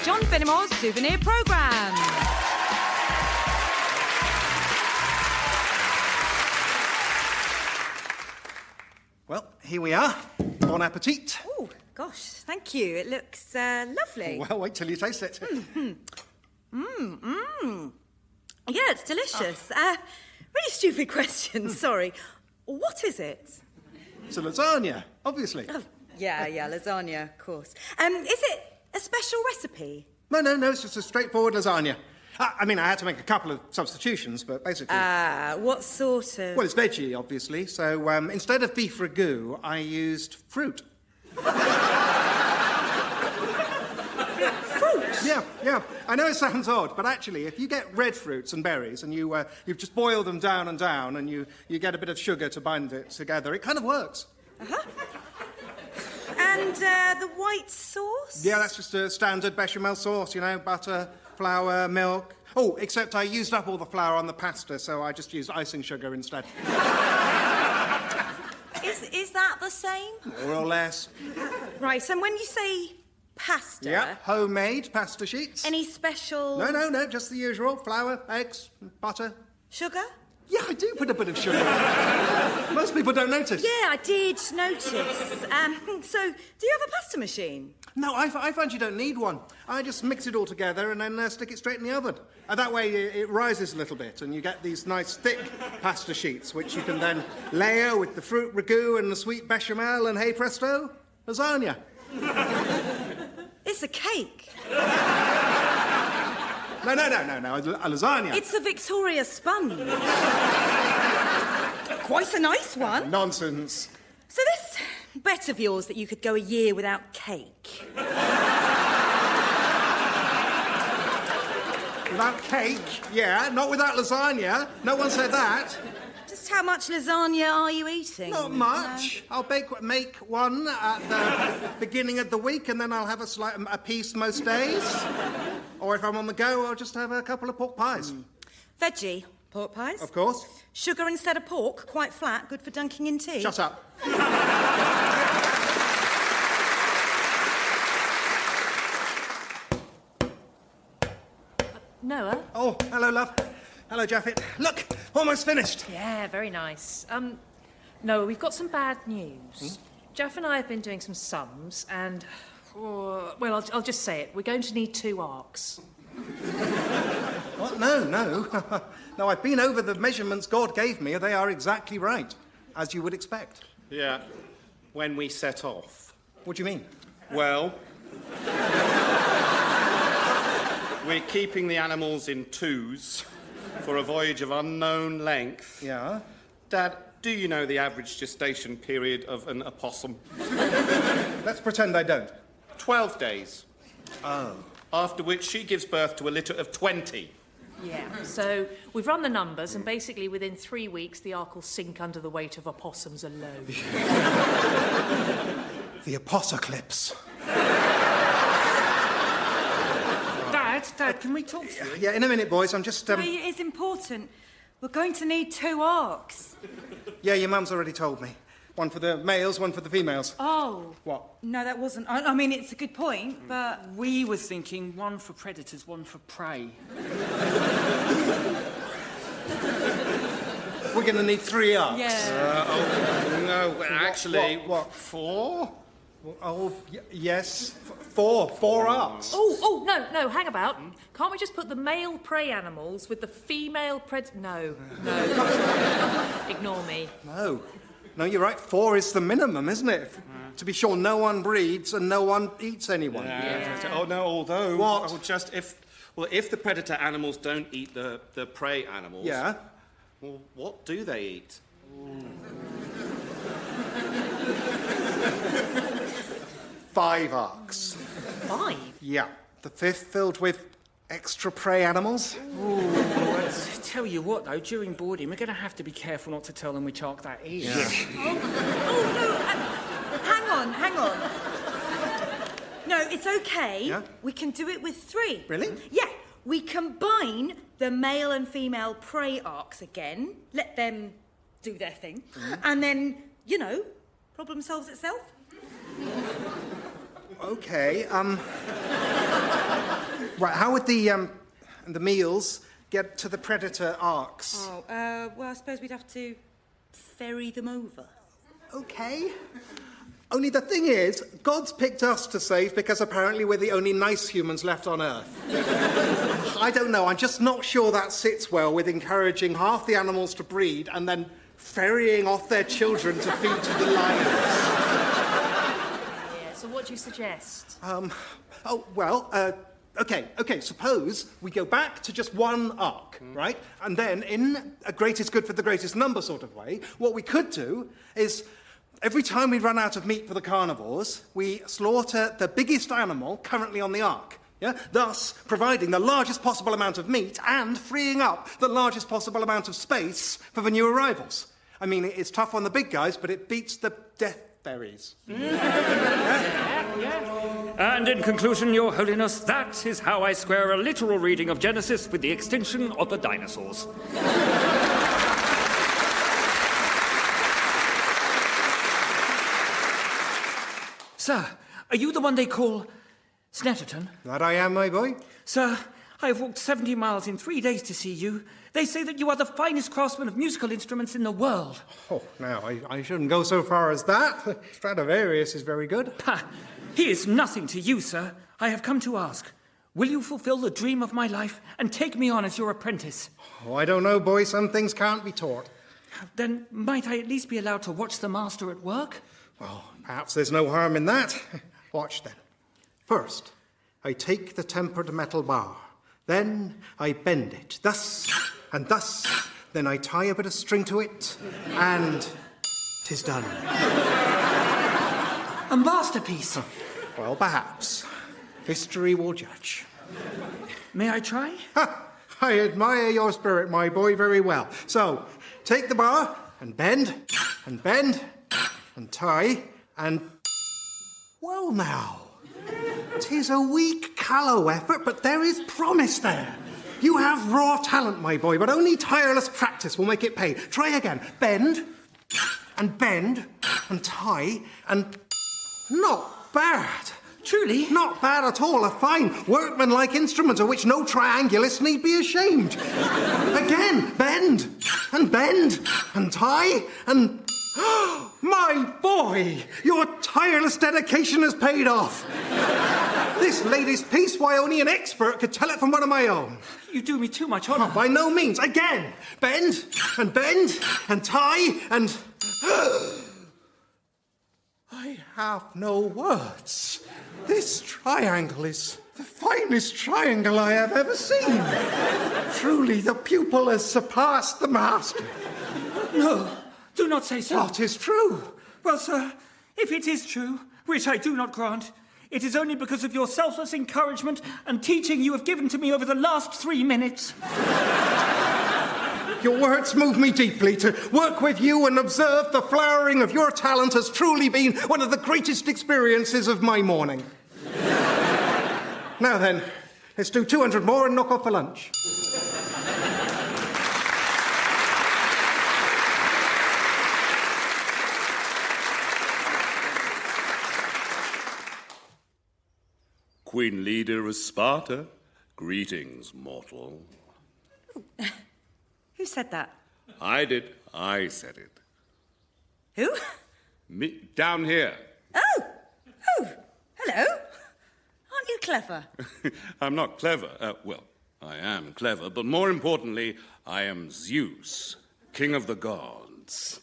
It's John Finnemore's Souvenir programme. Well, here we are. Bon appetit. Oh, gosh, thank you. It looks lovely. Well, wait till you taste it. Yeah, it's delicious. Really stupid question, sorry. What is it? It's a lasagna, obviously. Oh, yeah, lasagna, of course. Is it a special recipe? No, it's just a straightforward lasagna. I mean, I had to make a couple of substitutions, but basically... What sort of... Well, it's veggie, obviously, so instead of beef ragu, I used fruit. Yeah. I know it sounds odd, but actually, if you get red fruits and berries and you just boil them down, and you get a bit of sugar to bind it together, it kind of works. Uh-huh. And the white sauce? Yeah, that's just a standard bechamel sauce, butter, flour, milk. Oh, except I used up all the flour on the pasta, so I just used icing sugar instead. Is that the same? More or less. Right, and when you say pasta... Yeah, homemade pasta sheets. Any special... No, just the usual. Flour, eggs, butter. Sugar? Yeah, I do put a bit of sugar in. Most people don't notice. Yeah, I did notice. So, do you have a pasta machine? No, I find you don't need one. I just mix it all together and then stick it straight in the oven. That way it rises a little bit and you get these nice thick pasta sheets which you can then layer with the fruit ragu and the sweet bechamel and hey presto, lasagna. It's a cake. No, a lasagna. It's a Victoria sponge. Quite a nice one. Nonsense. So this bet of yours that you could go a year without cake. Without cake? Yeah, not without lasagna. No one said that. Just how much lasagna are you eating? Not much. I'll make one at the beginning of the week and then I'll have a piece most days. Or if I'm on the go, I'll just have a couple of pork pies. Veggie pork pies? Of course. Sugar instead of pork, quite flat, good for dunking in tea. Shut up. Noah? Oh, hello, love. Hello, Japheth. Look, almost finished. Yeah, very nice. Noah, we've got some bad news. Jaff and I have been doing some sums and... well, I'll just say it. We're going to need 2 arcs. What? No. No, I've been over the measurements God gave me. They are exactly right, as you would expect. Yeah, when we set off. What do you mean? Well, we're keeping the animals in 2s for a voyage of unknown length. Yeah? Dad, do you know the average gestation period of an opossum? Let's pretend I don't. 12 days. Oh. After which she gives birth to a litter of 20. Yeah, so we've run the numbers and basically within 3 weeks the ark will sink under the weight of opossums alone. The apocalypse. Dad, can we talk to you? Yeah, in a minute, boys. I'm just... No, it is important. We're going to need 2 arcs. Yeah, your mum's already told me. One for the males, one for the females. Oh. What? No, that wasn't... I mean, it's a good point, but... We were thinking one for predators, one for prey. We're going to need 3 arcs. Yeah. No, actually... What? 4? Oh, yes. 4 arcs. Oh, no, hang about. Can't we just put the male prey animals with the female No. Ignore me. No, you're right. 4 is the minimum, isn't it? To be sure, no one breeds and no one eats anyone. Yeah. Oh, no, although... What? If the predator animals don't eat the prey animals... Yeah? Well, what do they eat? 5 arcs. 5? Yeah. The 5th filled with extra prey animals. I tell you what, though, during boarding, we're going to have to be careful not to tell them which arc that is. Yeah. Hang on. No, it's okay. Yeah? We can do it with 3. Really? Yeah. We combine the male and female prey arcs again, let them do their thing, and then, problem solves itself. Okay, Right, how would the meals get to the predator arcs? Oh, well, I suppose we'd have to ferry them over. Okay. Only the thing is, God's picked us to save because apparently we're the only nice humans left on Earth. I don't know, I'm just not sure that sits well with encouraging half the animals to breed and then ferrying off their children to feed to the lions. Yeah, so what do you suggest? Okay, suppose we go back to just one arc, right? And then, in a greatest good for the greatest number sort of way, what we could do is, every time we run out of meat for the carnivores, we slaughter the biggest animal currently on the arc, yeah? Thus, providing the largest possible amount of meat and freeing up the largest possible amount of space for the new arrivals. I mean, it's tough on the big guys, but it beats the death berries. And in conclusion, Your Holiness, that is how I square a literal reading of Genesis with the extinction of the dinosaurs. Sir, are you the one they call Snetterton? That I am, my boy. Sir, I have walked 70 miles in 3 days to see you. They say that you are the finest craftsman of musical instruments in the world. Oh, now, I shouldn't go so far as that. Stradivarius is very good. Ha! He is nothing to you, sir. I have come to ask, will you fulfill the dream of my life and take me on as your apprentice? Oh, I don't know, boy. Some things can't be taught. Then might I at least be allowed to watch the master at work? Well, perhaps there's no harm in that. Watch then. First, I take the tempered metal bar. Then I bend it, thus and thus. Then I tie a bit of string to it, and 'tis done. A masterpiece. Well, perhaps. History will judge. May I try? Ha! I admire your spirit, my boy, very well. So, take the bar, and bend, and tie, and... Well, now. 'Tis a weak, callow effort, but there is promise there. You have raw talent, my boy, but only tireless practice will make it pay. Try again. Bend, and tie, and... Not bad. Truly? Not bad at all. A fine, workmanlike instrument of which no triangulist need be ashamed. Again, bend, and tie, and... My boy, your tireless dedication has paid off. This latest piece, why only an expert could tell it from one of my own. You do me too much honor. Oh, by no means. Again, bend, and tie, and... I have no words. This triangle is the finest triangle I have ever seen. Truly, the pupil has surpassed the master. No, do not say so. What is true? Well, sir, if it is true, which I do not grant, it is only because of your selfless encouragement and teaching you have given to me over the last 3 minutes. Your words move me deeply. To work with you and observe the flowering of your talent has truly been one of the greatest experiences of my morning. Now then, let's do 200 more and knock off for lunch. Queen leader of Sparta, greetings, mortal. Who said that? I did. I said it. Who? Me, down here. Oh, hello. Aren't you clever? I'm not clever. Well, I am clever, but more importantly, I am Zeus, king of the gods.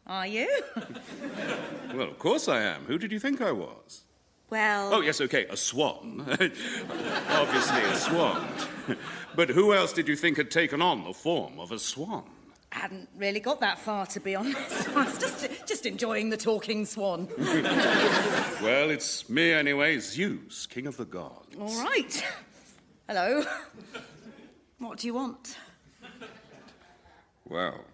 Are you? Well, of course I am. Who did you think I was? Well... Oh, yes, okay, a swan. Obviously a swan. But who else did you think had taken on the form of a swan? I hadn't really got that far, to be honest. I was just enjoying the talking swan. Well, it's me anyway, Zeus, king of the gods. All right. Hello. What do you want? Well.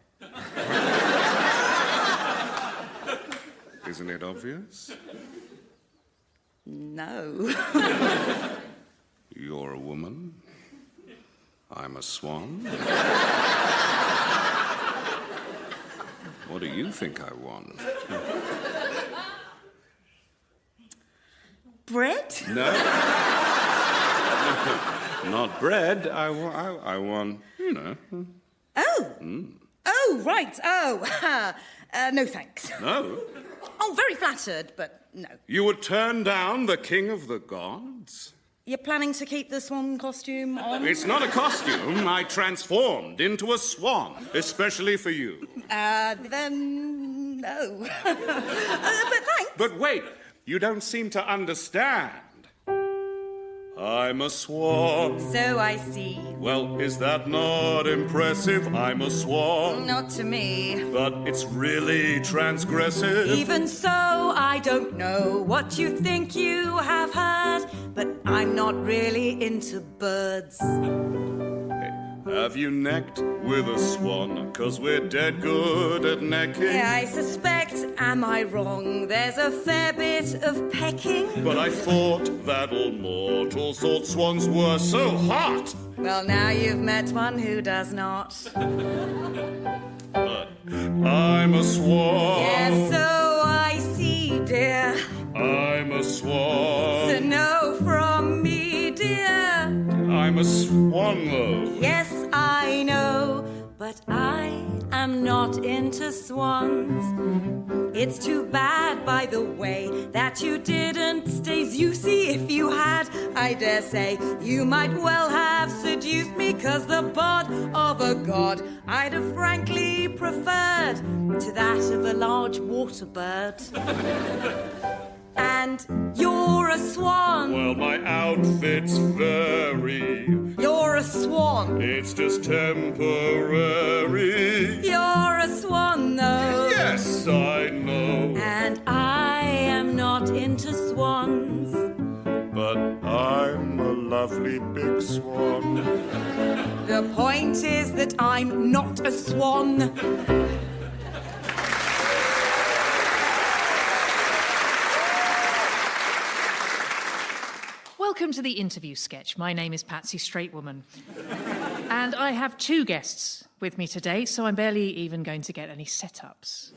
Isn't it obvious? No. You're a woman. I'm a swan. What do you think I want? Bread? No. Not bread. I want, you know. Oh. Oh, right. Oh. No, thanks. No. Oh, very flattered, but no. You would turn down the king of the gods? You're planning to keep the swan costume on? It's not a costume. I transformed into a swan, especially for you. Then no. But thanks. But wait, you don't seem to understand. I'm a swan. So I see. Well, is that not impressive? I'm a swan. Not to me. But it's really transgressive. Even so, I don't know what you think you have heard, but I'm not really into birds. Have you necked with a swan? 'Cause we're dead good at necking. Yeah, I suspect, am I wrong? There's a fair bit of pecking. But I thought that all mortals thought swans were so hot. Well, now you've met one who does not. But I'm a swan. Yes, so I see, dear. I'm a swan. So no from me, dear. I'm a swan, though. Yes, I know, but I am not into swans. It's too bad, by the way, that you didn't stay Zeusy. If you had, I dare say, you might well have seduced me, 'cause the bod of a god I'd have frankly preferred to that of a large water bird. And you're a swan. Well, my outfit's vary. You're a swan. It's just temporary. You're a swan, though. Yes, I know. And I am not into swans. But I'm a lovely big swan. The point is that I'm not a swan. Welcome to the interview sketch. My name is Patsy Straightwoman. And I have two guests with me today, so I'm barely even going to get any setups.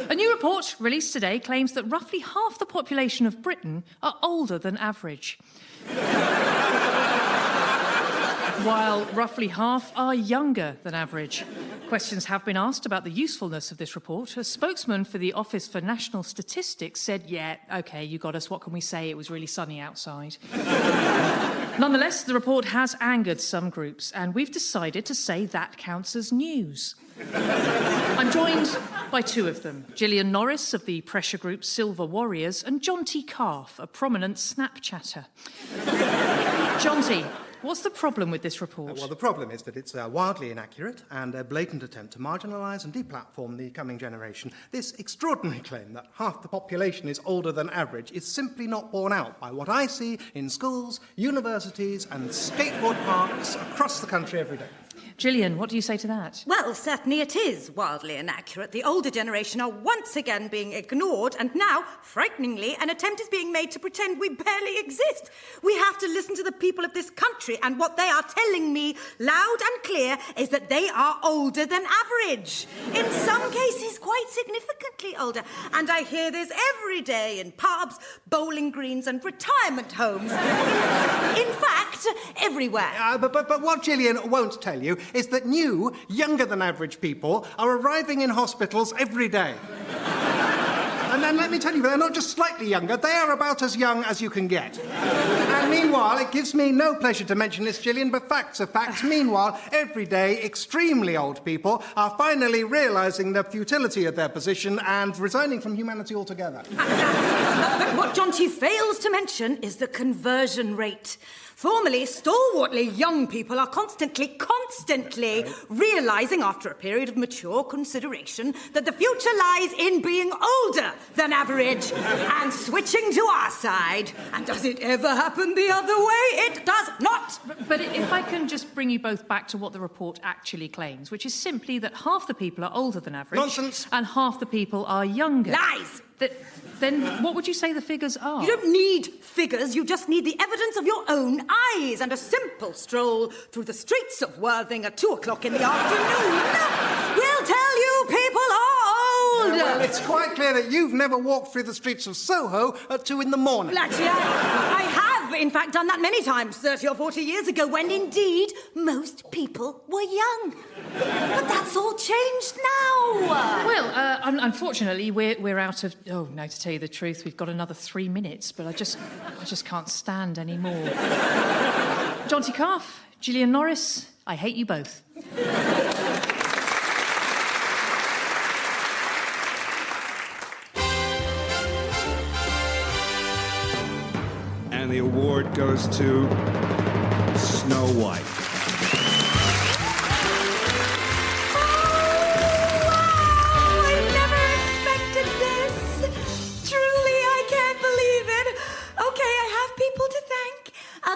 A new report released today claims that roughly half the population of Britain are older than average, while roughly half are younger than average. Questions have been asked about the usefulness of this report. A spokesman for the Office for National Statistics said, yeah, OK, you got us. What can we say? It was really sunny outside. Nonetheless, the report has angered some groups, and we've decided to say that counts as news. I'm joined by two of them, Gillian Norris of the pressure group Silver Warriors and John T. Calf, a prominent Snapchatter. John T., what's the problem with this report? Well, the problem is that it's wildly inaccurate and a blatant attempt to marginalise and deplatform the coming generation. This extraordinary claim that half the population is older than average is simply not borne out by what I see in schools, universities and skateboard parks across the country every day. Gillian, what do you say to that? Well, certainly it is wildly inaccurate. The older generation are once again being ignored, and now, frighteningly, an attempt is being made to pretend we barely exist. We have to listen to the people of this country, and what they are telling me loud and clear is that they are older than average. In some cases, quite significantly older. And I hear this every day in pubs, bowling greens and retirement homes. In fact, everywhere. But what Gillian won't tell you is that new, younger-than-average people are arriving in hospitals every day. And then let me tell you, they're not just slightly younger, they are about as young as you can get. And meanwhile, it gives me no pleasure to mention this, Gillian, but facts are facts. Meanwhile, every day, extremely old people are finally realising the futility of their position and resigning from humanity altogether. But what John T. fails to mention is the conversion rate. Formerly, stalwartly young people are constantly realising, after a period of mature consideration, that the future lies in being older than average and switching to our side. And does it ever happen the other way? It does not. But if I can just bring you both back to what the report actually claims, which is simply that half the people are older than average. Nonsense. And half the people are younger. Lies. Then what would you say the figures are? You don't need figures, you just need the evidence of your own eyes and a simple stroll through the streets of Worthing at 2 o'clock in the afternoon will tell you people are older Well, it's quite clear that you've never walked through the streets of Soho at 2 in the morning. Well, actually, I have, in fact, done that many times, 30 or 40 years ago, when indeed most people were young. But that's all changed now. Well, unfortunately, we're out of... Oh, no, to tell you the truth, we've got another 3 minutes, but I just can't stand any more. John T. Calf, Gillian Norris, I hate you both. And the award goes to Snow White.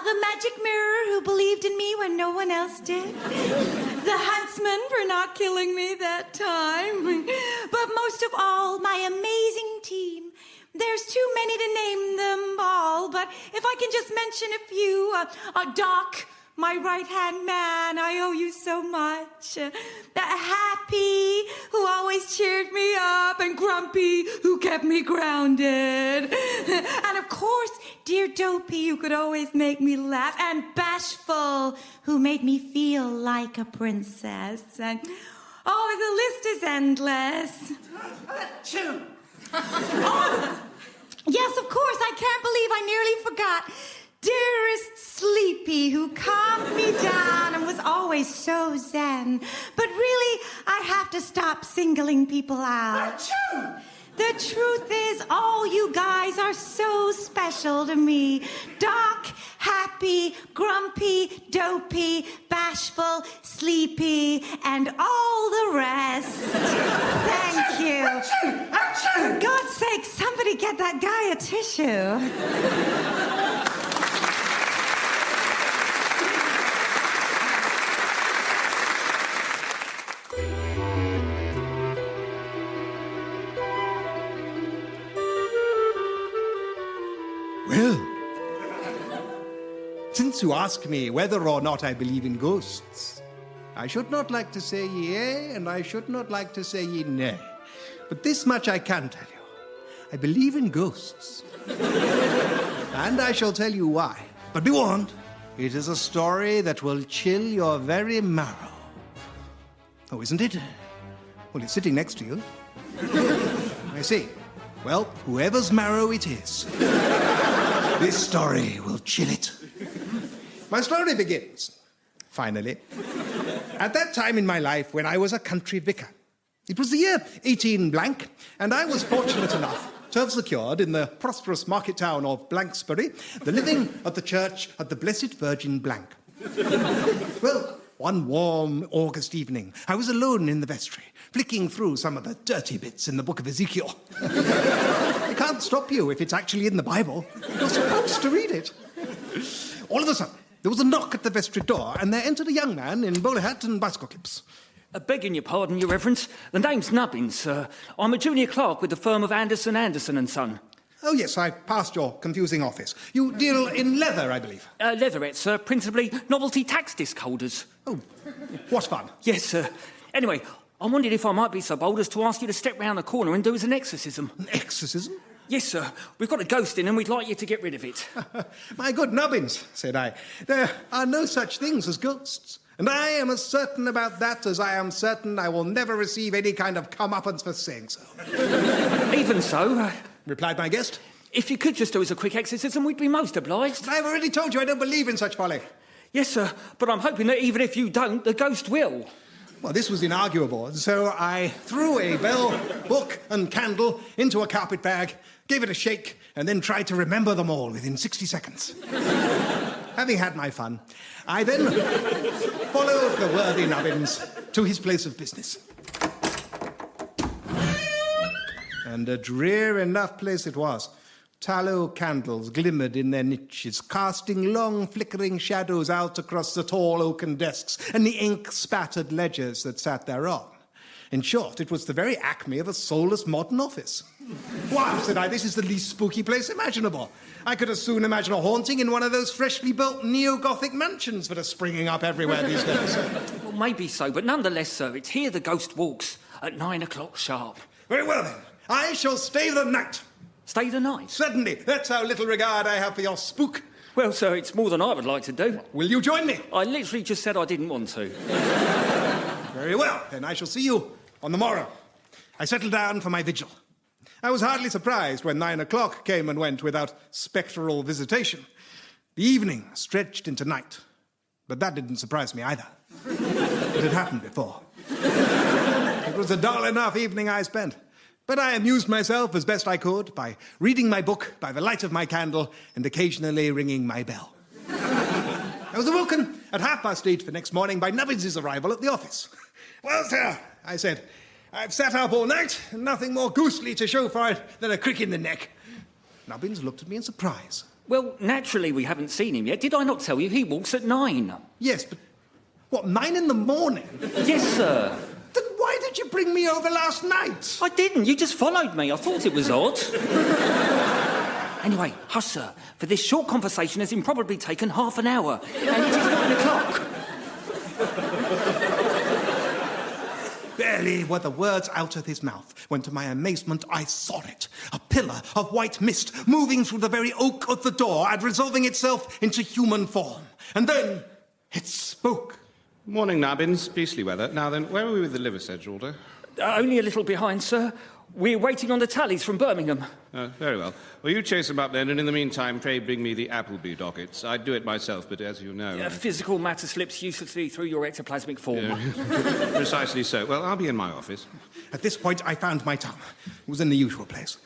The magic mirror who believed in me when no one else did. The huntsman for not killing me that time. But most of all, my amazing team. There's too many to name them all, but if I can just mention a few. Doc, my right-hand man, I owe you so much. Happy, who always cheered me up, and Grumpy, who kept me grounded. And of course, dear Dopey, who could always make me laugh, and Bashful, who made me feel like a princess. And the list is endless. Oh, yes, of course, I can't believe I nearly forgot. Dearest Sleepy, who calmed me down and was always so zen. But really, I have to stop singling people out. Achoo! The truth is, all you guys are so special to me. Doc, Happy, Grumpy, Dopey, Bashful, Sleepy, and all the rest. Thank you. Achoo! Achoo! For God's sake, somebody get that guy a tissue. Well, since you ask me whether or not I believe in ghosts, I should not like to say yea, and I should not like to say ye nay. But this much I can tell you. I believe in ghosts. And I shall tell you why. But be warned, it is a story that will chill your very marrow. Oh, isn't it? Well, it's sitting next to you. I see. Well, whoever's marrow it is, this story will chill it. My story begins, finally, at that time in my life when I was a country vicar. It was the year 18 blank, and I was fortunate enough to have secured in the prosperous market town of Blanksbury the living at the church of the Blessed Virgin Blank. Well, one warm August evening, I was alone in the vestry, flicking through some of the dirty bits in the book of Ezekiel. It can't stop you if it's actually in the Bible. You're supposed to read it. All of a sudden, there was a knock at the vestry door, and there entered a young man in bowler hat and bicycle clips. Begging your pardon, Your Reverence. The name's Nubbins. I'm a junior clerk with the firm of Anderson and Son. Oh, yes, I passed your confusing office. You deal in leather, I believe. Leatherettes, sir. Principally novelty tax disc holders. Oh, what fun. Yes, sir. Anyway, I wondered if I might be so bold as to ask you to step round the corner and do us an exorcism. An exorcism? Yes, sir. We've got a ghost in and we'd like you to get rid of it. My good Nubbins, said I, there are no such things as ghosts. And I am as certain about that as I am certain I will never receive any kind of comeuppance for saying so. Even so, replied my guest. If you could just do us a quick exorcism, we'd be most obliged. I've already told you I don't believe in such folly. Yes, sir, but I'm hoping that even if you don't, the ghost will. Well, this was inarguable, so I threw a bell, book and candle into a carpet bag, gave it a shake, and then tried to remember them all within 60 seconds. Having had my fun, I then followed the worthy Nubbins to his place of business. And a drear enough place it was. Tallow candles glimmered in their niches, casting long, flickering shadows out across the tall oaken desks and the ink-spattered ledgers that sat thereon. In short, it was the very acme of a soulless modern office. Why, said I, this is the least spooky place imaginable. I could as soon imagine a haunting in one of those freshly built neo-Gothic mansions that are springing up everywhere these days. Well, maybe so, but nonetheless, sir, it's here the ghost walks at 9 o'clock sharp. Very well, then. I shall stay the night. Stay the night? Certainly. That's how little regard I have for your spook. Well, sir, it's more than I would like to do. Will you join me? I literally just said I didn't want to. Very well. Then I shall see you on the morrow. I settled down for my vigil. I was hardly surprised when 9 o'clock came and went without spectral visitation. The evening stretched into night. But that didn't surprise me either. It had happened before. It was a dull enough evening I spent. But I amused myself as best I could by reading my book by the light of my candle and occasionally ringing my bell. I was awoken at 8:30 the next morning by Nubbins' arrival at the office. "Well, sir," I said, "I've sat up all night and nothing more ghostly to show for it than a crick in the neck." Nubbins looked at me in surprise. Well, naturally we haven't seen him yet. Did I not tell you he walks at 9? Yes, but what, 9 in the morning? Yes, sir. Then why did you bring me over last night? I didn't. You just followed me. I thought it was odd. Anyway, hush, sir, for this short conversation has improbably taken half an hour, and it is 9 o'clock. Barely were the words out of his mouth when, to my amazement, I saw it. A pillar of white mist moving through the very oak of the door and resolving itself into human form. And then it spoke. Morning, Nubbins. Beastly weather. Now then, where are we with the liver sedge order? Only a little behind, sir. We're waiting on the tallies from Birmingham. Very well. Well, you chase them up then, and in the meantime, pray bring me the Appleby dockets. I'd do it myself, but as you know... Physical matter slips uselessly through your ectoplasmic form. Precisely so. Well, I'll be in my office. At this point, I found my tongue. It was in the usual place.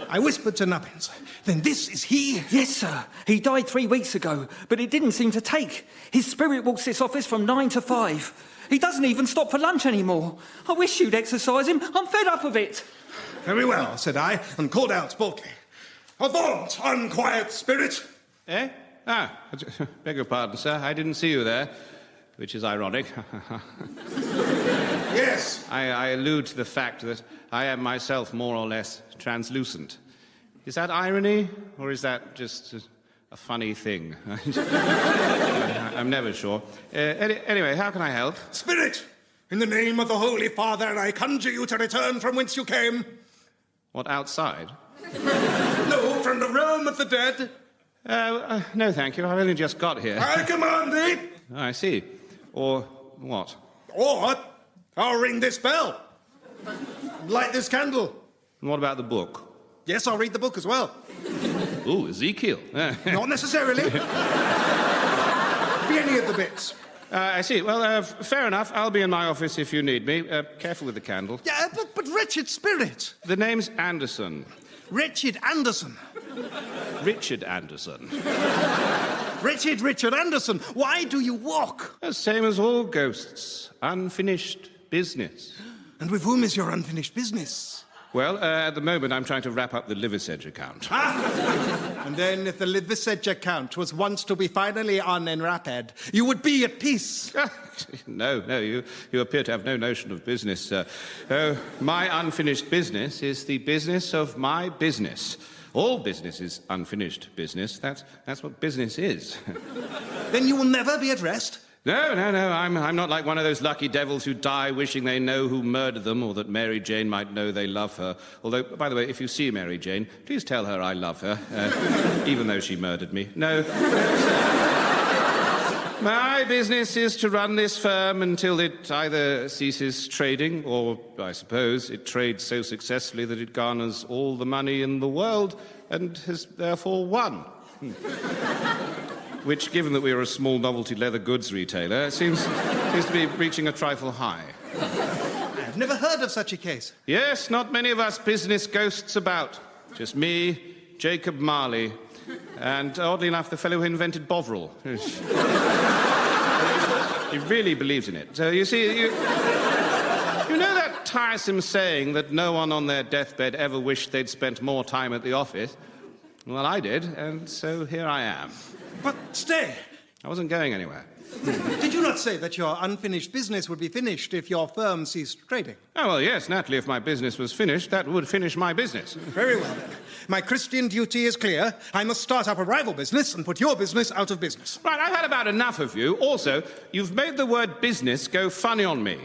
I whispered to Nubbins, "Then this is he?" Yes, sir. He died 3 weeks ago, but it didn't seem to take. His spirit walks this office from 9 to 5. He doesn't even stop for lunch anymore. I wish you'd exercise him. I'm fed up of it. "Very well," said I, and called out boldly, "Avaunt, unquiet spirit!" Eh? Beg your pardon, sir. I didn't see you there, which is ironic. Yes. I allude to the fact that I am myself more or less translucent. Is that irony, or is that just a funny thing? I'm never sure. Anyway, how can I help? "Spirit, in the name of the Holy Father, I conjure you to return from whence you came." What, outside? "No, from the realm of the dead." No, thank you. I've only just got here. "I command thee." I see. Or what? "Or I'll ring this bell. Light this candle." And what about the book? "Yes, I'll read the book as well." Ooh, Ezekiel. "Not necessarily. Be any of the bits." I see. Well, fair enough. I'll be in my office if you need me. Careful with the candle. "Yeah, but wretched spirit." The name's Anderson. "Wretched Anderson." Richard Anderson. "Wretched Richard Anderson, why do you walk?" Same as all ghosts. Unfinished business. "And with whom is your unfinished business?" Well, at the moment, I'm trying to wrap up the Liversedge account. And then if the Liversedge account was once to be finally unwrapped, you would be at peace. No, you appear to have no notion of business, sir. My unfinished business is the business of my business. All business is unfinished business. That's what business is. Then you will never be at rest? No. I'm not like one of those lucky devils who die wishing they know who murdered them or that Mary Jane might know they love her. Although, by the way, if you see Mary Jane, please tell her I love her, even though she murdered me. No. My business is to run this firm until it either ceases trading or, I suppose, it trades so successfully that it garners all the money in the world and has therefore won. Which, given that we are a small novelty leather goods retailer, seems to be reaching a trifle high. I've never heard of such a case. Yes, not many of us business ghosts about. Just me, Jacob Marley, and oddly enough, the fellow who invented Bovril. He really believes in it. So you see, you know that tiresome saying that no one on their deathbed ever wished they'd spent more time at the office? Well, I did, and so here I am. But stay. I wasn't going anywhere. Did you not say that your unfinished business would be finished if your firm ceased trading? Oh, well, yes, naturally, if my business was finished, that would finish my business. Very well, then. My Christian duty is clear. I must start up a rival business and put your business out of business. Right, I've had about enough of you. Also, you've made the word business go funny on me.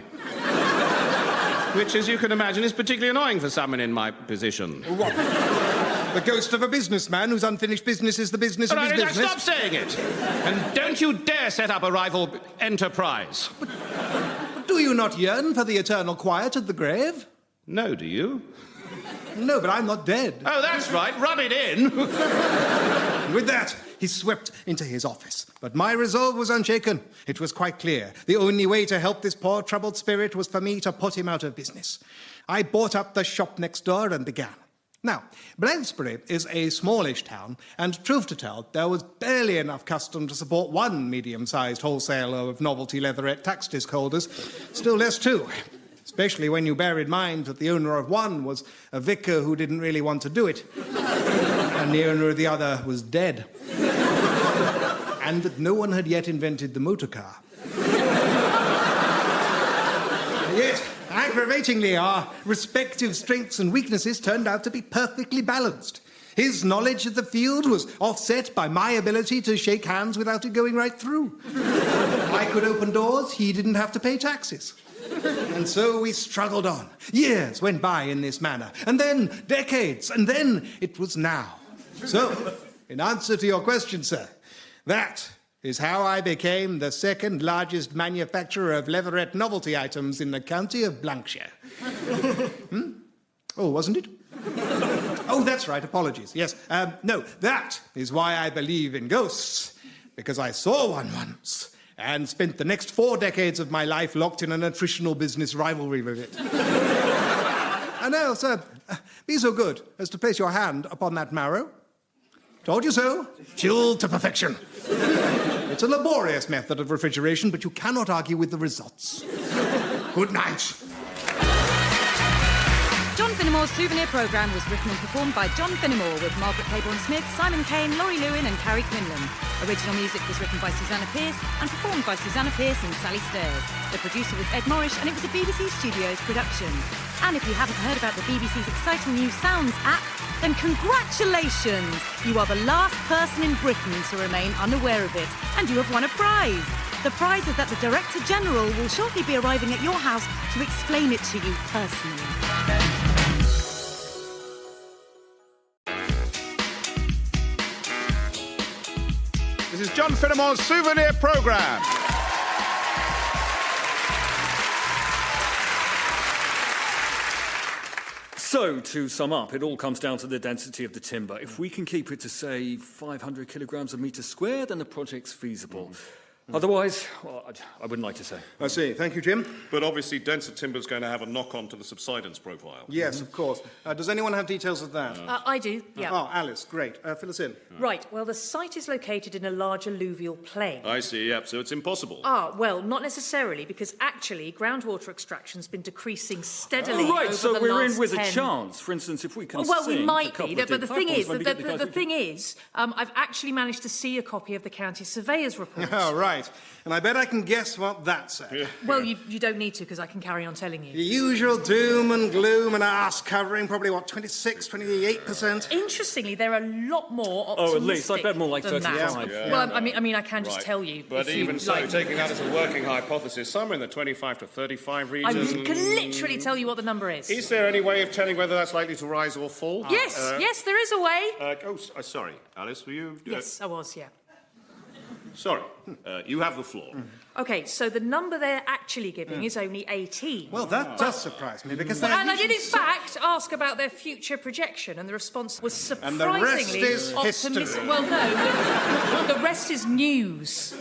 Which, as you can imagine, is particularly annoying for someone in my position. What? The ghost of a businessman whose unfinished business is the business of his business? Stop saying it! And don't you dare set up a rival enterprise. Do you not yearn for the eternal quiet of the grave? No, do you? No, but I'm not dead. Oh, that's right. Rub it in. And with that, he swept into his office. But my resolve was unshaken. It was quite clear. The only way to help this poor troubled spirit was for me to put him out of business. I bought up the shop next door and began. Now, Bladesbury is a smallish town, and truth to tell, there was barely enough custom to support one medium-sized wholesaler of novelty leatherette tax disc holders, still less two. Especially when you bear in mind that the owner of one was a vicar who didn't really want to do it, and the owner of the other was dead, and that no one had yet invented the motor car. Yet, aggravatingly, our respective strengths and weaknesses turned out to be perfectly balanced. His knowledge of the field was offset by my ability to shake hands without it going right through. I could open doors, he didn't have to pay taxes. And so we struggled on. Years went by in this manner, and then decades, and then it was now. So, in answer to your question, sir, that is how I became the second largest manufacturer of leatherette novelty items in the county of Blankshire. Oh, wasn't it? Oh, that's right, apologies. Yes, no, that is why I believe in ghosts, because I saw one once and spent the next 4 decades of my life locked in an attritional business rivalry with it. And now, sir, be so good as to place your hand upon that marrow. Told you so. Chilled to perfection. It's a laborious method of refrigeration, but you cannot argue with the results. Good night. John Finnemore's Souvenir programme was written and performed by John Finnemore with Margaret Claiborne-Smith, Simon Kane, Laurie Lewin and Carrie Quinlan. Original music was written by Susanna Pearce and performed by Susanna Pearce and Sally Stairs. The producer was Ed Morrish and it was a BBC Studios production. And if you haven't heard about the BBC's exciting new Sounds app, then congratulations! You are the last person in Britain to remain unaware of it, and you have won a prize. The prize is that the Director General will shortly be arriving at your house to explain it to you personally. This is John Finnemore's Souvenir programme. So, to sum up, it all comes down to the density of the timber. If we can keep it to, say, 500 kilograms a metre square, then the project's feasible. Otherwise, well, I wouldn't like to say. I see. Thank you, Jim. But obviously, denser timber is going to have a knock-on to the subsidence profile. Yes, of course. Does anyone have details of that? I do, yeah. Oh, Alice, great. Fill us in. Right, well, the site is located in a large alluvial plain. I see, yep, so it's impossible. Well, not necessarily, because actually groundwater extraction's been decreasing steadily over Right, so the we're last in with 10... a chance. For instance, if we can Well, sing we might a be, couple but of the thing is, maybe get the guys the in. thing is, I've actually managed to see a copy of the county surveyor's report. Oh, right. And I bet I can guess what that said. Yeah. Well, you don't need to, because I can carry on telling you. The usual doom and gloom and arse covering, probably, 26, 28%? Interestingly, there are a lot more optimistic Oh, at least. I bet more like than 35. that. Yeah. Well, I mean, I can just Right. tell you. But if you even so, like. taking that as a working hypothesis, somewhere in the 25 to 35 region... I can literally tell you what the number is. Is there any way of telling whether that's likely to rise or fall? Yes, yes, there is a way. Sorry, Alice, were you... Yes, I was, yeah. Sorry, you have the floor. OK, so the number they're actually giving is only 18. Well, that does surprise me, because And I did, in fact, ask about their future projection, and the response was And the rest surprisingly is optimistic. history. Well, no, the rest is news,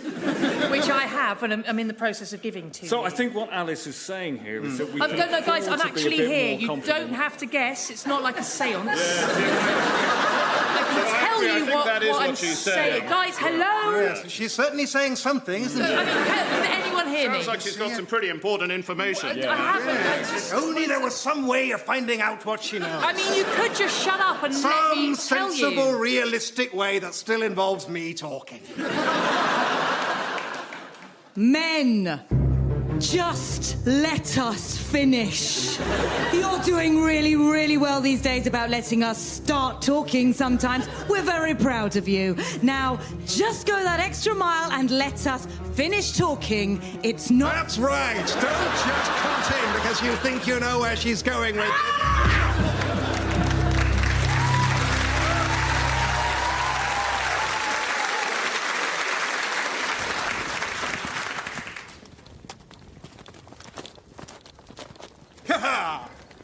which I have, and I'm in the process of giving to you. So I think what Alice is saying here is that we can No, guys, afford I'm to be a actually bit here. more You confident. don't have to guess. It's not like a séance. I can tell I you think what, that is what I'm she's saying. saying. Guys, hello? Yes, she's certainly saying something, isn't she? I mean, can anyone hear me? Sounds like she's got some pretty important information. I haven't. I just- Only there was some way of finding out what she knows. I mean, you could just shut up and let me Some tell sensible, you. realistic way that still involves me talking. Men. Just let us finish. You're doing really, really well these days about letting us start talking sometimes. We're very proud of you. Now, just go that extra mile and let us finish talking. It's not... That's right. Don't just cut in because you think you know where she's going with it.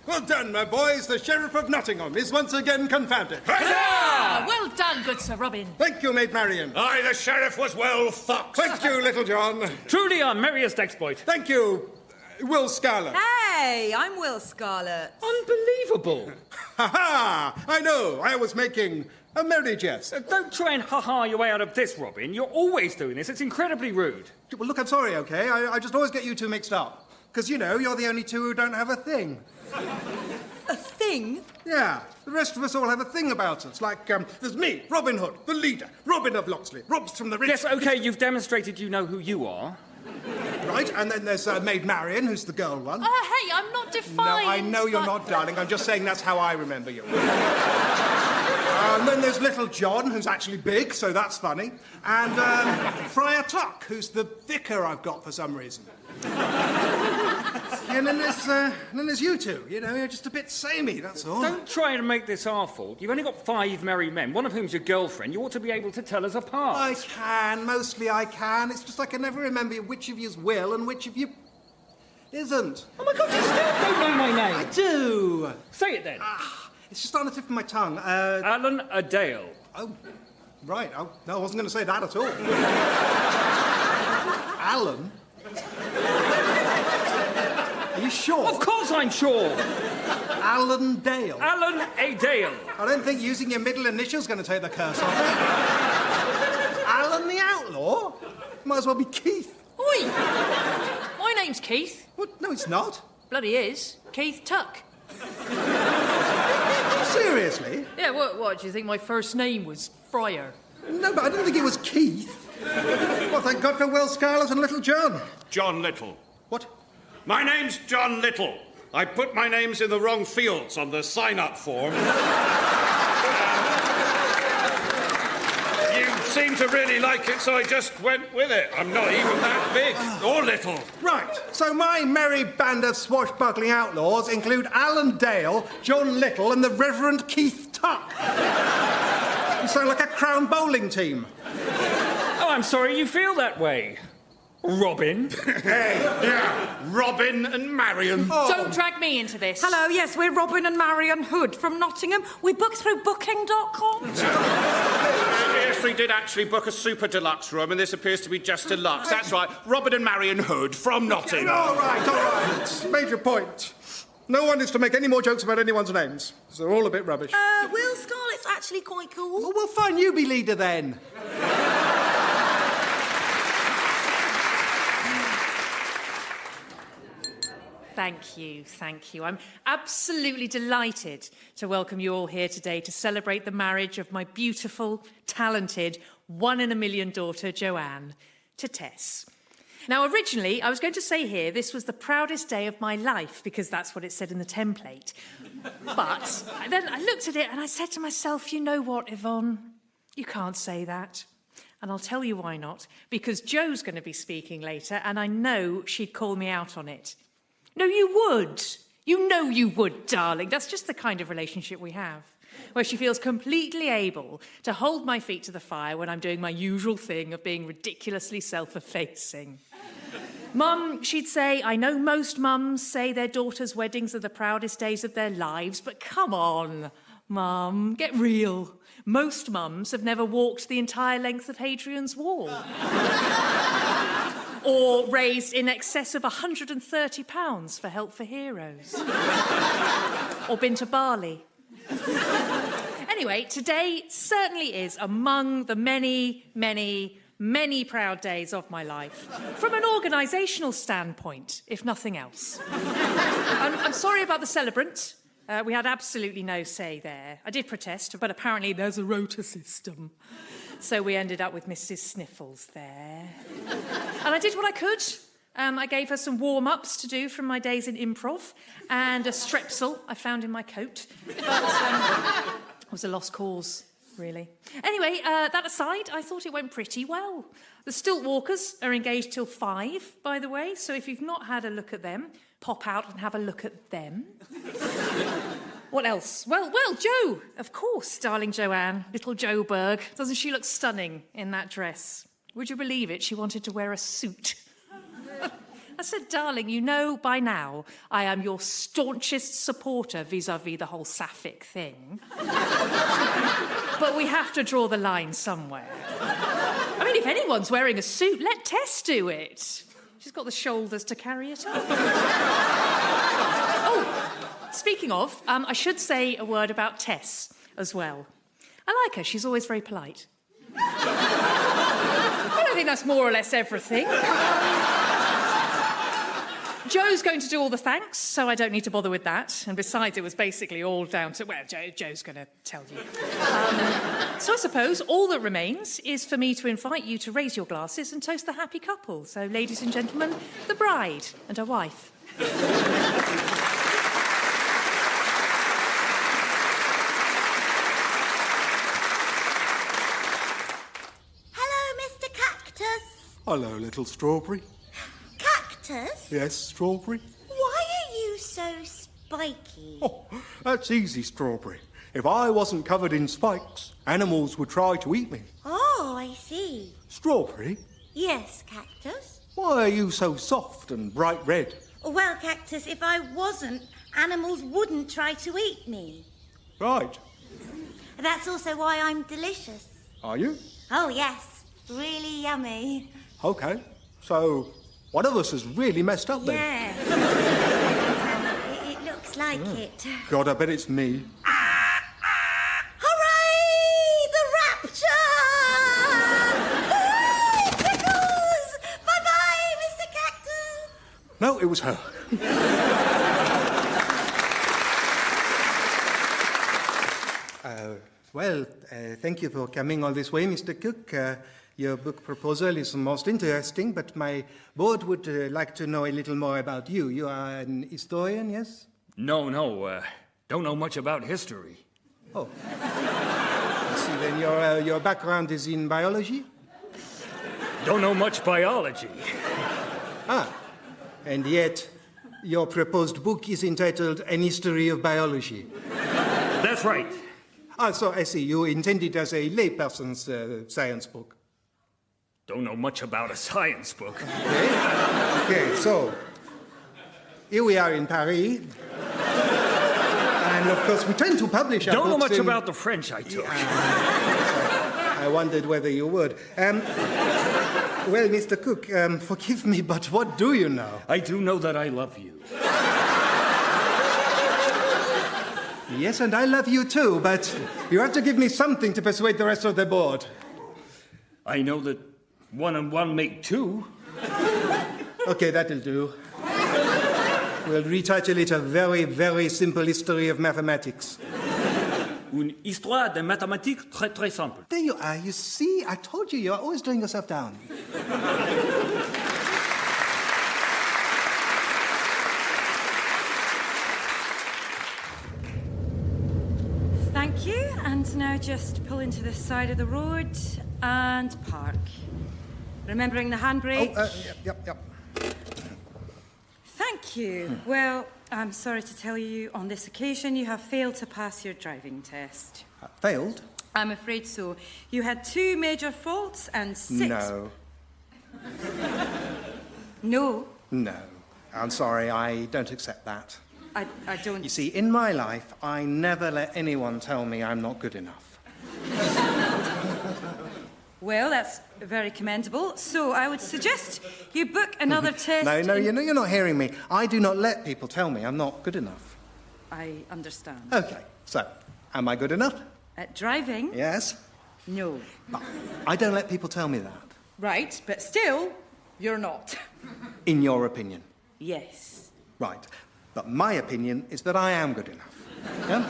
Well done, my boys. The Sheriff of Nottingham is once again confounded. Well done, good Sir Robin. Thank you, Maid Marian. Aye, the sheriff was well foxed. Thank you, Little John. Truly our merriest exploit. Thank you, Will Scarlet. Hey, I'm Will Scarlet. Unbelievable. Ha-ha! I know. I was making a merry jest. Don't try and ha-ha your way out of this, Robin. You're always doing this. It's incredibly rude. Well, look, I'm sorry, OK? I just always get you two mixed up. Because, you know, you're the only two who don't have a thing. A thing? Yeah, the rest of us all have a thing about us. Like, there's me, Robin Hood, the leader, Robin of Locksley, robs from the rich... Yes, OK, you've demonstrated you know who you are. Right, and then there's Maid Marian, who's the girl one. Hey, I'm not defined. No, I know you're not, darling. I'm just saying that's how I remember you. And then there's Little John, who's actually big, so that's funny. And Friar Tuck, who's the vicar I've got for some reason. And then there's you two. You know, you're just a bit samey, that's all. Don't try and make this our fault. You've only got 5 merry men, one of whom's your girlfriend. You ought to be able to tell us apart. I can, mostly I can. It's just I can never remember which of you's Will and which of you isn't. Oh, my God, you still don't know my name. I do. Say it then. It's just on the tip of my tongue. Alan Adale. Oh, right. Oh, no, I wasn't going to say that at all. Alan? Are you sure? Of course I'm sure. Alan Dale. Alan Adale. I don't think using your middle initial's going to take the curse off it. Alan the Outlaw? Might as well be Keith. Oi! My name's Keith. What? No, it's not. Bloody is. Keith Tuck. Seriously? Yeah, what, do you think my first name was Friar? No, but I didn't think it was Keith. Well, thank God for Will Scarlet and Little John. John Little. What? My name's John Little. I put my names in the wrong fields on the sign-up form. You seem to really like it, so I just went with it. I'm not even that big or little. Right, so my merry band of swashbuckling outlaws include Alan Dale, John Little, and the Reverend Keith Tuck. You sound like a Crown bowling team. Oh, I'm sorry you feel that way. Robin. Hey. Yeah, Robin and Marian. Oh. Don't drag me into this. Hello, yes, we're Robin and Marian Hood from Nottingham. We book through booking.com. Yes, we did actually book a super deluxe room, and this appears to be just deluxe. That's right, Robin and Marian Hood from Nottingham. All right. Made your point. No one is to make any more jokes about anyone's names. They're all a bit rubbish. Will Scarlet's actually quite cool. Oh, well, fine, you be leader then. Thank you. I'm absolutely delighted to welcome you all here today to celebrate the marriage of my beautiful, talented, 1 in a million daughter, Joanne, to Tess. Now, originally, I was going to say here this was the proudest day of my life because that's what it said in the template. But then I looked at it and I said to myself, you know what, Yvonne? You can't say that. And I'll tell you why not. Because Jo's going to be speaking later and I know she'd call me out on it. No, you would. You know you would, darling. That's just the kind of relationship we have, where she feels completely able to hold my feet to the fire when I'm doing my usual thing of being ridiculously self-effacing. Mum, she'd say, I know most mums say their daughters' weddings are the proudest days of their lives, but come on, Mum, get real. Most mums have never walked the entire length of Hadrian's Wall. Or raised in excess of £130 for Help for Heroes. Or been to Bali. Anyway, today certainly is among the many, many, many proud days of my life, from an organisational standpoint, if nothing else. I'm sorry about the celebrant. We had absolutely no say there. I did protest, but apparently there's a rota system. So we ended up with Mrs. Sniffles there. And I did what I could. I gave her some warm-ups to do from my days in improv and a strepsil I found in my coat. But it was a lost cause, really. Anyway, that aside, I thought it went pretty well. The stilt walkers are engaged till 5, by the way, so if you've not had a look at them, pop out and have a look at them. What else? Well, Jo, of course, darling Joanne, little Jo Berg. Doesn't she look stunning in that dress? Would you believe it? She wanted to wear a suit. I said, darling, you know by now I am your staunchest supporter vis-à-vis the whole sapphic thing. But we have to draw the line somewhere. I mean, if anyone's wearing a suit, let Tess do it. She's got the shoulders to carry it up. Oh, speaking of, I should say a word about Tess as well. I like her. She's always very polite. I don't think that's more or less everything. Jo's going to do all the thanks, so I don't need to bother with that. And besides, it was basically all down to... Well, Jo's going to tell you. So I suppose all that remains is for me to invite you to raise your glasses and toast the happy couple. So, ladies and gentlemen, the bride and her wife. Hello, Mr. Cactus. Hello, little strawberry. Cactus? Yes, strawberry? Why are you so spiky? Oh, that's easy, strawberry. If I wasn't covered in spikes, animals would try to eat me. Oh, I see. Strawberry, Yes, Cactus. why are you so soft and bright red? Well, Cactus, if I wasn't, animals wouldn't try to eat me. Right. That's also why I'm delicious. Are you? Oh, yes. Really yummy. Okay. So, one of us has really messed up then. Yeah. It looks like it. God, I bet it's me. Hooray! The rapture! Hooray, Pickles! Bye-bye, Mr. Cactus! No, it was her. Thank you for coming all this way, Mr. Cook. Your book proposal is most interesting, but my board would like to know a little more about you. You are an historian, yes? No, don't know much about history. Oh. I see, then your background is in biology? Don't know much biology. Ah, and yet your proposed book is entitled An History of Biology. That's right. Ah, so I see, you intend it as a layperson's science book. Don't know much about a science book. Okay, so here we are in Paris. And of course, we tend to publish our Don't know books much in... about the French I took. I wondered whether you would. Well, Mr. Cook, forgive me, but what do you know? I do know that I love you. Yes, and I love you too, but you have to give me something to persuade the rest of the board. I know that 1 and 1 make 2. Okay, that'll do. We'll retitle it A Very, Very Simple History of Mathematics. Une histoire de mathématiques très très simple. There you are. You see, I told you, you're always doing yourself down. Thank you. And now just pull into the side of the road and park. Remembering the handbrake. Yep. Thank you. Well, I'm sorry to tell you, on this occasion, you have failed to pass your driving test. Failed? I'm afraid so. You had 2 major faults and 6... No. No, No. I'm sorry, I don't accept that. I don't... You see, in my life, I never let anyone tell me I'm not good enough. Well, that's very commendable. So I would suggest you book another test... No, you're not hearing me. I do not let people tell me I'm not good enough. I understand. Okay, so, am I good enough? At driving? Yes? No. But I don't let people tell me that. Right, but still, you're not. In your opinion. Yes. Right. But my opinion is that I am good enough. Yeah?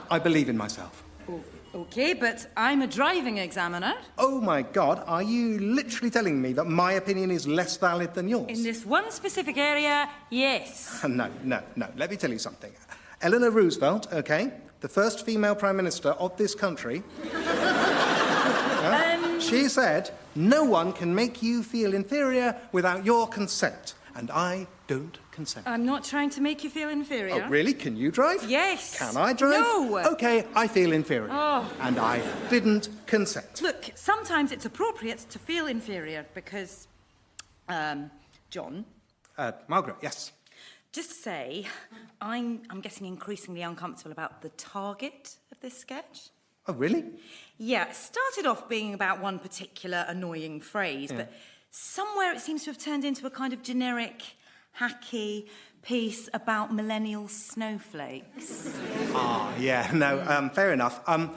I believe in myself. Oh, OK, but I'm a driving examiner. Oh, my God, are you literally telling me that my opinion is less valid than yours? In this one specific area, yes. No. Let me tell you something. Eleanor Roosevelt, OK, the first female Prime Minister of this country, she said, no one can make you feel inferior without your consent. And I don't consent. I'm not trying to make you feel inferior. Oh, really? Can you drive? Yes. Can I drive? No. OK, I feel inferior. Oh. And I didn't consent. Look, sometimes it's appropriate to feel inferior because, John, Margaret, yes. just say I'm getting increasingly uncomfortable about the target of this sketch. Oh, really? Yeah, it started off being about one particular annoying phrase, but somewhere it seems to have turned into a kind of generic, hacky piece about millennial snowflakes. Fair enough. I'll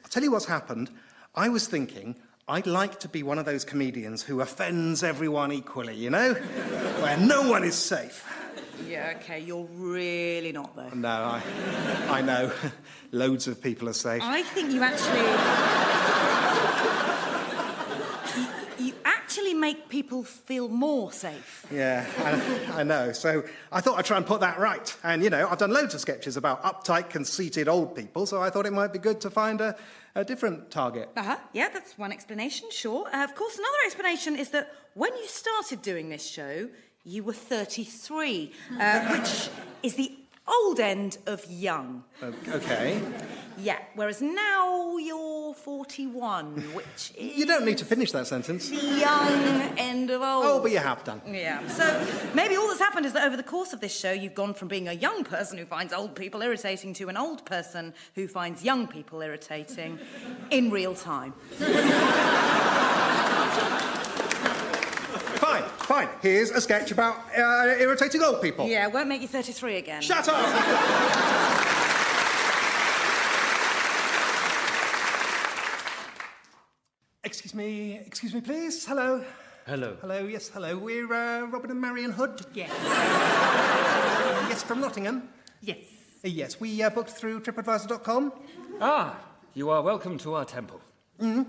tell you what's happened. I was thinking I'd like to be one of those comedians who offends everyone equally, you know? Where no one is safe. Yeah, OK, you're really not, though. No, I know. Loads of people are safe. I think you actually... you actually make people feel more safe. Yeah, I know. So I thought I'd try and put that right. And, you know, I've done loads of sketches about uptight, conceited old people, so I thought it might be good to find a different target. Yeah, that's one explanation, sure. Of course, another explanation is that when you started doing this show, you were 33, which is the old end of young. OK. Yeah, whereas now you're 41, which is... You don't need to finish that sentence. the young end of old. Oh, but you have done. Yeah, so maybe all that's happened is that over the course of this show, you've gone from being a young person who finds old people irritating to an old person who finds young people irritating in real time. Fine. Here's a sketch about irritating old people. Yeah, won't make you 33 again. Shut up! Excuse me, please. Hello. Hello. Yes, hello. We're Robin and Marion Hood. Yes. Yes, from Nottingham. Yes. Yes, we booked through TripAdvisor.com. Ah, you are welcome to our temple.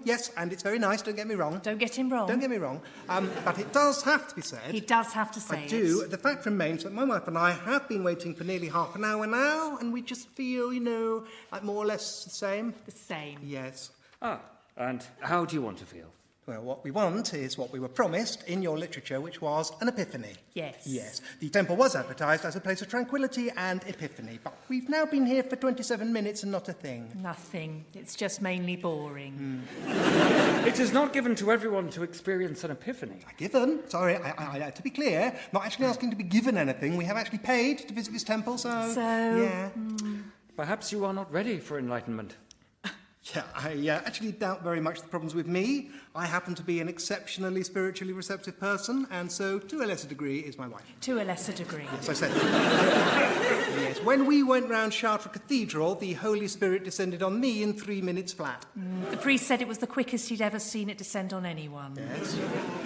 Yes, and it's very nice, don't get me wrong. Don't get him wrong. Don't get me wrong. But it does have to be said. He does have to say I do. The fact remains that my wife and I have been waiting for nearly half an hour now, and we just feel, you know, like more or less the same. The same. Yes. Ah, and how do you want to feel? Well, what we want is what we were promised in your literature, which was an epiphany. Yes. Yes. The temple was advertised as a place of tranquility and epiphany, but we've now been here for 27 minutes and not a thing. Nothing. It's just mainly boring. It is not given to everyone to experience an epiphany. Given? Sorry, I to be clear, not actually asking to be given anything. We have actually paid to visit this temple, so... Yeah. Perhaps you are not ready for enlightenment. Yeah, I actually doubt very much the problem's with me. I happen to be an exceptionally spiritually receptive person, and so, to a lesser degree, is my wife. To a lesser degree. Yes, I said. Yes, when we went round Chartres Cathedral, the Holy Spirit descended on me in 3 minutes flat. The priest said it was the quickest he'd ever seen it descend on anyone. Yes.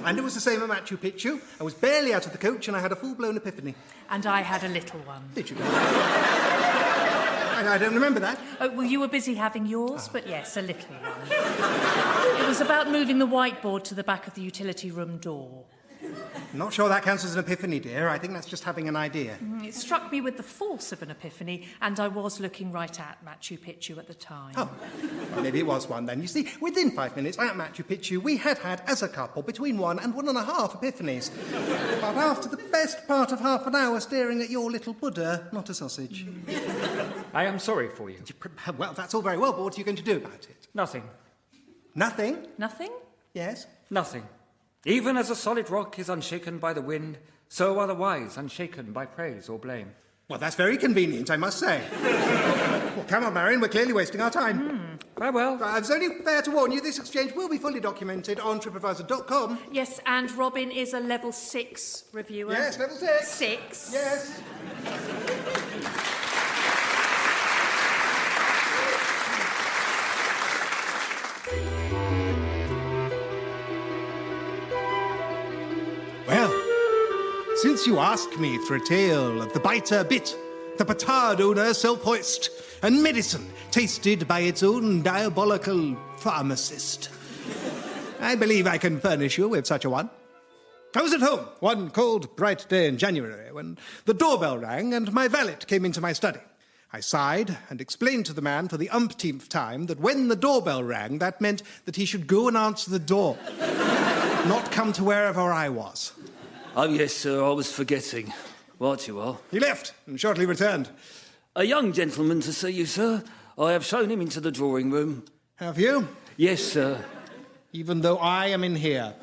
And it was the same at Machu Picchu. I was barely out of the coach and I had a full-blown epiphany. And I had a little one. Did you? I don't remember that. Oh, well, you were busy having yours, but yes, a little one. It was about moving the whiteboard to the back of the utility room door. Not sure that counts as an epiphany, dear. I think that's just having an idea. It struck me with the force of an epiphany, and I was looking right at Machu Picchu at the time. Oh, maybe it was one then. You see, within 5 minutes at Machu Picchu, we had, as a couple, between 1 and 1.5 epiphanies. But after the best part of half an hour staring at your little Buddha, not a sausage. I am sorry for you. Well, that's all very well, but what are you going to do about it? Nothing. Nothing? Nothing? Yes? Nothing. Even as a solid rock is unshaken by the wind, so are the wise unshaken by praise or blame. Well, that's very convenient, I must say. Well, come on, Marion, we're clearly wasting our time. Farewell. It's only fair to warn you, this exchange will be fully documented on TripAdvisor.com. Yes, and Robin is a level 6 reviewer. Yes, level 6. 6? Yes. Well, since you ask me for a tale of the biter bit, the petard owner self-hoist, and medicine tasted by its own diabolical pharmacist. I believe I can furnish you with such a one. I was at home one cold, bright day in January when the doorbell rang and my valet came into my study. I sighed and explained to the man for the umpteenth time that when the doorbell rang, that meant that he should go and answer the door, not come to wherever I was. Oh, yes, sir, I was forgetting. Right you are. He left and shortly returned. A young gentleman to see you, sir. I have shown him into the drawing room. Have you? Yes, sir. Even though I am in here.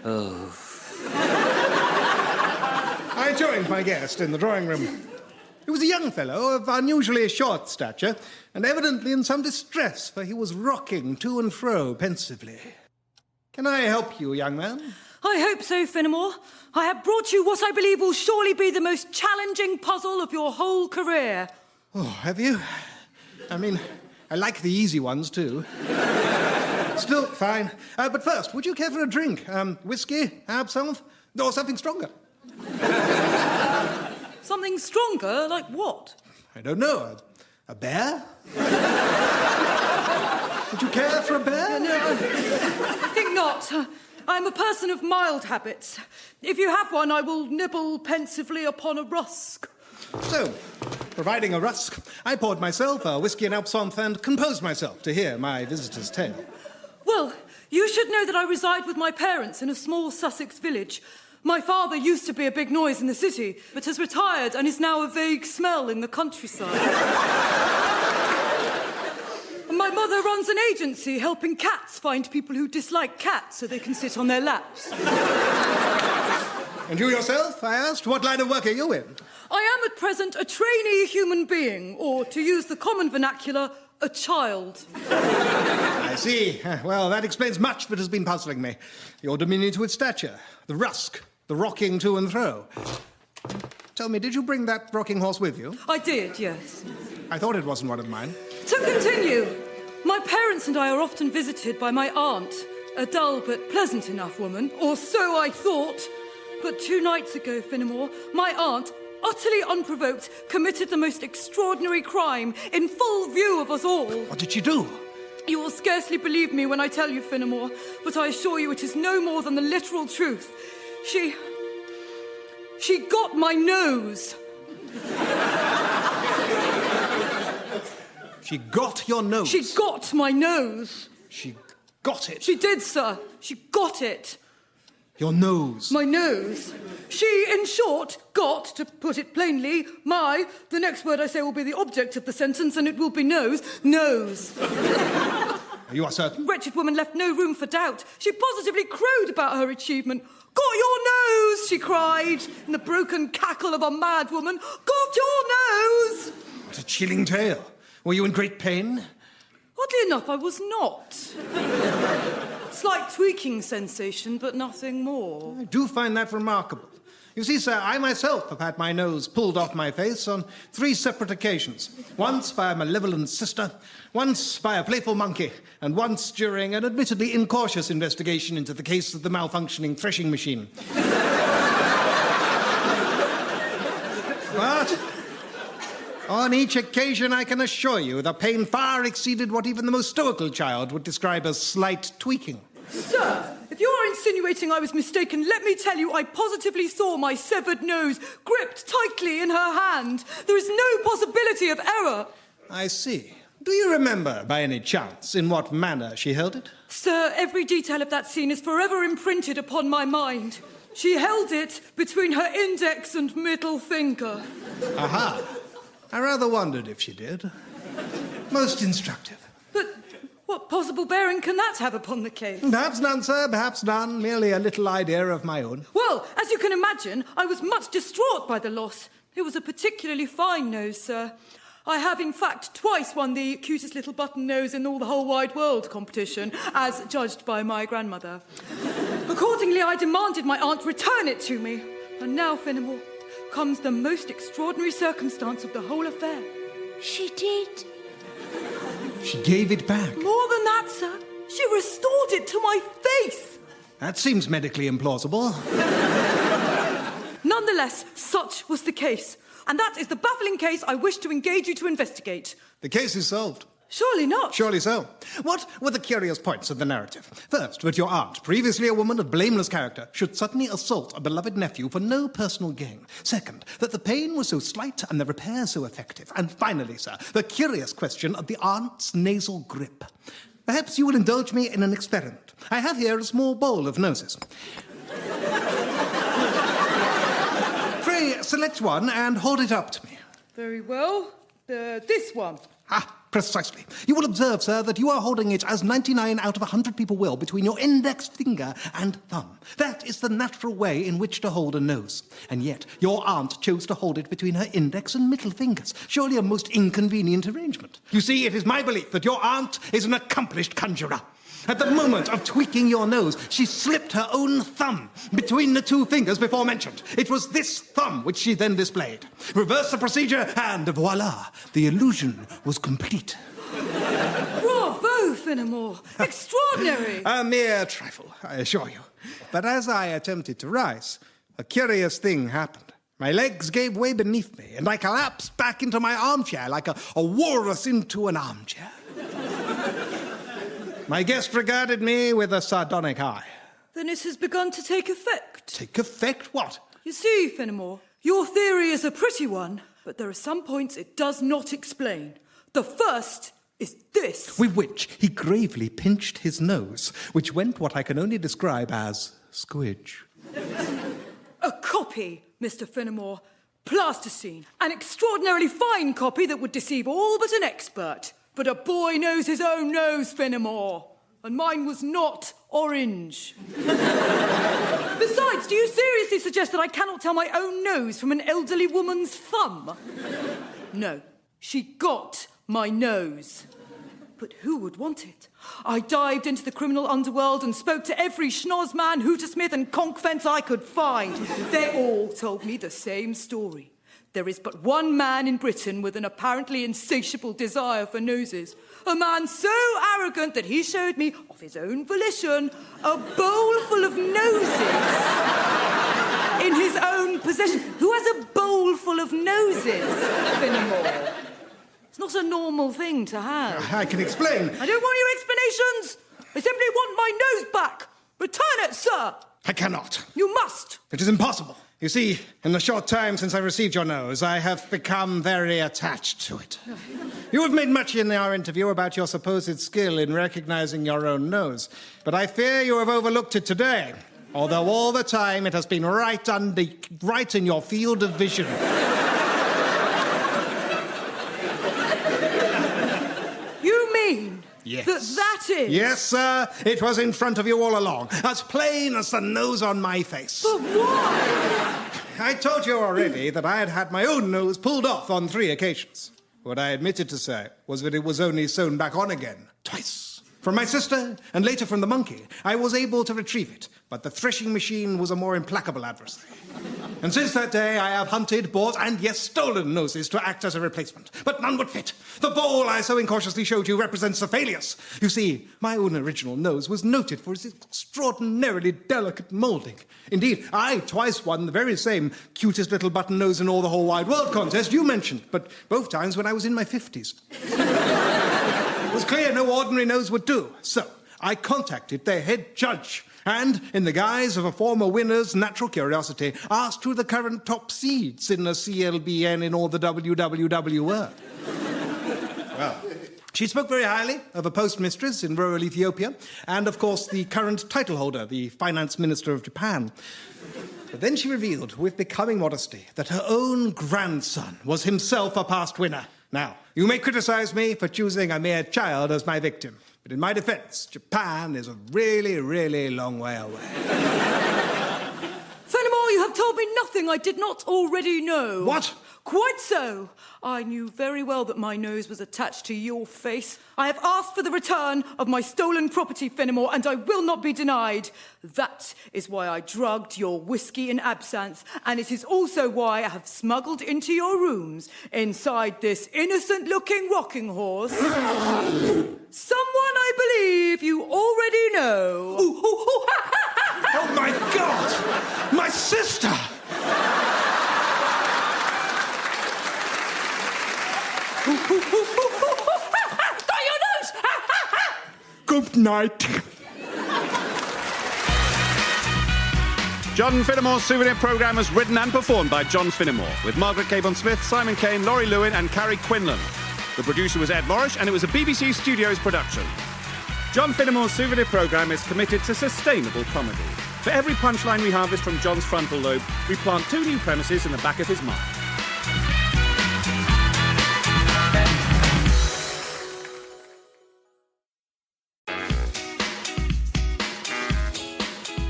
Oh. I joined my guest in the drawing room. He was a young fellow of unusually short stature and evidently in some distress, for he was rocking to and fro pensively. Can I help you, young man? I hope so, Finnemore. I have brought you what I believe will surely be the most challenging puzzle of your whole career. Oh, have you? I mean, I like the easy ones, too. Still, fine. But first, would you care for a drink? Whiskey, absinthe, or something stronger? Something stronger? Like what? I don't know. A bear? Would you care for a bear? No, I think not. I'm a person of mild habits. If you have one, I will nibble pensively upon a rusk. So, providing a rusk, I poured myself a whiskey and absinthe and composed myself to hear my visitor's tale. Well, you should know that I reside with my parents in a small Sussex village. My father used to be a big noise in the city, but has retired and is now a vague smell in the countryside. And my mother runs an agency helping cats find people who dislike cats so they can sit on their laps. And you yourself, I asked, what line of work are you in? I am at present a trainee human being, or to use the common vernacular, a child. I see. Well, that explains much that has been puzzling me. Your diminutive stature, the rusk, the rocking to and fro. Tell me, did you bring that rocking horse with you? I did, yes. I thought it wasn't one of mine. To continue, my parents and I are often visited by my aunt, a dull but pleasant enough woman, or so I thought. But 2 nights ago, Finnemore, my aunt, utterly unprovoked, committed the most extraordinary crime in full view of us all. What did she do? You will scarcely believe me when I tell you, Finnemore, but I assure you it is no more than the literal truth. She got my nose. She got your nose? She got my nose. She got it? She did, sir. She got it. Your nose? My nose. She, in short, got, to put it plainly, the next word I say will be the object of the sentence, and it will be nose. You are certain? Wretched woman left no room for doubt. She positively crowed about her achievement. Got your nose, she cried, in the broken cackle of a mad woman. Got your nose! What a chilling tale. Were you in great pain? Oddly enough, I was not. Slight tweaking sensation, but nothing more. I do find that remarkable. You see, sir, I myself have had my nose pulled off my face on 3 separate occasions. Once by a malevolent sister, once by a playful monkey, and once during an admittedly incautious investigation into the case of the malfunctioning threshing machine. But on each occasion, I can assure you, the pain far exceeded what even the most stoical child would describe as slight tweaking. Sir, if you are insinuating I was mistaken, let me tell you I positively saw my severed nose gripped tightly in her hand. There is no possibility of error. I see. Do you remember, by any chance, in what manner she held it? Sir, every detail of that scene is forever imprinted upon my mind. She held it between her index and middle finger. Aha. I rather wondered if she did. Most instructive. But what possible bearing can that have upon the case? Perhaps none, sir, perhaps none. Merely a little idea of my own. Well, as you can imagine, I was much distraught by the loss. It was a particularly fine nose, sir. I have, in fact, twice won the cutest little button nose in all the whole wide world competition, as judged by my grandmother. Accordingly, I demanded my aunt return it to me. And now, Finnemore, comes the most extraordinary circumstance of the whole affair. She did. She gave it back. More than that, sir. She restored it to my face. That seems medically implausible. Nonetheless, such was the case. And that is the baffling case I wish to engage you to investigate. The case is solved. Surely not. Surely so. What were the curious points of the narrative? First, that your aunt, previously a woman of blameless character, should suddenly assault a beloved nephew for no personal gain. Second, that the pain was so slight and the repair so effective. And finally, sir, the curious question of the aunt's nasal grip. Perhaps you will indulge me in an experiment. I have here a small bowl of noses. Pray, select one and hold it up to me. Very well. This one. Ah, precisely. You will observe, sir, that you are holding it as 99 out of 100 people will between your index finger and thumb. That is the natural way in which to hold a nose. And yet, your aunt chose to hold it between her index and middle fingers. Surely a most inconvenient arrangement. You see, it is my belief that your aunt is an accomplished conjurer. At the moment of tweaking your nose, she slipped her own thumb between the two fingers before mentioned. It was this thumb which she then displayed. Reverse the procedure, and voila, the illusion was complete. Bravo, Finnemore. Extraordinary. A mere trifle, I assure you. But as I attempted to rise, a curious thing happened. My legs gave way beneath me, and I collapsed back into my armchair like a walrus into an armchair. My guest regarded me with a sardonic eye. Then it has begun to take effect. Take effect? What? You see, Finnemore, your theory is a pretty one, but there are some points it does not explain. The first is this. With which he gravely pinched his nose, which went what I can only describe as squidge. A copy, Mr. Finnemore. Plasticine. An extraordinarily fine copy that would deceive all but an expert. But a boy knows his own nose, Finnemore. And mine was not orange. Besides, do you seriously suggest that I cannot tell my own nose from an elderly woman's thumb? No, she got my nose. But who would want it? I dived into the criminal underworld and spoke to every schnoz man, hootersmith and conk-fence I could find. They all told me the same story. There is but one man in Britain with an apparently insatiable desire for noses. A man so arrogant that he showed me, of his own volition, a bowl full of noses in his own possession. Who has a bowl full of noses, Finnemore? It's not a normal thing to have. I can explain. I don't want your explanations. I simply want my nose back. Return it, sir. I cannot. You must. It is impossible. You see, in the short time since I received your nose, I have become very attached to it. You have made much in our interview about your supposed skill in recognizing your own nose, but I fear you have overlooked it today, although all the time it has been right in your field of vision. You mean Yes. that is... Yes, sir. It was in front of you all along, as plain as the nose on my face. But why? I told you already that I had had my own nose pulled off on 3 occasions. What I admitted to say was that it was only sewn back on again, twice. From my sister, and later from the monkey, I was able to retrieve it, but the threshing machine was a more implacable adversary. And since that day, I have hunted, bought, and yes, stolen noses to act as a replacement. But none would fit. The bowl I so incautiously showed you represents the failures. You see, my own original nose was noted for its extraordinarily delicate moulding. Indeed, I twice won the very same cutest little button nose in all the whole wide world contest you mentioned, but both times when I was in my 50s. It was clear no ordinary nose would do, so I contacted their head judge and, in the guise of a former winner's natural curiosity, asked who the current top seeds in the CLBN in all the WWW were. Well, she spoke very highly of a postmistress in rural Ethiopia and, of course, the current title holder, the finance minister of Japan. But then she revealed, with becoming modesty, that her own grandson was himself a past winner. Now, you may criticize me for choosing a mere child as my victim, but in my defense, Japan is a really, really long way away. Finnemore, you have told me nothing I did not already know. What? Quite so. I knew very well that my nose was attached to your face. I have asked for the return of my stolen property, Finnemore, and I will not be denied. That is why I drugged your whiskey and absinthe, and it is also why I have smuggled into your rooms, inside this innocent-looking rocking horse, someone I believe you already know. Oh, my God! My sister! Good night. John Finnemore's Souvenir programme was written and performed by John Finnemore, with Margaret Caban-Smith, Simon Kane, Laurie Lewin and Carrie Quinlan. The producer was Ed Morrish, and it was a BBC Studios production. John Finnemore's Souvenir programme is committed to sustainable comedy. For every punchline we harvest from John's frontal lobe, we plant 2 new premises in the back of his mind.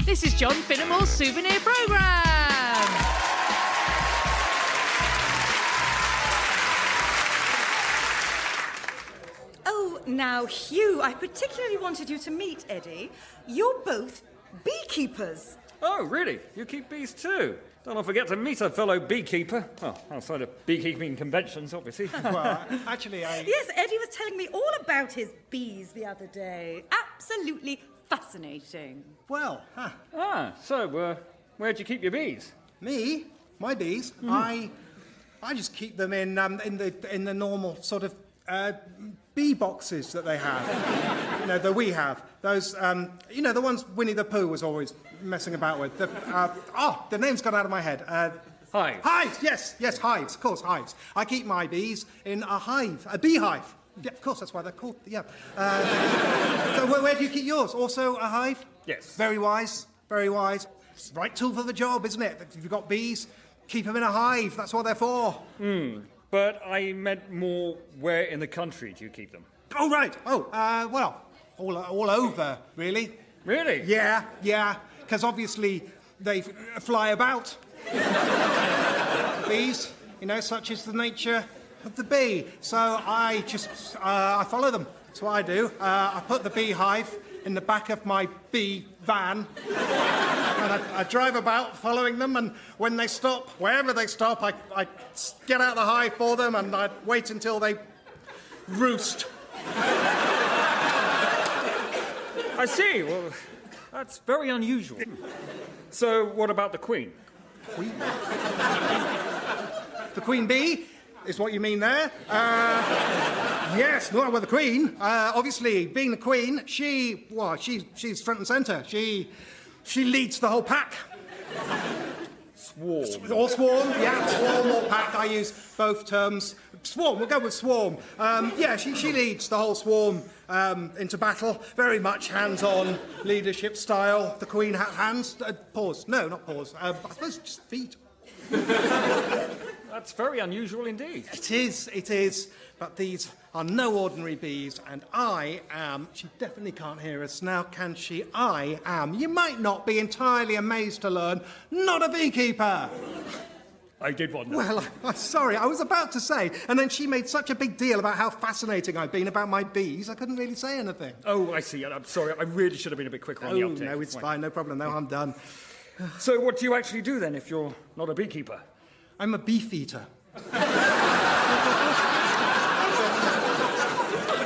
This is John Finnemore's Souvenir programme. Oh, now, Hugh, I particularly wanted you to meet Eddie. You're both beekeepers. Oh, really? You keep bees too? Don't I forget to meet a fellow beekeeper. Well, outside of beekeeping conventions, obviously. Well, actually, Yes, Eddie was telling me all about his bees the other day. Absolutely fascinating. Well, So, where'd you keep your bees? me, my bees, I just keep them in the normal sort of bee boxes that they have. That we have. Those, the ones Winnie the Pooh was always messing about with. The name's gone out of my head. Hives. Hives, yes, hives, of course, hives. I keep my bees in a hive, a beehive. Yeah, of course, that's why they're called, yeah. So where do you keep yours? Also a hive? Yes. Very wise, very wise. It's the right tool for the job, isn't it? If you've got bees, keep them in a hive. That's what they're for. But I meant more, where in the country do you keep them? Oh, right. Well, all over, really. Really? Yeah, because obviously they fly about. Bees, such is the nature of the bee. So I just, I follow them. That's what I do. I put the beehive in the back of my bee van. And I drive about following them, and when they stop, wherever they stop, I get out the hive for them, and I wait until they roost. I see. Well, that's very unusual. So, what about the queen? Queen? The queen bee is what you mean there? Yes, well, the queen. Obviously, being the queen, she's front and centre. She leads the whole pack. Swarm. Or swarm, yeah, swarm or pack. I use both terms. Swarm, we'll go with swarm. She leads the whole swarm into battle. Very much hands-on leadership style. The queen has hands. Paws. No, not paws. I suppose just feet. That's very unusual indeed. It is. But these are no ordinary bees, and I am... She definitely can't hear us now, can she? I am, you might not be entirely amazed to learn, not a beekeeper. I did wonder. Well, I'm sorry, I was about to say, and then she made such a big deal about how fascinating I've been about my bees, I couldn't really say anything. Oh, I see. I'm sorry. I really should have been a bit quicker on the uptake. No, it's fine, no problem. No, I'm done. So what do you actually do then if you're not a beekeeper? I'm a beefeater.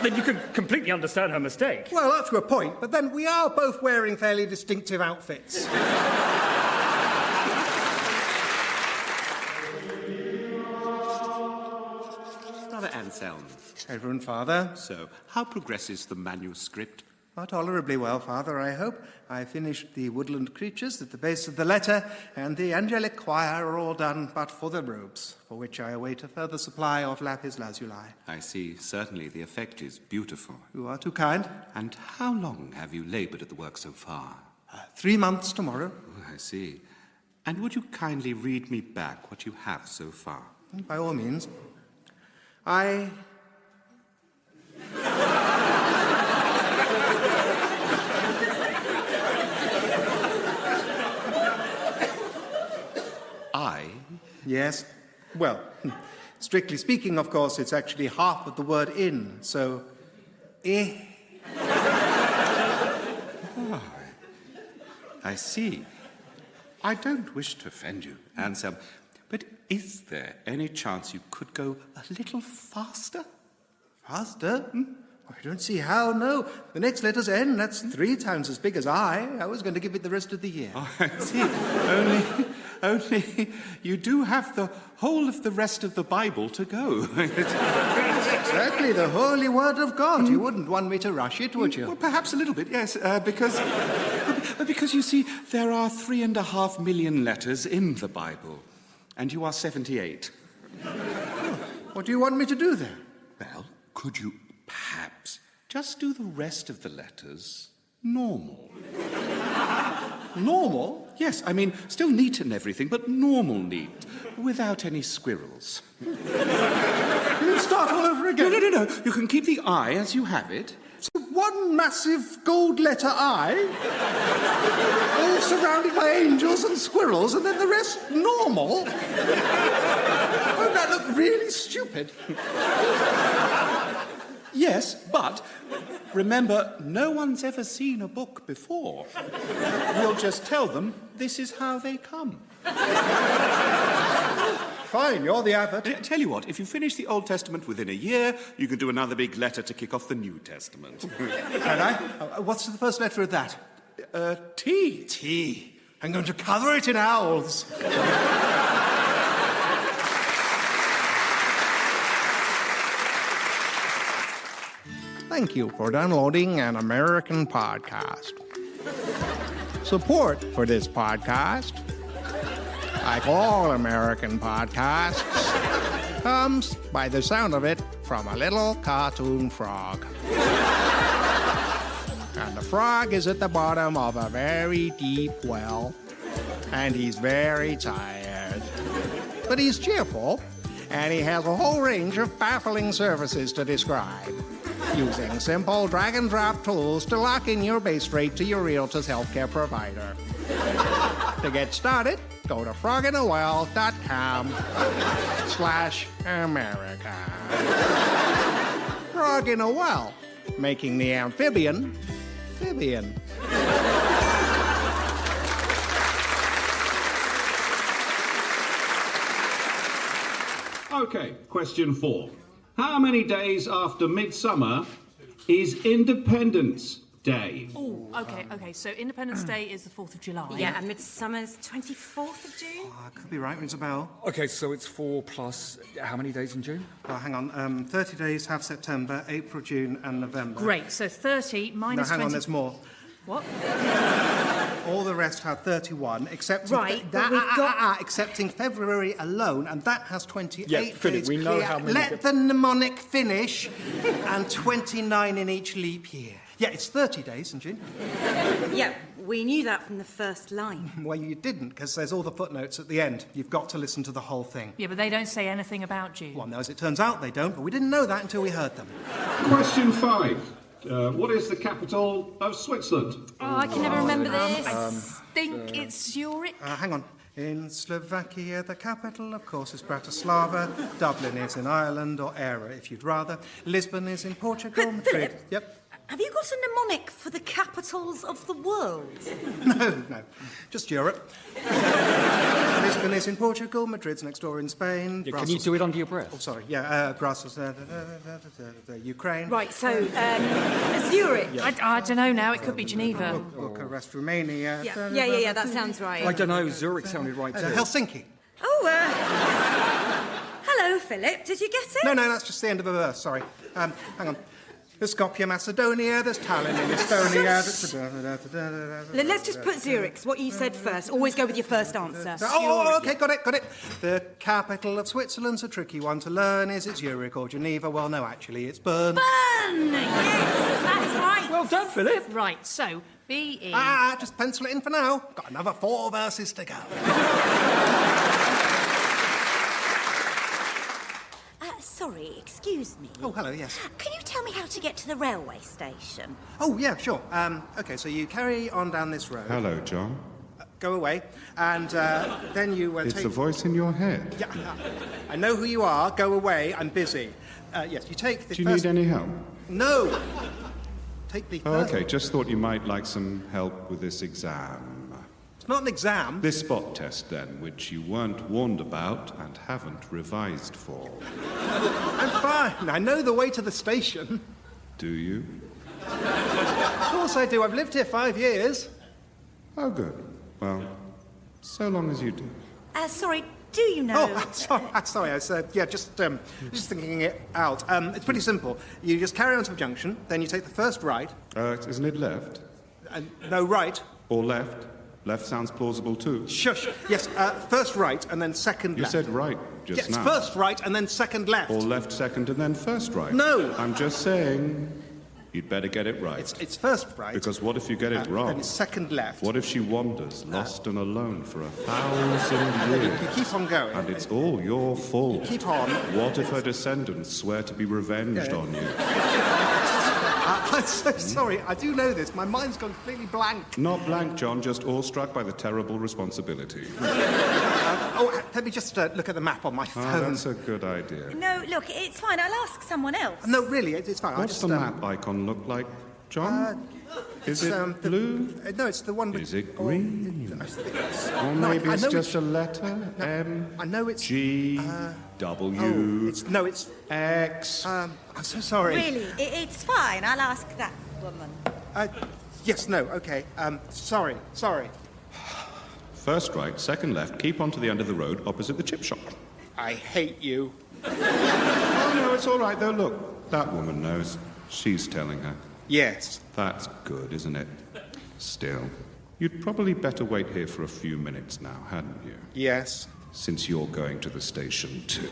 Then you could completely understand her mistake. Well, up to a point, but then we are both wearing fairly distinctive outfits. Brother Anselm. Reverend Father. So, how progresses the manuscript? Tolerably well, Father, I hope. I finished the woodland creatures at the base of the letter, and the angelic choir are all done but for the robes, for which I await a further supply of lapis lazuli. I see. Certainly the effect is beautiful. You are too kind. And how long have you laboured at the work so far? 3 months tomorrow. Oh, I see. And would you kindly read me back what you have so far? By all means. Yes. Well, strictly speaking, of course, it's actually half of the word in, so... Oh, I see. I don't wish to offend you, Anselm, but is there any chance you could go a little faster? Faster? I don't see how, no. The next letter's N. That's 3 times as big as I. I was going to give it the rest of the year. Oh, I see. Only you do have the whole of the rest of the Bible to go. Exactly, the holy word of God. You wouldn't want me to rush it, would you? Well, perhaps a little bit, yes, because you see, there are 3.5 million letters in the Bible, and you are 78. What do you want me to do then? Well, could you perhaps just do the rest of the letters normal? Normal? Yes, I mean, still neat and everything, but normal neat, without any squirrels. You start all over again? No. You can keep the I as you have it. So one massive gold letter I, all surrounded by angels and squirrels, and then the rest normal? Won't that look really stupid? Yes, but remember, no one's ever seen a book before. We'll just tell them this is how they come. Fine, you're the abbot. I tell you what, if you finish the Old Testament within a year, you can do another big letter to kick off the New Testament. Can I? What's the first letter of that? T. T. I'm going to cover it in owls. Thank you for downloading an American podcast. Support for this podcast, like all American podcasts, comes by the sound of it from a little cartoon frog. And the frog is at the bottom of a very deep well, and he's very tired. But he's cheerful, and he has a whole range of baffling services to describe, using simple drag-and-drop tools to lock in your base rate to your realtor's healthcare provider. To get started, go to froginawell.com/America. Frog in a well, making the amphibian Fibian. Okay, question 4. How many days after Midsummer is Independence Day? Oh, okay. So Independence Day is the 4th of July. Yeah, and Midsummer's 24th of June. I could be right, rings a bell. Okay, so it's 4 plus how many days in June? Oh, hang on. 30 days have September, April, June, and November. Great, so 30 minus No, hang 20... on, there's more. What? All the rest have 31, except excepting February alone, and that has 28 Yeah, Philip, days we know clear. how many Let the mnemonic finish, and 29 in each leap year. Yeah, it's 30 days in June. Yeah, we knew that from the first line. Well, you didn't, because there's all the footnotes at the end. You've got to listen to the whole thing. Yeah, but they don't say anything about June. Well, no, as it turns out, they don't, but we didn't know that until we heard them. Question 5. What is the capital of Switzerland? Oh, I can never remember this. I think it's Zurich. Hang on. In Slovakia, the capital, of course, is Bratislava. Dublin is in Ireland, or Era, if you'd rather. Lisbon is in Portugal. But, Madrid. Philip, Yep. have you got a mnemonic for the capitals of the world? No, just Europe. Lisbon is in Portugal, Madrid's next door in Spain. Yeah, can you do it under your breath? Oh, sorry, Brussels, Ukraine. Right, so, Zurich. Yeah. I don't know now, it could be Geneva. Bucharest, Romania. Yeah, that sounds right. I don't know, Zurich sounded right too. Helsinki. Oh, hello, Philip. Did you get it? No, that's just the end of a verse, sorry. Hang on. There's Skopje, Macedonia, there's Tallinn in Estonia. Let's just put Zurich's, what you said first. Always go with your first answer. Okay, got it. The capital of Switzerland's a tricky one to learn. Is it Zurich or Geneva? Well, no, actually, it's Bern. Bern! Yes, that's right. Well done, Philip. Right, so, B-E... Just pencil it in for now. Got another 4 verses to go. Sorry, excuse me. Oh, hello, yes. Can you tell me how to get to the railway station? Oh, yeah, sure. Okay, so you carry on down this road. Hello, John. Go away, and then you It's take... the voice in your head. Yeah, I know who you are. Go away. I'm busy. Yes, you take the Do you first... need any help? No! Take the Oh, first... okay, just thought you might like some help with this exam. It's not an exam. This spot test, then, which you weren't warned about and haven't revised for. I'm fine. I know the way to the station. Do you? Of course I do. I've lived here 5 years. Oh, good. Well, so long as you do. Sorry, do you know? Oh, sorry. I was just thinking it out. It's pretty simple. You just carry on to the junction, then you take the first right. Isn't it left? No, right. Or left? Left sounds plausible too. Shush. Yes, first right and then second left. You said right just now. Yes, first right and then second left. Or left second and then first right. No. I'm just saying, you'd better get it right. It's first right. Because what if you get it wrong? Then it's second left. What if she wanders, lost and alone for 1,000 years? You keep on going. And it's all your fault. You keep on. What if her descendants swear to be revenged on you? I'm so sorry. I do know this. My mind's gone completely blank. Not blank, John, just awestruck by the terrible responsibility. Let me just look at the map on my phone. That's a good idea. No, look, it's fine. I'll ask someone else. No, really, it's fine. What's the map icon look like, John? Is it blue? No, it's the one with... Is it green? Or No, maybe I it's know just a letter? M, I know it's... G, W, it's... X. I'm so sorry. Really, it's fine. I'll ask that woman. Yes, no, okay. Sorry. First right, second left, keep on to the end of the road opposite the chip shop. I hate you. Oh, no, it's all right, though. Look, that woman knows. She's telling her. Yes. That's good, isn't it? Still, you'd probably better wait here for a few minutes now, hadn't you? Yes. Since you're going to the station, too.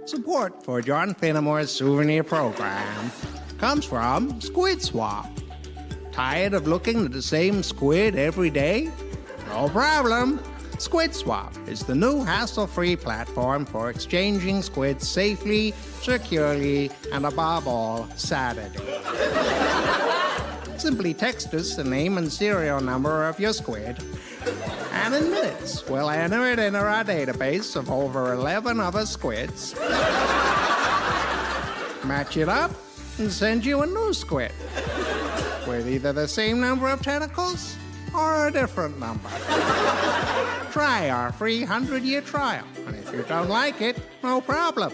Support for John Finnemore's Souvenir program comes from Squid Swap. Tired of looking at the same squid every day? No problem. Squid Swap is the new hassle-free platform for exchanging squids safely, securely, and above all, Saturday. Simply text us the name and serial number of your squid, and in minutes, we'll enter it into our database of over 11 other squids, match it up, and send you a new squid with either the same number of tentacles or a different number. Try our free 100-year trial, and if you don't like it, no problem.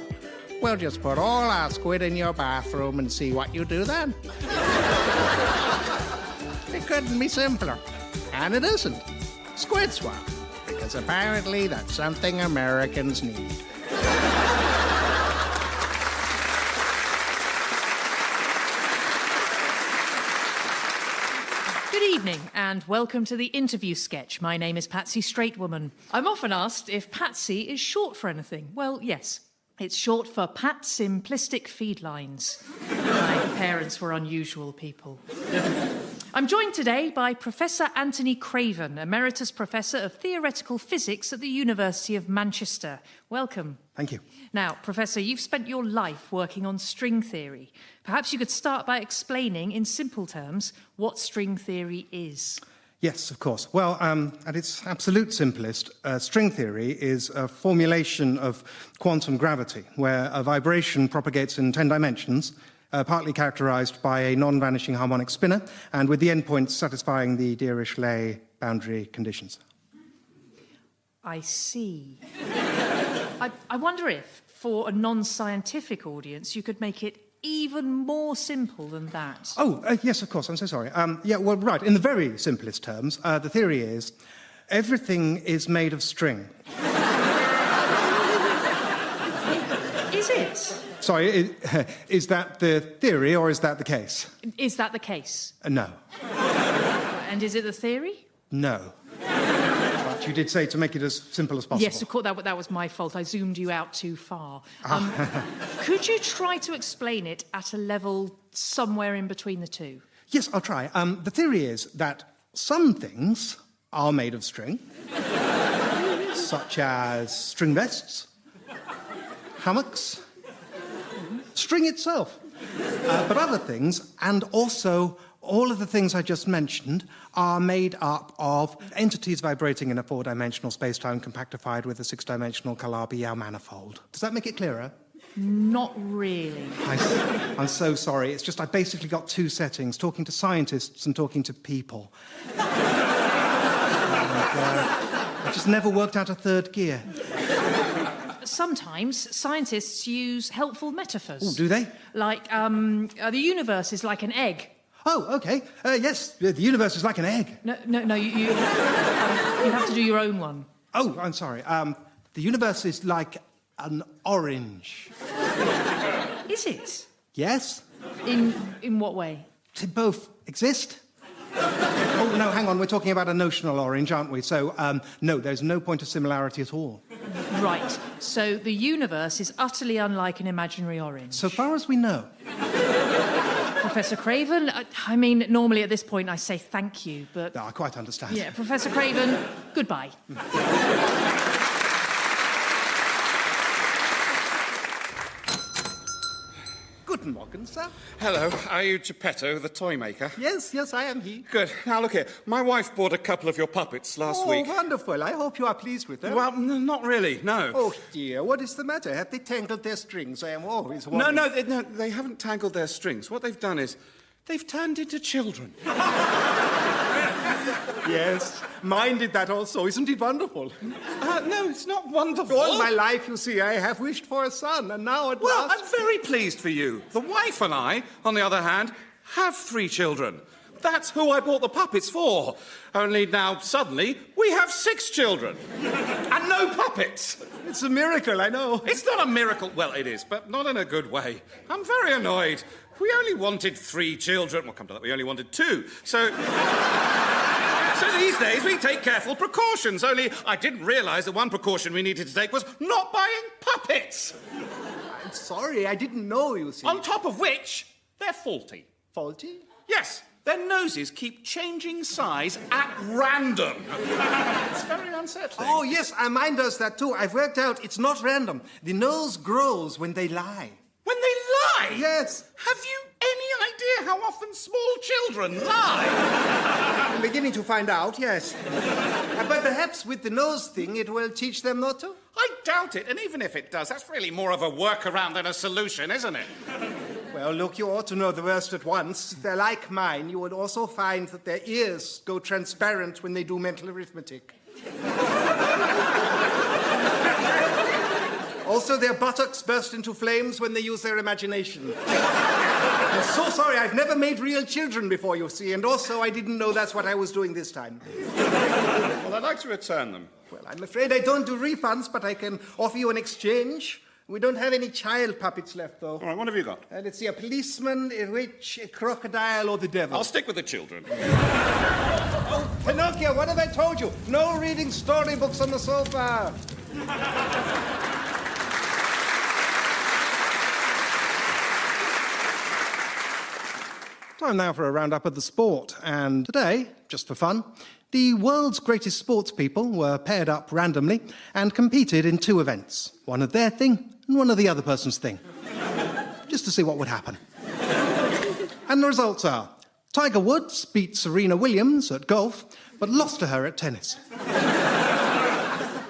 We'll just put all our squid in your bathroom and see what you do then. It couldn't be simpler. And it isn't. Squid Swap. Because apparently that's something Americans need. Good evening and welcome to the interview sketch. My name is Patsy Straightwoman. I'm often asked if Patsy is short for anything. Well, yes. It's short for Pat Simplistic Feedlines. My parents were unusual people. I'm joined today by Professor Anthony Craven, Emeritus Professor of Theoretical Physics at the University of Manchester. Welcome. Thank you. Now, Professor, you've spent your life working on string theory. Perhaps you could start by explaining, in simple terms, what string theory is. Yes, of course. Well, at its absolute simplest, string theory is a formulation of quantum gravity, where a vibration propagates in 10 dimensions, partly characterized by a non-vanishing harmonic spinner, and with the endpoints satisfying the Dirichlet boundary conditions. I see. I wonder if, for a non-scientific audience, you could make it even more simple than that. Oh, yes, of course. I'm so sorry. Right. In the very simplest terms, the theory is everything is made of string. Is it? Sorry, is that the theory or is that the case? Is that the case? No. And is it the theory? No. But you did say to make it as simple as possible. Yes, of course, that was my fault. I zoomed you out too far. Could you try to explain it at a level somewhere in between the two? Yes, I'll try. The theory is that some things are made of string, such as string vests, hammocks, string itself. But other things, and also all of the things I just mentioned, are made up of entities vibrating in a four-dimensional space-time compactified with a six-dimensional Calabi-Yau manifold. Does that make it clearer? Not really. I'm so sorry. It's just I basically got two settings, talking to scientists and talking to people. I just never worked out a third gear. Sometimes scientists use helpful metaphors. Oh, do they? Like, the universe is like an egg. Oh, OK. Yes, the universe is like an egg. No, you have to do your own one. Oh, I'm sorry. The universe is like an orange. Is it? Yes? In what way? They both exist. Oh, no, hang on. We're talking about a notional orange, aren't we? So, no, there's no point of similarity at all. Right. So the universe is utterly unlike an imaginary orange. So far as we know. Professor Craven, I mean, normally at this point I say thank you, but... No, I quite understand. Yeah, Professor Craven, goodbye. Guten Morgen, sir. Hello, are you Geppetto, the toy maker? Yes, I am he. Good. Now, look here. My wife bought a couple of your puppets last week. Oh, wonderful. I hope you are pleased with them. Well, not really, no. Oh, dear. What is the matter? Have they tangled their strings? I am always worried. No, they haven't tangled their strings. What they've done is they've turned into children. Yes, mine did that also. Isn't it wonderful? No, it's not wonderful. All my life, you see, I have wished for a son, and now at Well, last... I'm very pleased for you. The wife and I, on the other hand, have 3 children. That's who I bought the puppets for. Only now, suddenly, we have 6 children. And no puppets. It's a miracle, I know. It's not a miracle. Well, it is, but not in a good way. I'm very annoyed. We only wanted 3 children. Well, come to that, we only wanted 2. So these days, we take careful precautions. Only I didn't realise that one precaution we needed to take was not buying puppets. I'm sorry, I didn't know, you see. On top of which, they're faulty. Faulty? Yes, their noses keep changing size at random. It's very unsettling. Oh, yes, mine does that too. I've worked out it's not random. The nose grows when they lie. When they lie? Yes. Have you any idea how often small children lie? I'm beginning to find out, yes. But perhaps with the nose thing, it will teach them not to? I doubt it, and even if it does, that's really more of a workaround than a solution, isn't it? Well, look, you ought to know the worst at once. If they're like mine, you would also find that their ears go transparent when they do mental arithmetic. Also, their buttocks burst into flames when they use their imagination. I'm so sorry, I've never made real children before, you see, and also I didn't know that's what I was doing this time. Well, I'd like to return them. Well, I'm afraid I don't do refunds, but I can offer you an exchange. We don't have any child puppets left, though. All right, what have you got? Let's see, a policeman, a witch, a crocodile, or the devil. I'll stick with the children. Oh, Pinocchio, what have I told you? No reading storybooks on the sofa. Time now for a roundup of the sport, and today, just for fun, the world's greatest sports people were paired up randomly and competed in 2 events, one of their thing and one of the other person's thing, just to see what would happen. And the results are, Tiger Woods beat Serena Williams at golf, but lost to her at tennis.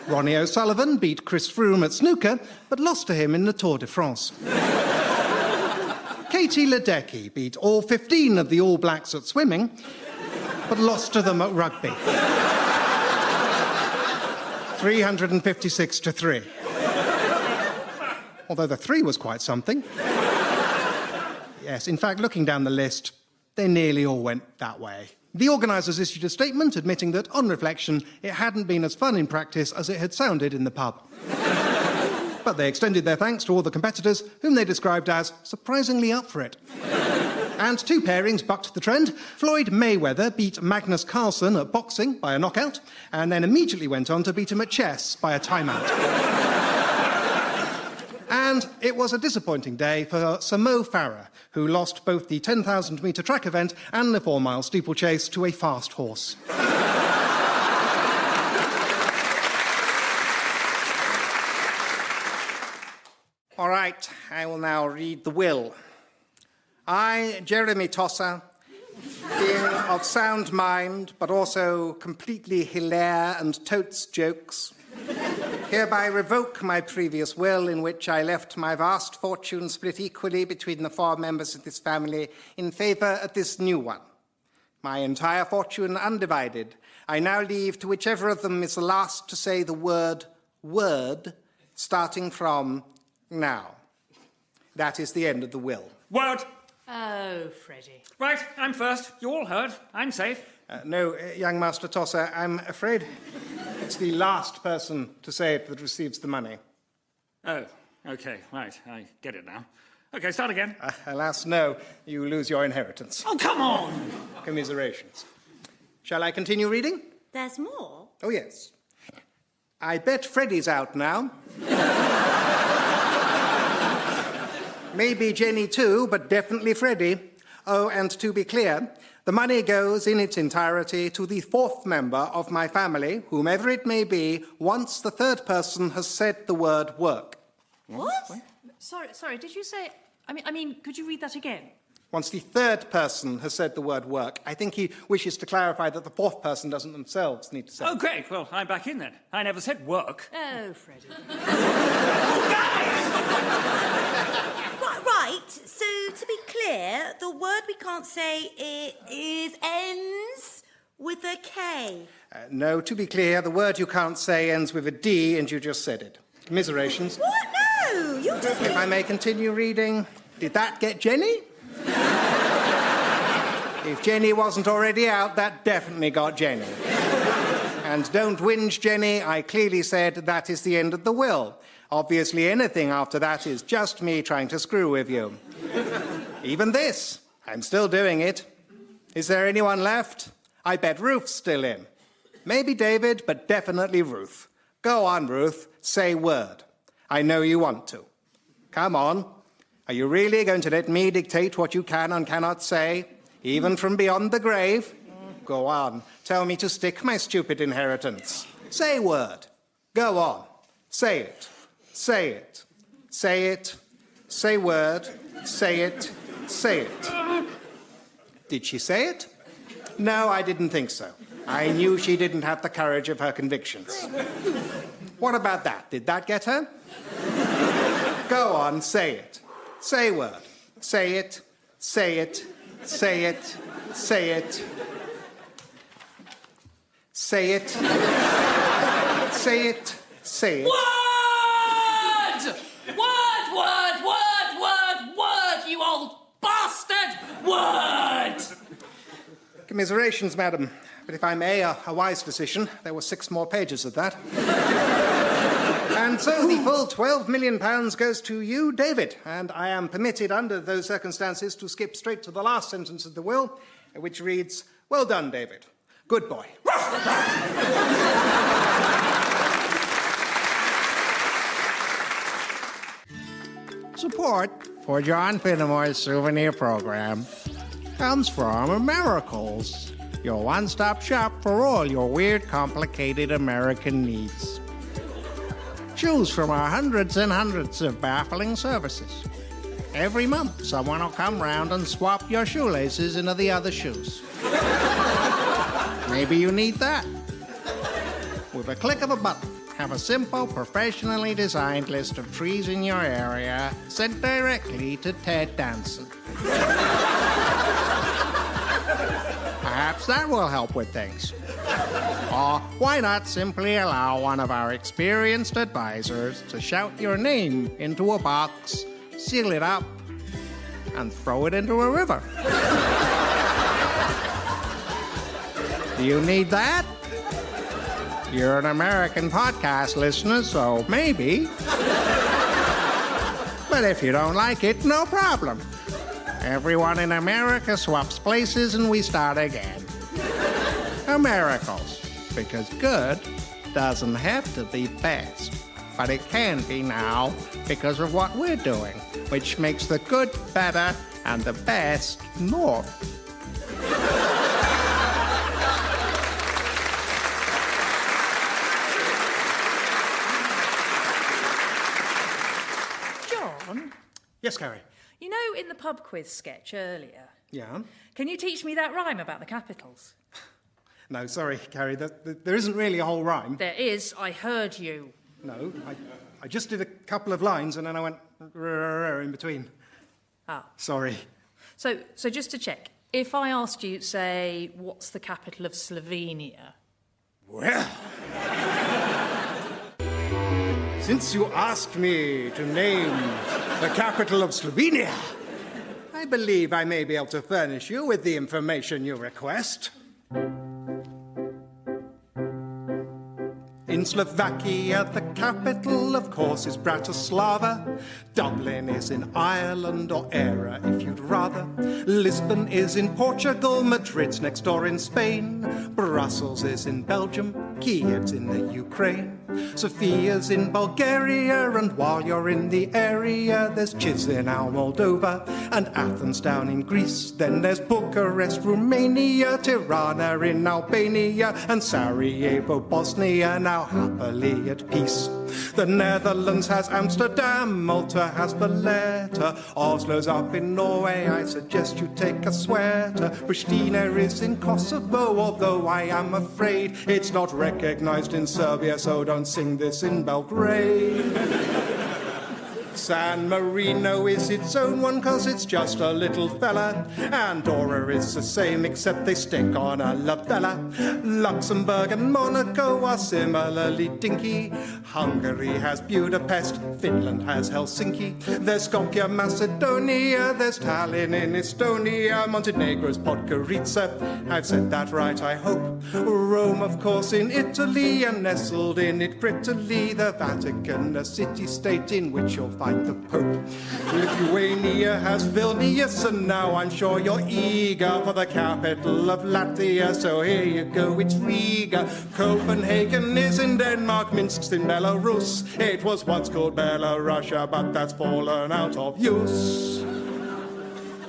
Ronnie O'Sullivan beat Chris Froome at snooker, but lost to him in the Tour de France. Katie Ledecky beat all 15 of the All Blacks at swimming, but lost to them at rugby. 356-3. Although the 3 was quite something. Yes, in fact, looking down the list, they nearly all went that way. The organisers issued a statement admitting that, on reflection, it hadn't been as fun in practice as it had sounded in the pub. But they extended their thanks to all the competitors, whom they described as surprisingly up for it. And 2 pairings bucked the trend. Floyd Mayweather beat Magnus Carlsen at boxing by a knockout, and then immediately went on to beat him at chess by a timeout. And it was a disappointing day for Sir Mo Farah, who lost both the 10,000-metre track event and the 4-mile steeplechase to a fast horse. All right, I will now read the will. I, Jeremy Tosser, being of sound mind, but also completely hilaire and totes jokes, hereby revoke my previous will in which I left my vast fortune split equally between the 4 members of this family in favour of this new one. My entire fortune undivided, I now leave to whichever of them is the last to say the word, starting from now. That is the end of the will. Word! Oh, Freddie. Right, I'm first. You all heard. I'm safe. No, young Master Tosser, I'm afraid it's the last person to say it that receives the money. Oh, okay, right. I get it now. Okay, start again. Alas, no. You lose your inheritance. Oh, come on! Commiserations. Shall I continue reading? There's more. Oh, yes. I bet Freddie's out now. Maybe Jenny too, but definitely Freddie. Oh, and to be clear, the money goes in its entirety to the fourth member of my family, whomever it may be, once the third person has said the word work. What? Sorry, did you say... I mean, could you read that again? Once the third person has said the word work. I think he wishes to clarify that the fourth person doesn't themselves need to say it. Oh, great. Well, I'm back in then. I never said work. Oh, Freddie. Right, so to be clear, the word we can't say ends with a K. No, to be clear, the word you can't say ends with a D, and you just said it. Commiserations. What? No, you just... If I may continue reading, did that get Jenny? If Jenny wasn't already out, that definitely got Jenny. And don't whinge, Jenny. I clearly said that is the end of the will. Obviously, anything after that is just me trying to screw with you. Even this, I'm still doing it. Is there anyone left? I bet Ruth's still in. Maybe David, but definitely Ruth. Go on, Ruth. Say word. I know you want to. Come on. Are you really going to let me dictate what you can and cannot say, even from beyond the grave? Go on. Tell me to stick my stupid inheritance. Say word. Go on. Say it. Say it. Say it. Say word. Say it. Say it. Did she say it? No, I didn't think so. I knew she didn't have the courage of her convictions. What about that? Did that get her? Go on, say it. Say word. Say it. Say it. Say it. Say it. Say it. Say it. Say it. Word! Word, you old bastard! Word! Commiserations, madam. But if I may, a wise decision. There were 6 more pages of that. And so the full £12 million goes to you, David. And I am permitted, under those circumstances, to skip straight to the last sentence of the will, which reads, "Well done, David. Good boy." Support for John Finnemore's Souvenir program comes from Americals, your one-stop shop for all your weird, complicated American needs. Choose from our hundreds and hundreds of baffling services. Every month, someone will come round and swap your shoelaces into the other shoes. Maybe you need that. With a click of a button, have a simple, professionally designed list of trees in your area sent directly to Ted Danson. Perhaps that will help with things. Or why not simply allow one of our experienced advisors to shout your name into a box, seal it up, and throw it into a river? Do you need that? You're an American podcast listener, so maybe. But if you don't like it, no problem. Everyone in America swaps places and we start again. Americals. Because good doesn't have to be best. But it can be now because of what we're doing, which makes the good better and the best north. John? Yes, Carrie. You know, in the pub quiz sketch earlier, Yeah? can you teach me that rhyme about the capitals? No, sorry, Carrie. There isn't really a whole rhyme. There is. I heard you. No, I just did a couple of lines and then I went in between. Ah. Sorry. So just to check, if I asked you, say, what's the capital of Slovenia? Well, since you asked me to name the capital of Slovenia, I believe I may be able to furnish you with the information you request. In Slovakia, the capital, of course, is Bratislava. Dublin is in Ireland, or Era, if you'd rather. Lisbon is in Portugal, Madrid's next door in Spain. Brussels is in Belgium, Kiev's in the Ukraine. Sofia's in Bulgaria, and while you're in the area, there's Chisinau, Moldova, and Athens down in Greece. Then there's Bucharest, Romania, Tirana in Albania, and Sarajevo, Bosnia, now happily at peace. The Netherlands has Amsterdam, Malta has Valletta, Oslo's up in Norway, I suggest you take a sweater. Pristina is in Kosovo, although I am afraid it's not recognized in Serbia, so don't sing this in Belgrade. San Marino is its own one, 'cause it's just a little fella. Andorra is the same, except they stick on a labella. Luxembourg and Monaco are similarly dinky. Hungary has Budapest, Finland has Helsinki. There's Skopje, Macedonia, there's Tallinn in Estonia. Montenegro's Podgorica, I've said that right, I hope. Rome, of course, in Italy, and nestled in it prettily, the Vatican, a city-state in which you'll find the Pope. Lithuania has Vilnius, and now I'm sure you're eager for the capital of Latvia, so here you go, it's Riga. Copenhagen is in Denmark, Minsk's in Belarus. It was once called Belarussia, but that's fallen out of use.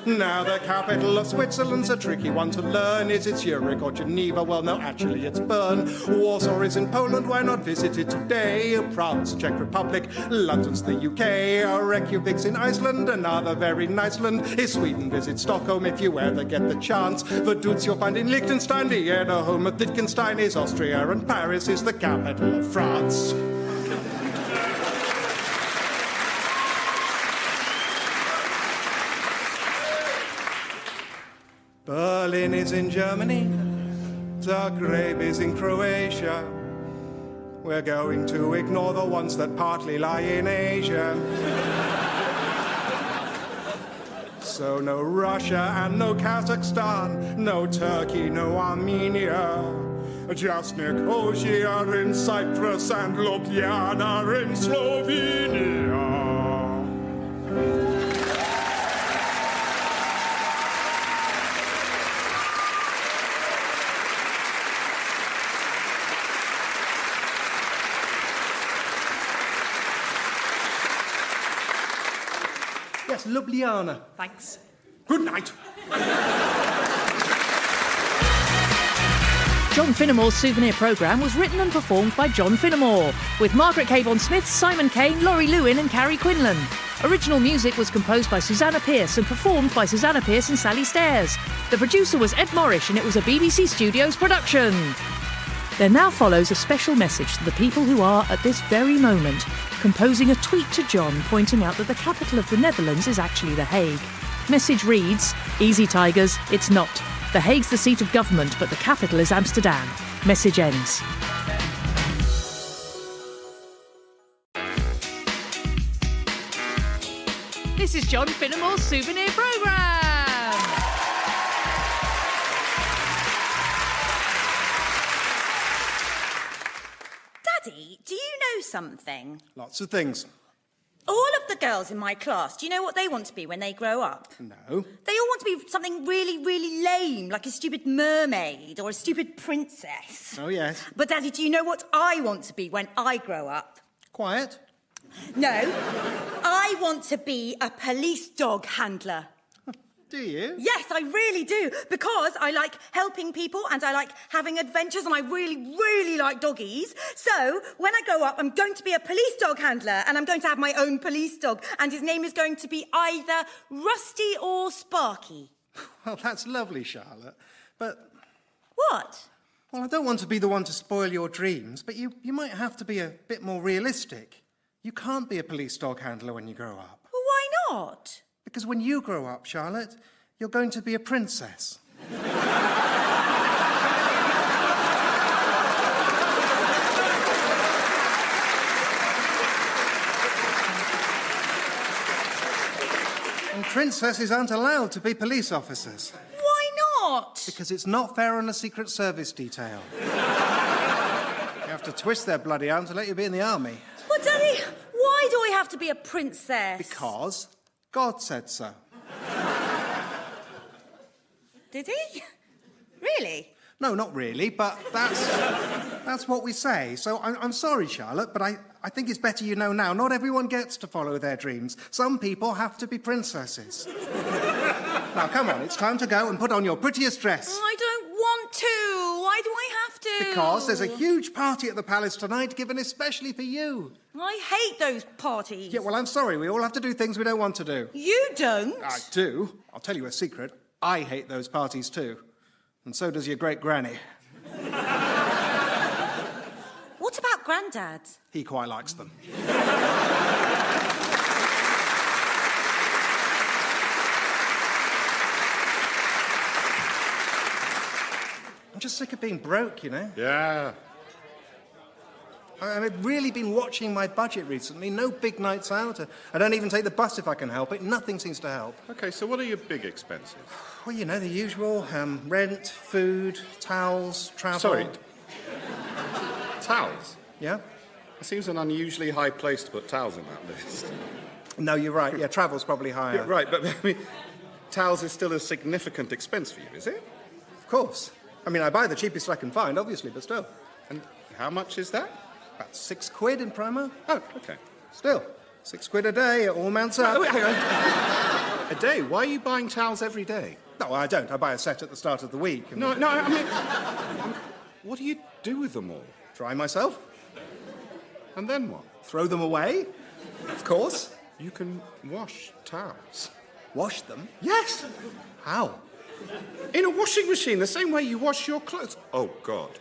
Now the capital of Switzerland's a tricky one to learn. Is it Zurich or Geneva? Well, no, actually it's Bern. Warsaw is in Poland, why not visit it today? Prague's the Czech Republic, London's the UK. Reykjavik's in Iceland, another very nice land is Sweden. Visit Stockholm if you ever get the chance. Vaduz you'll find in Liechtenstein, Vienna, home of Wittgenstein is Austria, and Paris is the capital of France. Berlin is in Germany, Zagreb is in Croatia. We're going to ignore the ones that partly lie in Asia. So no Russia and no Kazakhstan, no Turkey, no Armenia. Just Nicosia in Cyprus and Ljubljana in Slovenia. Yes, Ljubljana. Thanks. Good night. John Finnemore's Souvenir programme was written and performed by John Finnemore, with Margaret Cavan-Smith, Simon Kane, Laurie Lewin and Carrie Quinlan. Original music was composed by Susanna Pierce and performed by Susanna Pierce and Sally Stairs. The producer was Ed Morrish, and it was a BBC Studios production. There now follows a special message to the people who are, at this very moment, composing a tweet to John pointing out that the capital of the Netherlands is actually The Hague. Message reads, "Easy, Tigers, it's not. The Hague's the seat of government, but the capital is Amsterdam." Message ends. This is John Finnemore's Souvenir programme. Daddy, do you know something? Lots of things. All of the girls in my class, do you know what they want to be when they grow up? No. They all want to be something really, really lame, like a stupid mermaid or a stupid princess. Oh, yes. But, Daddy, do you know what I want to be when I grow up? Quiet. No. I want to be a police dog handler. Do you? Yes, I really do, because I like helping people and I like having adventures and I really, really like doggies. So, when I grow up, I'm going to be a police dog handler and I'm going to have my own police dog and his name is going to be either Rusty or Sparky. Well, that's lovely, Charlotte. But, What? well, I don't want to be the one to spoil your dreams, but you might have to be a bit more realistic. You can't be a police dog handler when you grow up. Well, why not? Because when you grow up, Charlotte, you're going to be a princess. And princesses aren't allowed to be police officers. Why not? Because it's not fair on a Secret Service detail. You have to twist their bloody arm to let you be in the army. But, Daddy, why do I have to be a princess? Because God said so. Did he? Really? No, not really, but that's what we say. So I'm sorry, Charlotte, but I think it's better you know now. Not everyone gets to follow their dreams. Some people have to be princesses. Now, come on, it's time to go and put on your prettiest dress. I don't want to. Why do I have to? Because there's a huge party at the palace tonight given especially for you. I hate those parties. Yeah, well, I'm sorry. We all have to do things we don't want to do. You don't? I do. I'll tell you a secret. I hate those parties too. And so does your great-granny. What about Grandad? He quite likes them. I'm just sick of being broke, you know? Yeah. I've really been watching my budget recently. No big nights out. I don't even take the bus if I can help it. Nothing seems to help. OK, so what are your big expenses? Well, you know, the usual. Rent, food, towels, travel. Sorry. Towels? Yeah? It seems an unusually high place to put towels in that list. No, you're right. Yeah, travel's probably higher. Yeah, right, but I mean, towels is still a significant expense for you, is it? Of course. I mean, I buy the cheapest I can find, obviously, but still. And how much is that? About £6 in Primark. Oh, OK. Still, £6 a day, it all mounts up. Oh, hang on. A day? Why are you buying towels every day? No, I don't. I buy a set at the start of the week. And No, I mean, what do you do with them all? dry myself, And then what? throw them away, of course. You can wash towels. Wash them. Yes! How? In a washing machine, the same way you wash your clothes. Oh, God.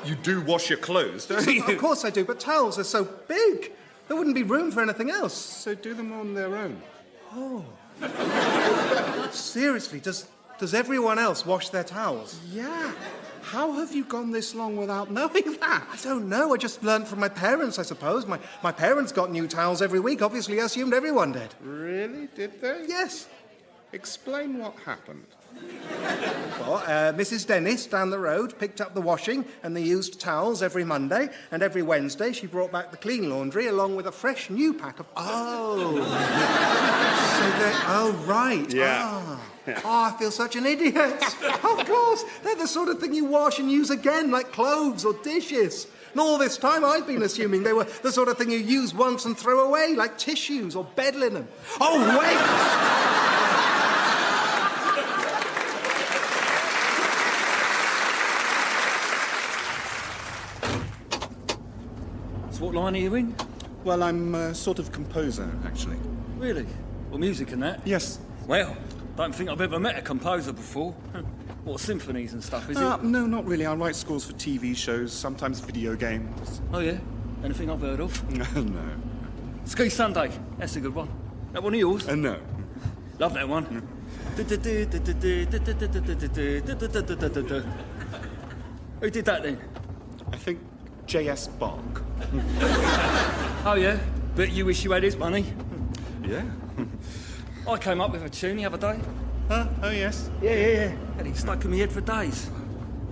you do wash your clothes, don't you? Of course I do, but towels are so big. There wouldn't be room for anything else. So do them on their own. Oh. Seriously, does everyone else wash their towels? Yeah. How have you gone this long without knowing that? I don't know. I just learned from my parents, I suppose. My parents got new towels every week. Obviously, I assumed everyone did. Really? Did they? Yes. Explain what happened. Well, Mrs. Dennis down the road picked up the washing and the used towels every Monday, and every Wednesday she brought back the clean laundry along with a fresh new pack of... Oh. Oh, right. Yeah. Ah. Oh, I feel such an idiot. Of course. They're the sort of thing you wash and use again, like clothes or dishes. And all this time I've been assuming they were the sort of thing you use once and throw away, like tissues or bed linen. Oh, wait! So what line are you in? Well, I'm sort of composer, actually. Really? Well, music and that? Yes. Well, don't think I've ever met a composer before. What, symphonies and stuff, is it? No, not really. I write scores for TV shows, sometimes video games. Oh, yeah? Anything I've heard of? No. Ski Sunday. That's a good one. That one of yours? No. Love that one. Who did that then? I think J.S. Bach. Oh, yeah? Bet you wish you had his money. Yeah. I came up with a tune the other day. Oh, yes. Yeah. And it stuck in my head for days.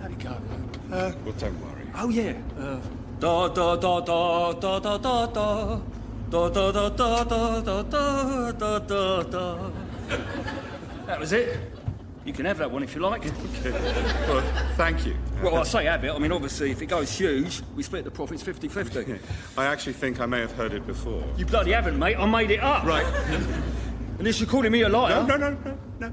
How'd it go? Well, don't worry. Oh, yeah. Da da da da da da da da. Da da da da da da da da da da. That was it. You can have that one if you like. Okay. Well, thank you. Well, I say have it. I mean, obviously, if it goes huge, we split the profits 50-50. I actually think I may have heard it before. You bloody haven't, mate. I made it up. Right. Unless you're calling me a liar. No.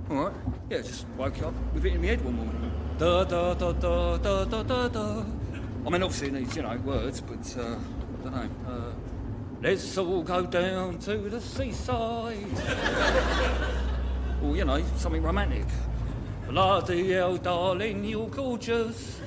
All right. Yeah, just woke up with it in my head one morning. Da da da da da da da da. I mean, obviously it needs, words, but I don't know. Let's all go down to the seaside. Or, something romantic. Bloody hell, darling, you're gorgeous.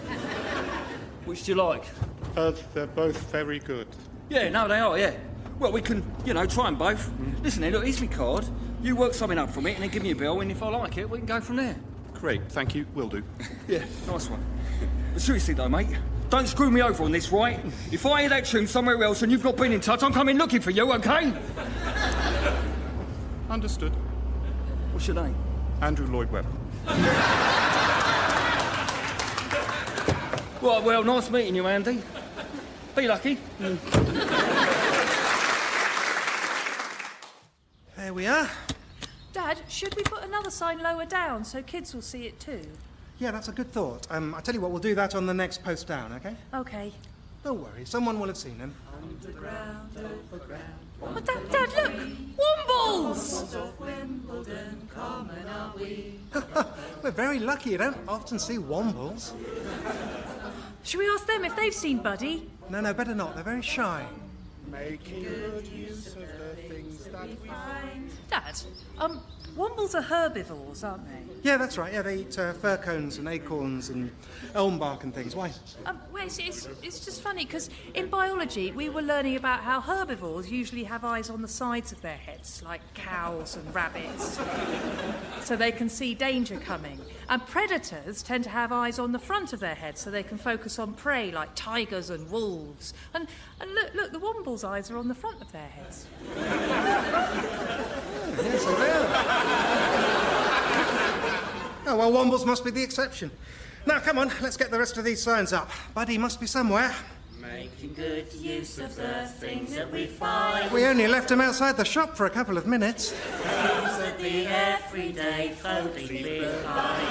Which do you like? They're both very good. Yeah, no, they are, yeah. Well, we can, try them both. Listen here, look, here's my card. You work something up from it and then give me a bill, and if I like it, we can go from there. Great, thank you, will do. Yeah, nice one. But seriously though, mate, don't screw me over on this, right? If I hear that tune somewhere else and you've not been in touch, I'm coming looking for you, okay? Understood. What's your name? Andrew Lloyd Webber. Right, well, nice meeting you, Andy. Be lucky. There we are. Dad, should we put another sign lower down so kids will see it too? Yeah, that's a good thought. I tell you what, we'll do that on the next post down, okay? Okay. Don't worry, someone will have seen him. Oh, Dad, look! Wombles! We're very lucky. You don't often see wombles. Should we ask them if they've seen Buddy? No, better not. They're very shy. Making good use of the things that we find. Dad, wombles are herbivores, aren't they? Yeah, that's right. Yeah, they eat fir cones and acorns and elm bark and things. Why? Well, it's just funny because in biology we were learning about how herbivores usually have eyes on the sides of their heads, like cows and rabbits, so they can see danger coming. And predators tend to have eyes on the front of their heads so they can focus on prey, like tigers and wolves. And look, the womble's eyes are on the front of their heads. Yes, they are. Oh, well, wombles must be the exception. Now, come on, let's get the rest of these signs up. Buddy must be somewhere. Making good use of the things that we find. We only left him outside the shop for a couple of minutes. Things that the everyday folk leave behind.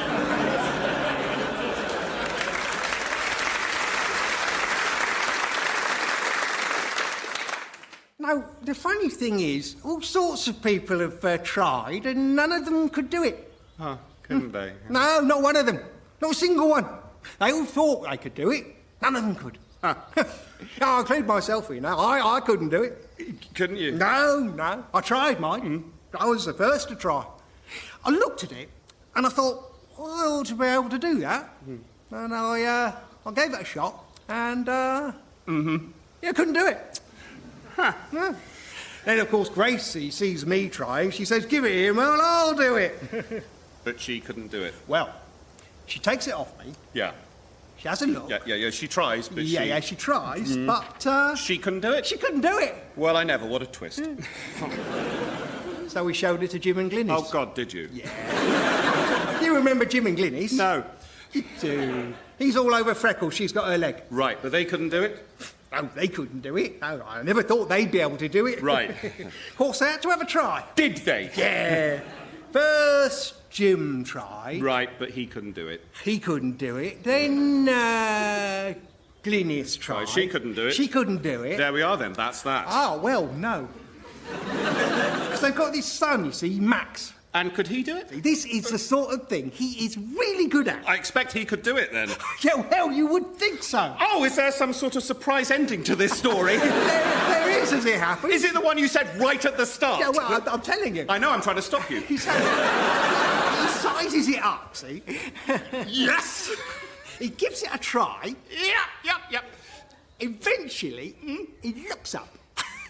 Now, the funny thing is, all sorts of people have tried and none of them could do it. Oh, couldn't they? No, not one of them. Not a single one. They all thought they could do it. None of them could. I include myself in that. I couldn't do it. Couldn't you? No. I tried mine. I was the first to try. I looked at it and I thought, well, I ought to be able to do that. And I gave it a shot and, yeah, couldn't do it. Yeah. Then, of course, Gracie sees me trying. She says, give it here, well, I'll do it. But she couldn't do it. Well, she takes it off me. Yeah. She has a look. Yeah, she tries, but she tries, but... She couldn't do it? She couldn't do it. Well, I never. What a twist. So we showed it to Jim and Glynis. Oh, God, did you? Yeah. You remember Jim and Glynis? No. You do. He's all over freckles. She's got her leg. Right, but they couldn't do it? No, they couldn't do it. No, I never thought they'd be able to do it. Right. Of course, they had to have a try. Did they? Yeah. First, Jim tried. Right, but he couldn't do it. He couldn't do it. Then, Glynis tried. Right, she couldn't do it. She couldn't do it. There we are then, that's that. Oh, well, no. Because they've got this son, you see, Max. And could he do it? This is the sort of thing he is really good at. I expect he could do it then. Yeah, well, you would think so. Oh, is there some sort of surprise ending to this story? there is, as it happens. Is it the one you said right at the start? Yeah, well, I'm telling you. I know, I'm trying to stop you. He sizes it up, see? Yes! He gives it a try. Yep. Eventually, he looks up.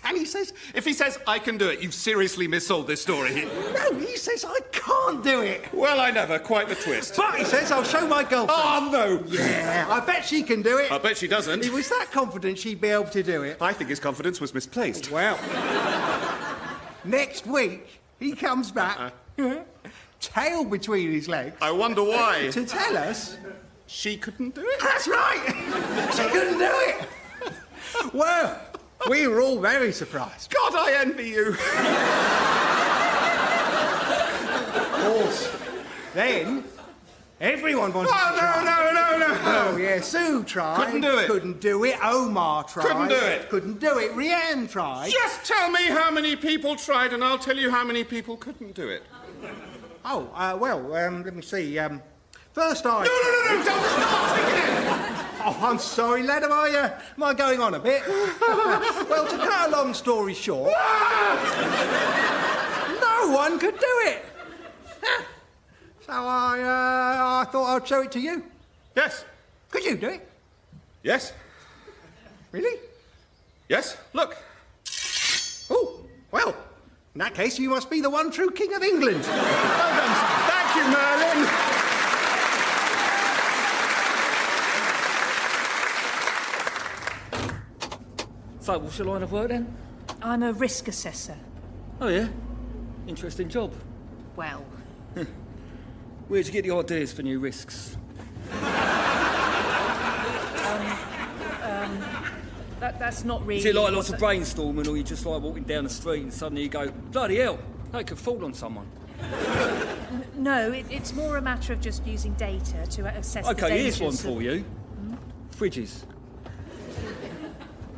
And he says... If he says, I can do it, you've seriously missold this story. No, he says, I can't do it. Well, I never. Quite the twist. But he says, I'll show my girlfriend. Oh, no. Yeah, I bet she can do it. I bet she doesn't. He was that confident she'd be able to do it. I think his confidence was misplaced. Well, next week, he comes back, tail between his legs. I wonder why. To tell us... She couldn't do it? That's right! She couldn't do it! Well... We were all very surprised. God, I envy you. Of course. Then, everyone wanted to try. No. Oh, yeah, Sue tried. Couldn't do it. Couldn't do it. Omar tried. Couldn't do it. Couldn't do it. Rianne tried. Just tell me how many people tried and I'll tell you how many people couldn't do it. Oh, let me see. First I... No, don't start again! Oh, I'm sorry, lad, am I going on a bit? Well, to cut a long story short... no one could do it! So I thought I'd show it to you. Yes. Could you do it? Yes. Really? Yes, look. Oh, well, in that case, you must be the one true King of England. Well done, sir. Thank you, Merlin. So, what's your line of work then? I'm a risk assessor. Oh, yeah? Interesting job. Well, Where'd you get the ideas for new risks? that's not really... Is it like lots of brainstorming, or you just like walking down the street and suddenly you go, bloody hell, that could fall on someone? No, it's more a matter of just using data to assess the Okay, dangers here's one for you. Fridges.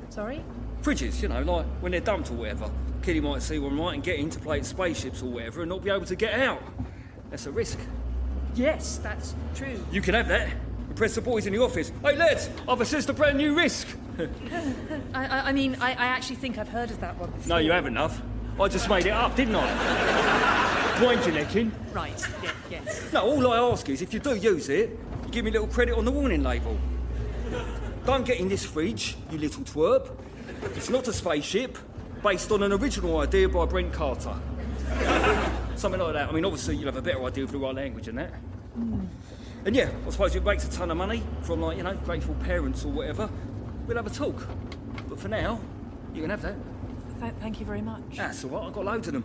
Sorry? Fridges, you know, like when they're dumped or whatever. Kiddie might see one right and get in to play at spaceships or whatever and not be able to get out. That's a risk. Yes, that's true. You can have that. Impress the boys in the office. Hey, lads, I've assessed a brand new risk. I mean, I actually think I've heard of that one before. No, you haven't, enough. I just made it up, didn't I? Point your neck in. Right, yes. No, all I ask is, if you do use it, you give me a little credit on the warning label. Don't get in this fridge, you little twerp. It's not a spaceship, based on an original idea by Brent Carter. Something like that. I mean, obviously, you'll have a better idea of the right language than that. And yeah, I suppose it makes a ton of money from, like, you know, grateful parents or whatever. We'll have a talk. But for now, you can have that. Thank you very much. That's all right, I've got loads of them.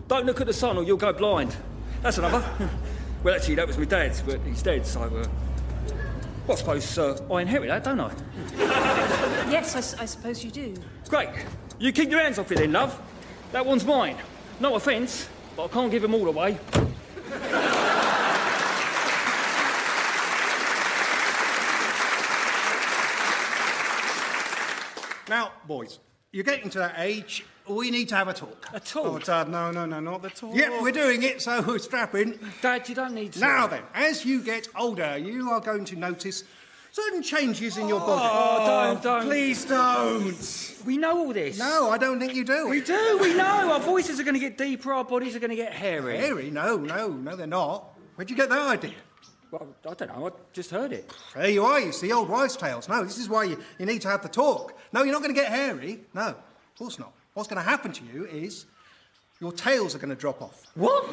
Don't look at the sun or you'll go blind. That's another. Well, actually, that was my dad's, but he's dead, so... Well, I suppose I inherit that, don't I? Yes, I suppose you do. Great. You keep your hands off it then, love. That one's mine. No offence, but I can't give them all away. Now, boys, you're getting to that age, we need to have a talk. A talk? Oh, Dad, no, not the talk. Yep, we're doing it, so we're strapping. Dad, you don't need to... Now then, as you get older, you are going to notice certain changes in your body. Oh, don't. Please don't. We know all this. No, I don't think you do. We do, we know. Our voices are going to get deeper, our bodies are going to get hairy. Hairy? No, they're not. Where'd you get that idea? Well, I don't know, I just heard it. There you are, you see, old wives' tales. No, this is why you need to have the talk. No, you're not going to get hairy. No, of course not. What's going to happen to you is your tails are going to drop off. What?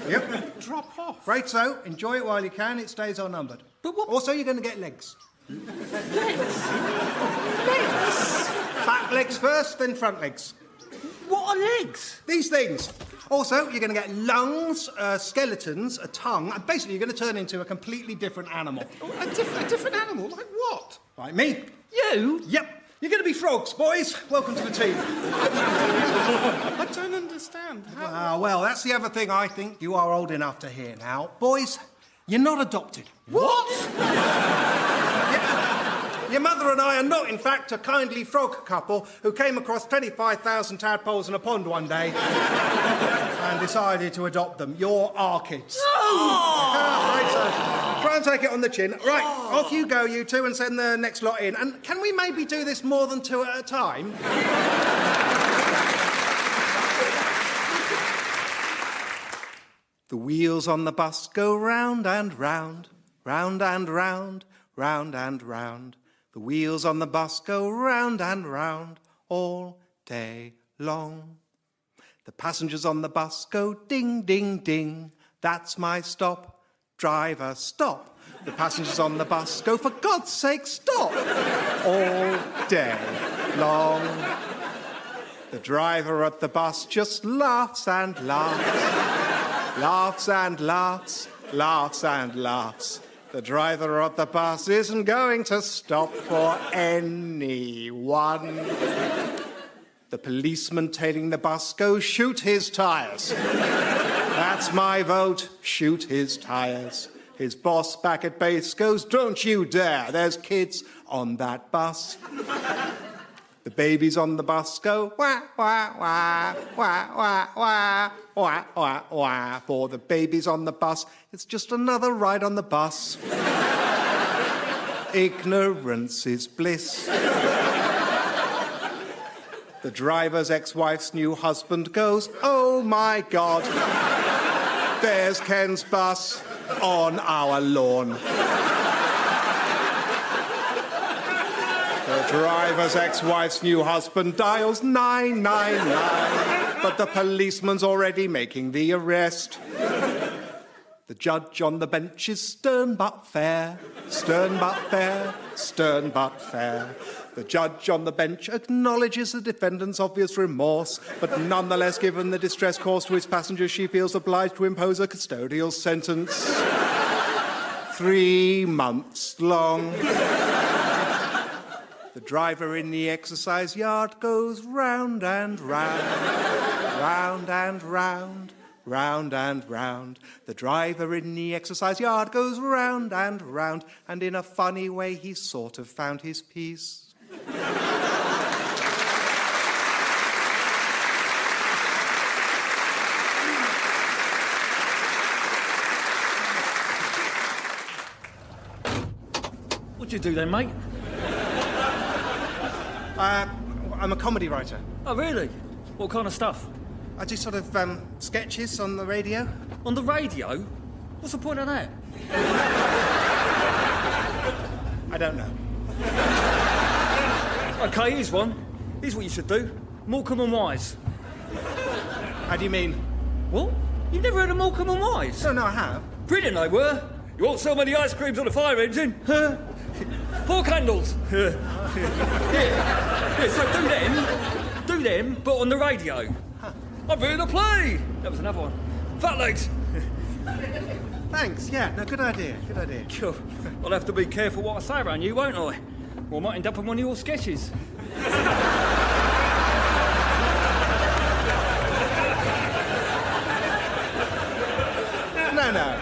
Yep. Drop off. Right, so enjoy it while you can. It stays unnumbered. But what? Also, you're going to get legs. Legs? Back legs first, then front legs. What are legs? These things. Also, you're going to get lungs, skeletons, a tongue, and basically you're going to turn into a completely different animal. A different animal? Like what? Like me. You? Yep. You're going to be frogs, boys. Welcome to the team. I don't understand. How? Well, that's the other thing I think you are old enough to hear now. Boys, you're not adopted. What? Your mother and I are not, in fact, a kindly frog couple who came across 25,000 tadpoles in a pond one day and decided to adopt them. You're our kids. Right, so try and take it on the chin. Right, off you go, you two, and send the next lot in. And can we maybe do this more than two at a time? The wheels on the bus go round and round, round and round, round and round. The wheels on the bus go round and round all day long. The passengers on the bus go ding, ding, ding. That's my stop. Driver, stop. The passengers on the bus go, for God's sake, stop. All day long. The driver at the bus just laughs and laughs. Laughs and laughs. Laughs and laughs. The driver of the bus isn't going to stop for anyone. The policeman tailing the bus goes, shoot his tyres. That's my vote, shoot his tyres. His boss back at base goes, don't you dare, there's kids on that bus. The babies on the bus go, wah, wah, wah, wah, wah, wah, wah, wah, wah. For the babies on the bus, it's just another ride on the bus. Ignorance is bliss. The driver's ex-wife's new husband goes, oh my God, there's Ken's bus on our lawn. The driver's ex-wife's new husband dials 999, but the policeman's already making the arrest. The The judge on the bench is stern but fair, stern but fair, stern but fair. The judge on the bench acknowledges the defendant's obvious remorse, but nonetheless, given the distress caused to his passengers, she feels obliged to impose a custodial sentence. 3 months long. The driver in the exercise yard goes round and round, round and round, round and round. The driver in the exercise yard goes round and round, and in a funny way he's sort of found his peace. What'd you do then, mate? I'm a comedy writer. Oh, really? What kind of stuff? I do sort of sketches on the radio. On the radio? What's the point of that? I don't know. OK, here's one. Here's what you should do. Morecambe and Wise. How do you mean? What? You've never heard of Morecambe and Wise? No, I have. Brilliant they were. You want so many ice creams on a fire engine? 4 candles. Yeah, so do them, but on the radio. I've written a play. That was another one. Fat Legs. Thanks, yeah, no, good idea, good idea. Sure. I'll have to be careful what I say around you, won't I? Or I might end up in one of your sketches. No.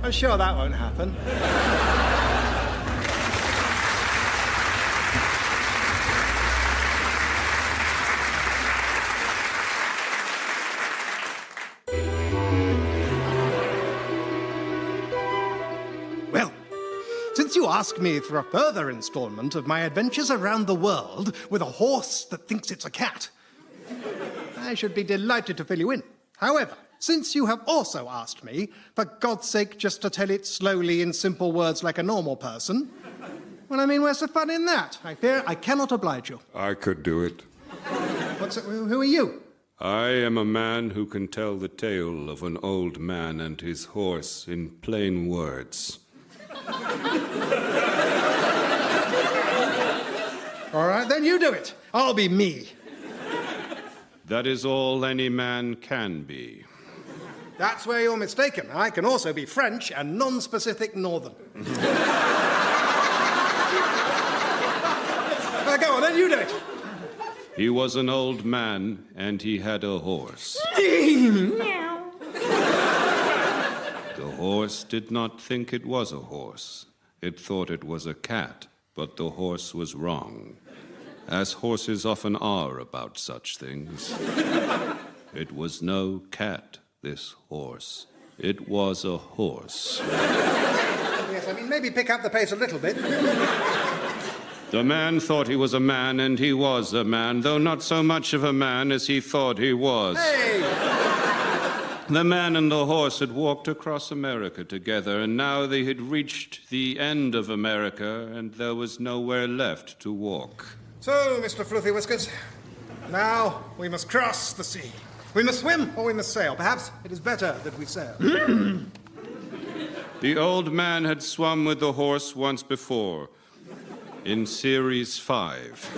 I'm sure that won't happen. Well, since you ask me for a further installment of my adventures around the world with a horse that thinks it's a cat, I should be delighted to fill you in. However, since you have also asked me, for God's sake, just to tell it slowly in simple words like a normal person, well, I mean, where's the fun in that? I fear I cannot oblige you. I could do it. Who are you? I am a man who can tell the tale of an old man and his horse in plain words. All right, then you do it. I'll be me. That is all any man can be. That's where you're mistaken. I can also be French and non-specific northern. Go on, then you do it. He was an old man, and he had a horse. The horse did not think it was a horse. It thought it was a cat, but the horse was wrong, as horses often are about such things. It was no cat, this horse. It was a horse. Yes, I mean, maybe pick up the pace a little bit. The man thought he was a man, and he was a man, though not so much of a man as he thought he was. Hey! The man and the horse had walked across America together, and now they had reached the end of America, and there was nowhere left to walk. So, Mr. Fluffy Whiskers, now we must cross the sea. We must swim or we must sail. Perhaps it is better that we sail. The old man had swum with the horse once before, in Series 5.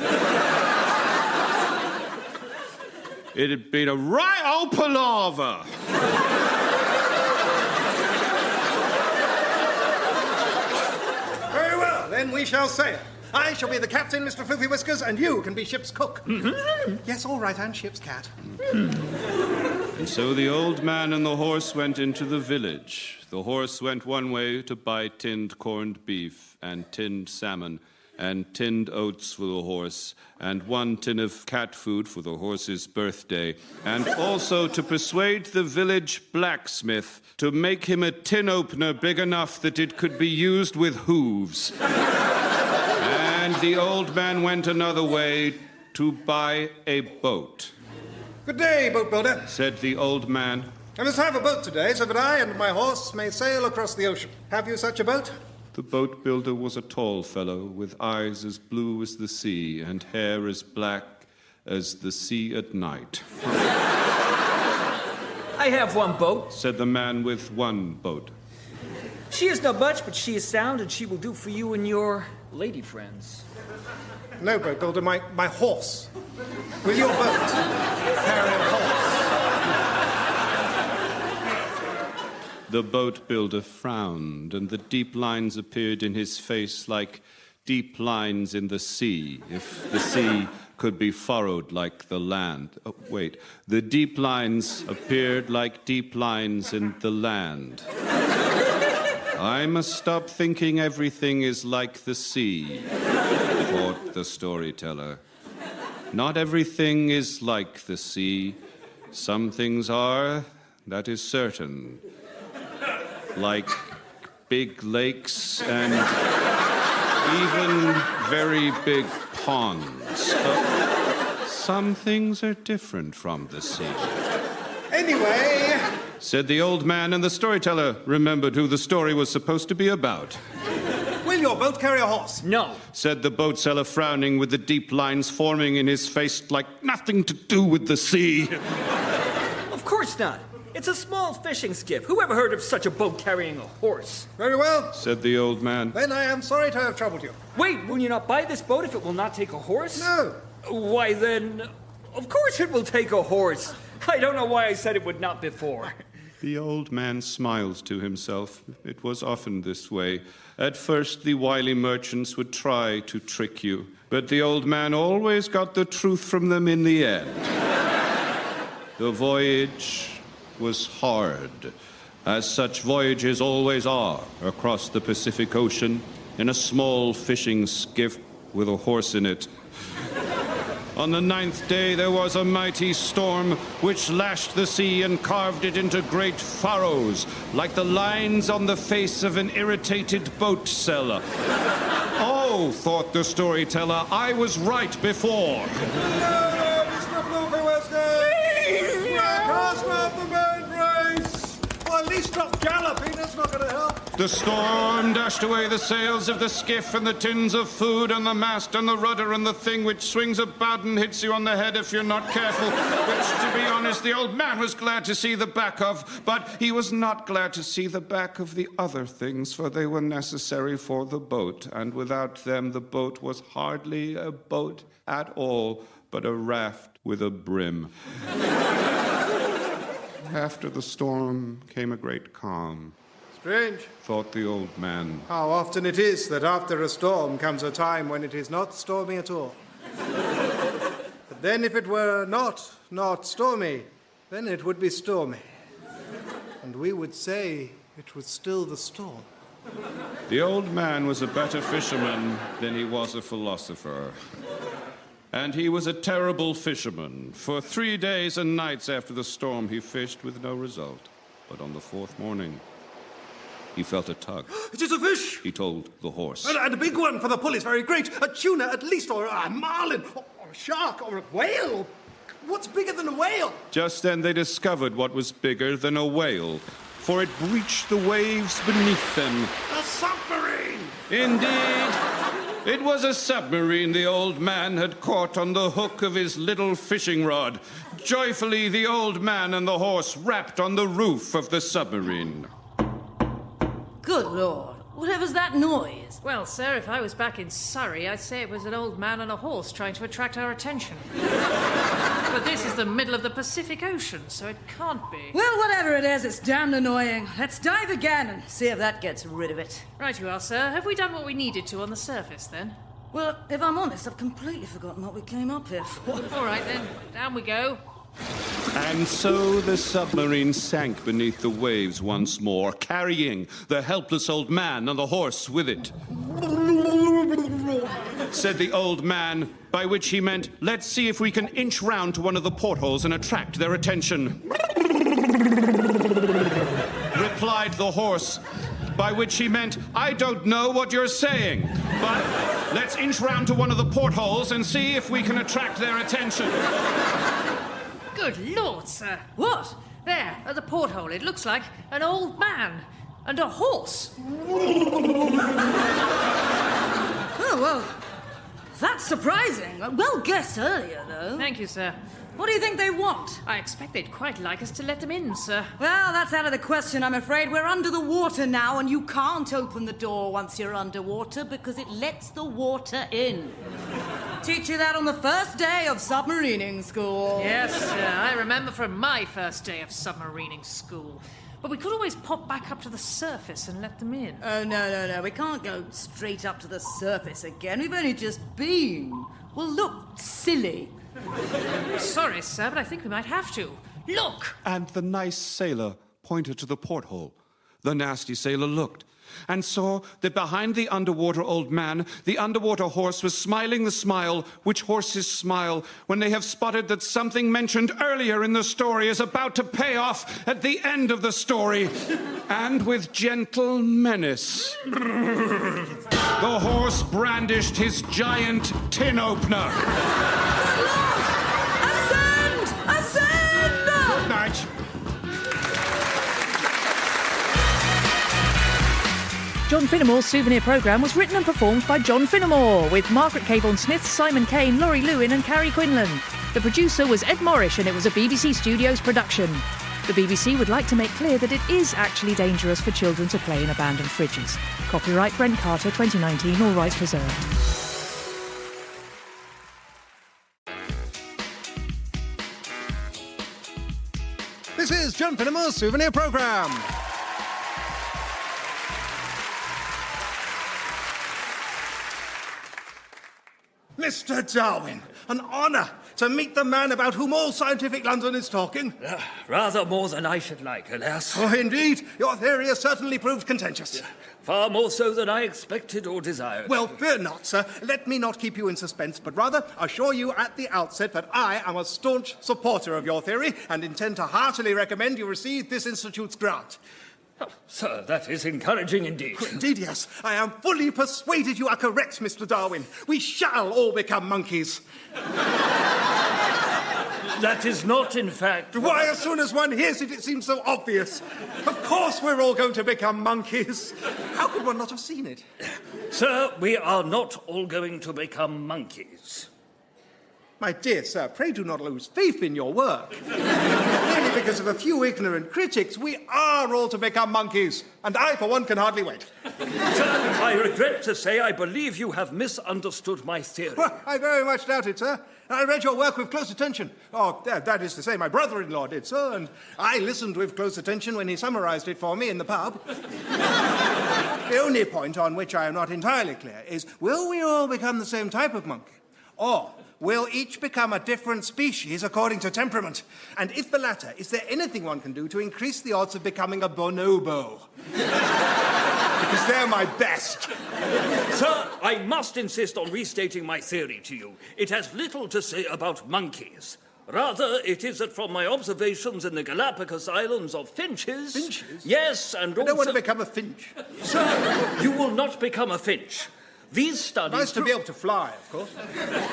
It had been a right old palaver. Very well, then we shall sail. I shall be the captain, Mr. Fluffy Whiskers, and you can be ship's cook. Yes, all right, and ship's cat. And so the old man and the horse went into the village. The horse went one way to buy tinned corned beef and tinned salmon and tinned oats for the horse and 1 tin of cat food for the horse's birthday, and also to persuade the village blacksmith to make him a tin opener big enough that it could be used with hooves. And the old man went another way to buy a boat. Good day, boat builder, said the old man. I must have a boat today so that I and my horse may sail across the ocean. Have you such a boat? The boat builder was a tall fellow with eyes as blue as the sea and hair as black as the sea at night. I have one boat. said the man with one boat. She is not much, but she is sound, and she will do for you and your lady friends. No, boat builder, my horse. Will your boat carry a horse? The boat builder frowned, and the deep lines appeared in his face like deep lines in the sea, if the sea could be furrowed like the land. Oh, wait. The deep lines appeared like deep lines in the land. I must stop thinking everything is like the sea, thought the storyteller. Not everything is like the sea. Some things are, that is certain. Like big lakes and even very big ponds. But some things are different from the sea. Anyway, said the old man, and the storyteller remembered who the story was supposed to be about. will your boat carry a horse? No, said the boat seller, frowning with the deep lines forming in his face like nothing to do with the sea. of course not. It's a small fishing skiff. Who ever heard of such a boat carrying a horse? Very well. Said the old man. Then I am sorry to have troubled you. Wait, will you not buy this boat if it will not take a horse? No. Why then, of course it will take a horse. I don't know why I said it would not before. The old man smiled to himself. It was often this way. At first, the wily merchants would try to trick you, but the old man always got the truth from them in the end. The voyage was hard, as such voyages always are, across the Pacific Ocean, in a small fishing skiff with a horse in it. On the 9th day, there was a mighty storm which lashed the sea and carved it into great furrows, like the lines on the face of an irritated boat seller. Oh, thought the storyteller, I was right before. Well, at least stop galloping, that's not going to help. The storm dashed away the sails of the skiff and the tins of food and the mast and the rudder and the thing which swings about and hits you on the head if you're not careful, which, to be honest, the old man was glad to see the back of, but he was not glad to see the back of the other things, for they were necessary for the boat, and without them the boat was hardly a boat at all, but a raft with a brim. After the storm came a great calm. Strange, thought the old man. How often it is that after a storm comes a time when it is not stormy at all. But then if it were not stormy, then it would be stormy. And we would say it was still the storm. The old man was a better fisherman than he was a philosopher. And he was a terrible fisherman. For 3 days and nights after the storm, he fished with no result. But on the 4th morning, he felt a tug. It is a fish! He told the horse. And a big one, for the pull is very great. A tuna at least, or a marlin, or a shark, or a whale. What's bigger than a whale? Just then they discovered what was bigger than a whale, for it breached the waves beneath them. A submarine! Indeed. It was a submarine the old man had caught on the hook of his little fishing rod. Joyfully, the old man and the horse rapped on the roof of the submarine. Good Lord, whatever's that noise? Well, sir, if I was back in Surrey, I'd say it was an old man on a horse trying to attract our attention. But this is the middle of the Pacific Ocean, so it can't be. Well, whatever it is, it's damned annoying. Let's dive again and see if that gets rid of it. Right you are, sir. Have we done what we needed to on the surface, then? Well, if I'm honest, I've completely forgotten what we came up here for. All right, then. Down we go. And so the submarine sank beneath the waves once more, carrying the helpless old man and the horse with it. Said the old man, by which he meant, let's see if we can inch round to one of the portholes and attract their attention. Replied the horse, by which he meant, I don't know what you're saying, but let's inch round to one of the portholes and see if we can attract their attention. Good Lord, sir. What? There, at the porthole, it looks like an old man and a horse. Oh, well, that's surprising. Well guessed earlier, though. Thank you, sir. What do you think they want? I expect they'd quite like us to let them in, sir. Well, that's out of the question, I'm afraid. We're under the water now, and you can't open the door once you're underwater because it lets the water in. Teach you that on the first day of submarining school. Yes, sir. I remember from my first day of submarining school. But we could always pop back up to the surface and let them in. Oh, no. We can't go straight up to the surface again. We've only just been. We'll look silly. Sorry, sir, but I think we might have to. Look! And the nice sailor pointed to the porthole. The nasty sailor looked and saw that behind the underwater old man, the underwater horse was smiling the smile which horses smile when they have spotted that something mentioned earlier in the story is about to pay off at the end of the story. And with gentle menace, the horse brandished his giant tin opener. Ascend! Good night. John Finnemore's Souvenir programme was written and performed by John Finnemore, with Margaret Cabourn-Smith, Simon Kane, Laurie Lewin and Carrie Quinlan. The producer was Ed Morrish and it was a BBC Studios production. The BBC would like to make clear that it is actually dangerous for children to play in abandoned fridges. Copyright Brent Carter 2019, all rights reserved. This is John Finnemore's Souvenir programme. Mr. Darwin, an honour to meet the man about whom all scientific London is talking. Rather more than I should like, alas. Oh, indeed. Your theory has certainly proved contentious. Far more so than I expected or desired. Well, fear not, sir. Let me not keep you in suspense, but rather assure you at the outset that I am a staunch supporter of your theory and intend to heartily recommend you receive this Institute's grant. Oh, sir, that is encouraging indeed. Indeed, yes. I am fully persuaded you are correct, Mr. Darwin. We shall all become monkeys. That is not, in fact... Why, as soon as one hears it, it seems so obvious. Of course we're all going to become monkeys. How could one not have seen it? Sir, we are not all going to become monkeys. My dear sir, pray do not lose faith in your work. Merely because of a few ignorant critics, we are all to become monkeys. And I, for one, can hardly wait. Sir, I regret to say I believe you have misunderstood my theory. Well, I very much doubt it, sir. I read your work with close attention. Oh, that is to say, my brother-in-law did, sir, and I listened with close attention when he summarised it for me in the pub. The only point on which I am not entirely clear is, will we all become the same type of monkey? Or will each become a different species according to temperament? And if the latter, is there anything one can do to increase the odds of becoming a bonobo? Because they're my best. Sir, I must insist on restating my theory to you. It has little to say about monkeys. Rather, it is that from my observations in the Galapagos Islands of finches... Finches? Yes, and also... I don't want to become a finch. Sir, you will not become a finch. These studies... Nice to be able to fly, of course.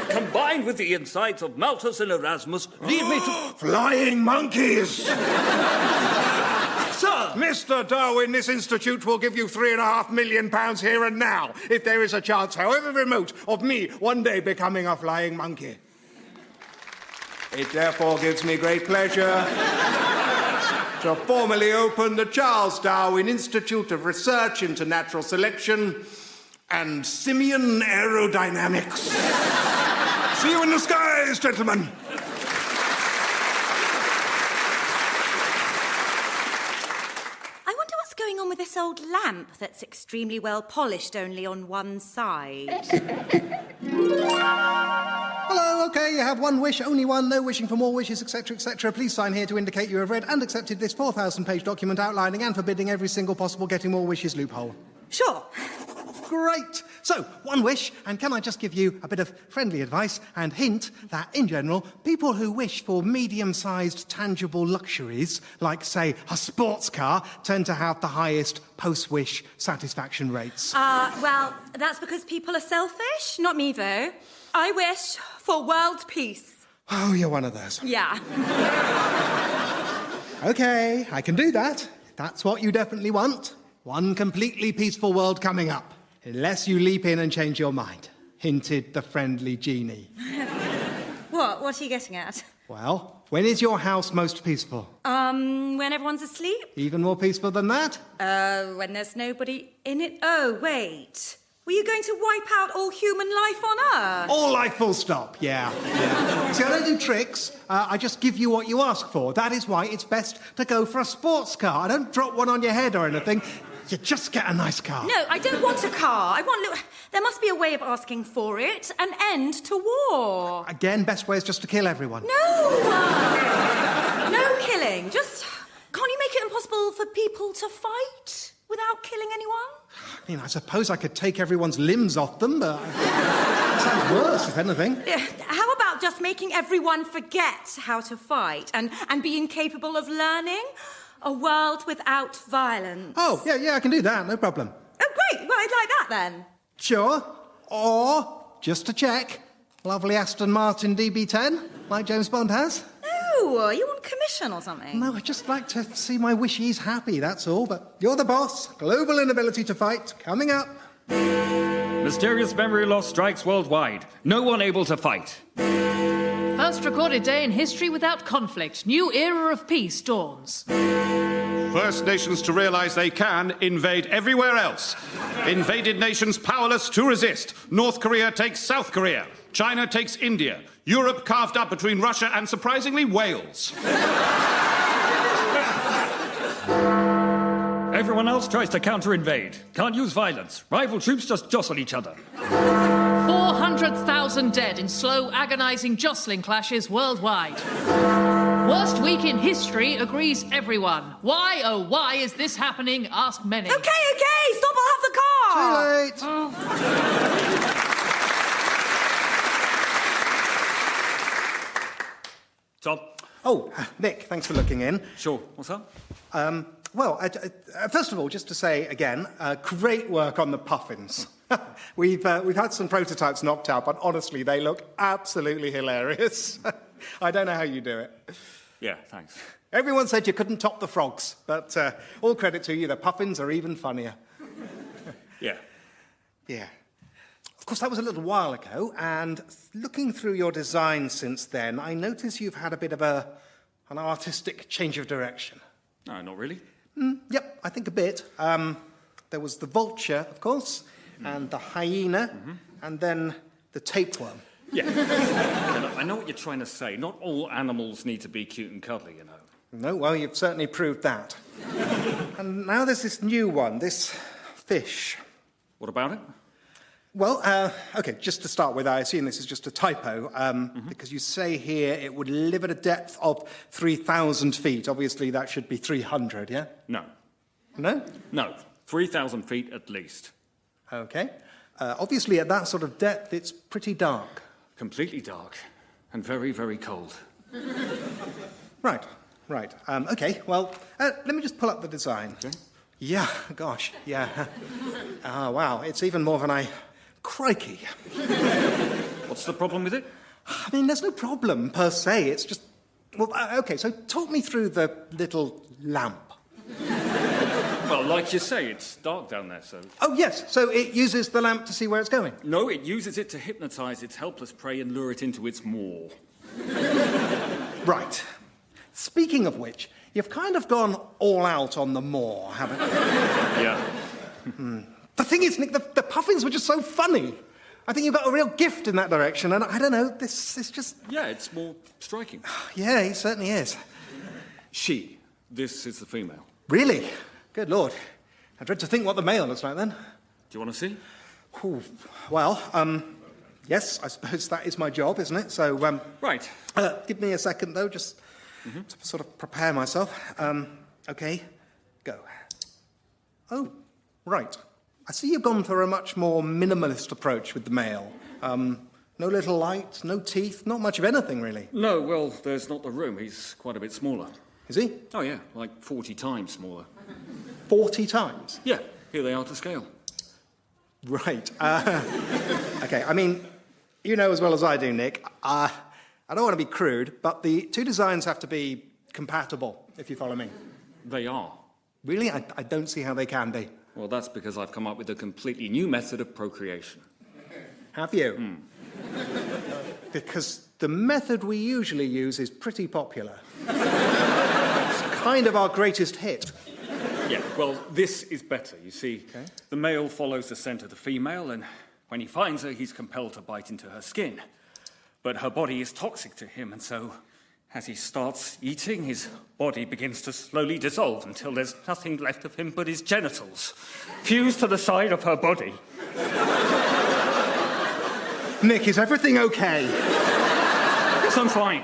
Combined with the insights of Malthus and Erasmus, lead me to... Flying monkeys! Sir! Mr. Darwin, this institute will give you £3.5 million here and now, if there is a chance, however remote, of me one day becoming a flying monkey. It therefore gives me great pleasure to formally open the Charles Darwin Institute of Research into Natural Selection and Simian Aerodynamics. See you in the skies, gentlemen. I wonder what's going on with this old lamp that's extremely well polished only on one side. Hello, OK, you have one wish, only one, no wishing for more wishes, etc., etc. Please sign here to indicate you have read and accepted this 4,000-page document outlining and forbidding every single possible getting more wishes loophole. Sure. Great. So, one wish, and can I just give you a bit of friendly advice and hint that, in general, people who wish for medium-sized tangible luxuries, like, say, a sports car, tend to have the highest post-wish satisfaction rates. Well, that's because people are selfish. Not me, though. I wish for world peace. Oh, you're one of those. Yeah. OK, I can do that. That's what you definitely want. One completely peaceful world coming up. Unless you leap in and change your mind, hinted the friendly genie. What are you getting at? Well, when is your house most peaceful? When everyone's asleep? Even more peaceful than that? When there's nobody in it? Oh, wait. Were you going to wipe out all human life on Earth? All life full stop, yeah. See, I don't do tricks. I just give you what you ask for. That is why it's best to go for a sports car. I don't drop one on your head or anything. You just get a nice car. No, I don't want a car. I want... There must be a way of asking for it. An end to war. Again, best way is just to kill everyone. No! No killing. Just... Can't you make it impossible for people to fight without killing anyone? I mean, I suppose I could take everyone's limbs off them, but... it sounds worse, if anything. How about just making everyone forget how to fight and be incapable of learning? A world without violence. Oh, yeah, I can do that, no problem. Oh, great. Well, I'd like that, then. Sure. Or, just to check, lovely Aston Martin DB10, like James Bond has. No, are you on commission or something? No, I just like to see my wishies happy, that's all. But you're the boss. Global inability to fight, coming up. Mysterious memory loss strikes worldwide. No one able to fight. First recorded day in history without conflict. New era of peace dawns. First nations to realize they can invade everywhere else. Invaded nations powerless to resist. North Korea takes South Korea. China takes India. Europe carved up between Russia and, surprisingly, Wales. Everyone else tries to counter-invade. Can't use violence. Rival troops just jostle each other. 400,000 dead in slow, agonizing jostling clashes worldwide. Worst week in history, agrees everyone. Why, oh why is this happening, ask many. Okay, stop, I'll have the car! Too late! Oh. Tom? Oh, Nick, thanks for looking in. Sure. What's up? Well, first of all, just to say again, great work on the puffins. We've had some prototypes knocked out, but honestly, they look absolutely hilarious. I don't know how you do it. Yeah, thanks. Everyone said you couldn't top the frogs, but all credit to you, the puffins are even funnier. Yeah. Yeah. Of course, that was a little while ago, and looking through your design since then, I notice you've had a bit of an artistic change of direction. No, not really. Yep, I think a bit. There was the vulture, of course, and the hyena, and then the tapeworm. Yeah. I know what you're trying to say. Not all animals need to be cute and cuddly, you know. No, well, you've certainly proved that. And now there's this new one, this fish. What about it? Well, OK, just to start with, I assume this is just a typo, because you say here it would live at a depth of 3,000 feet. Obviously, that should be 300, yeah? No. No? No. 3,000 feet at least. OK. Obviously, at that sort of depth, it's pretty dark. Completely dark. And very, very cold. Right. OK, well, let me just pull up the design. Okay. Yeah, gosh, yeah. Oh, wow, it's even more than I... Crikey. What's the problem with it? I mean, there's no problem per se, it's just... Well, OK, so talk me through the little lamp. Well, like you say, it's dark down there, so... Oh, yes, so it uses the lamp to see where it's going? No, it uses it to hypnotise its helpless prey and lure it into its maw. Right. Speaking of which, you've kind of gone all out on the maw, haven't you? Yeah. The thing is, Nick, the puffins were just so funny. I think you've got a real gift in that direction, and I don't know, this is just... Yeah, it's more striking. Yeah, he certainly is. She. This is the female. Really? Good Lord. I dread to think what the male looks like, then. Do you want to see? Ooh, well, yes, I suppose that is my job, isn't it? So, Right. Give me a second, though, just to sort of prepare myself. OK, go. Oh, right. I see you've gone for a much more minimalist approach with the male. No little light, no teeth, not much of anything, really. No, well, there's not the room. He's quite a bit smaller. Is he? Oh, yeah, like 40 times smaller. 40 times? Yeah, here they are to scale. Right. OK, I mean, you know as well as I do, Nick, I don't want to be crude, but the two designs have to be compatible, if you follow me. They are. Really? I don't see how they can be. Well, that's because I've come up with a completely new method of procreation. Have you? Because the method we usually use is pretty popular. It's kind of our greatest hit. Yeah, well, this is better, you see. Okay. The male follows the scent of the female, and when he finds her, he's compelled to bite into her skin. But her body is toxic to him, and so as he starts eating, his body begins to slowly dissolve until there's nothing left of him but his genitals, fused to the side of her body. Nick, is everything okay? Yes, I'm fine.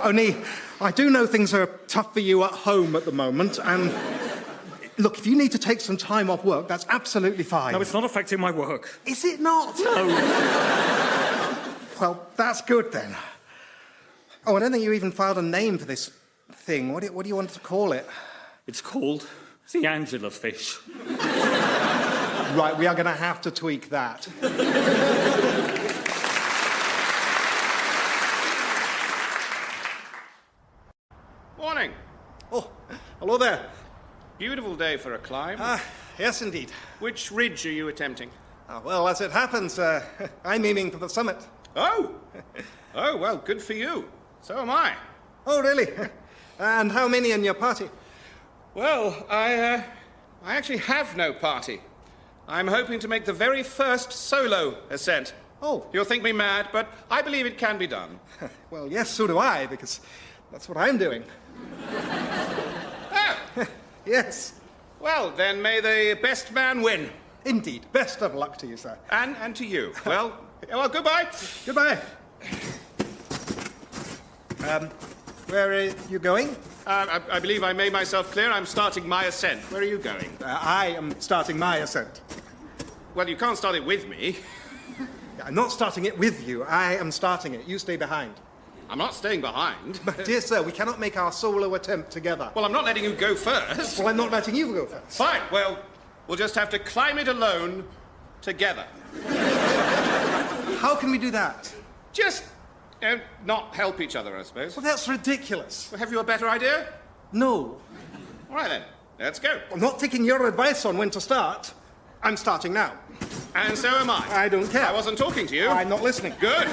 Only, I do know things are tough for you at home at the moment, and look, if you need to take some time off work, that's absolutely fine. No, it's not affecting my work. Is it not? No. Well, that's good then. Oh, I don't think you even filed a name for this thing. What do you want to call it? It's called the Angela fish. Right, we are going to have to tweak that. Morning. Oh, hello there. Beautiful day for a climb. Yes, indeed. Which ridge are you attempting? Well, as it happens, I'm aiming for the summit. Oh! Oh, well, good for you. So am I. Oh, really? And how many in your party? Well, I actually have no party. I'm hoping to make the very first solo ascent. Oh. You'll think me mad, but I believe it can be done. Well, yes, so do I, because that's what I'm doing. Oh! Yes. Well, then may the best man win. Indeed. Best of luck to you, sir. And to you. Well, goodbye. Goodbye. Where are you going? I believe I made myself clear. I'm starting my ascent. Where are you going? I am starting my ascent. Well, you can't start it with me. I'm not starting it with you. I am starting it. You stay behind. I'm not staying behind. But, dear sir, we cannot make our solo attempt together. Well, I'm not letting you go first. Well, I'm not letting you go first. Fine. Well, we'll just have to climb it alone together. How can we do that? Just not help each other, I suppose. Well, that's ridiculous. Well, have you a better idea? No. All right, then. Let's go. I'm not taking your advice on when to start. I'm starting now. And so am I. I don't care. I wasn't talking to you. I'm not listening. Good.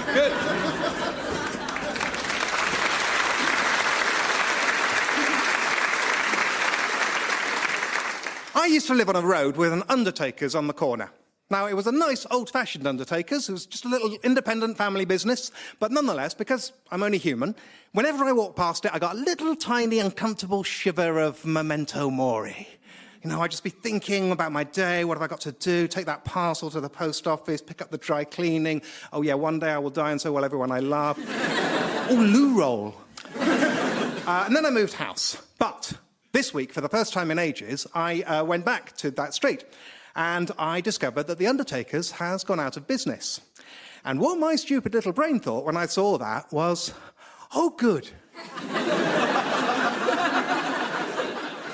I used to live on a road with an undertaker's on the corner. Now, it was a nice, old-fashioned undertaker's. It was just a little independent family business. But nonetheless, because I'm only human, whenever I walked past it, I got a little tiny, uncomfortable shiver of memento mori. You know, I'd just be thinking about my day. What have I got to do? Take that parcel to the post office, pick up the dry cleaning. Oh, yeah, one day I will die, and so will everyone I love. Oh, loo roll. And then I moved house. But this week, for the first time in ages, I went back to that street. And I discovered that the Undertaker's has gone out of business. And what my stupid little brain thought when I saw that was, oh, good.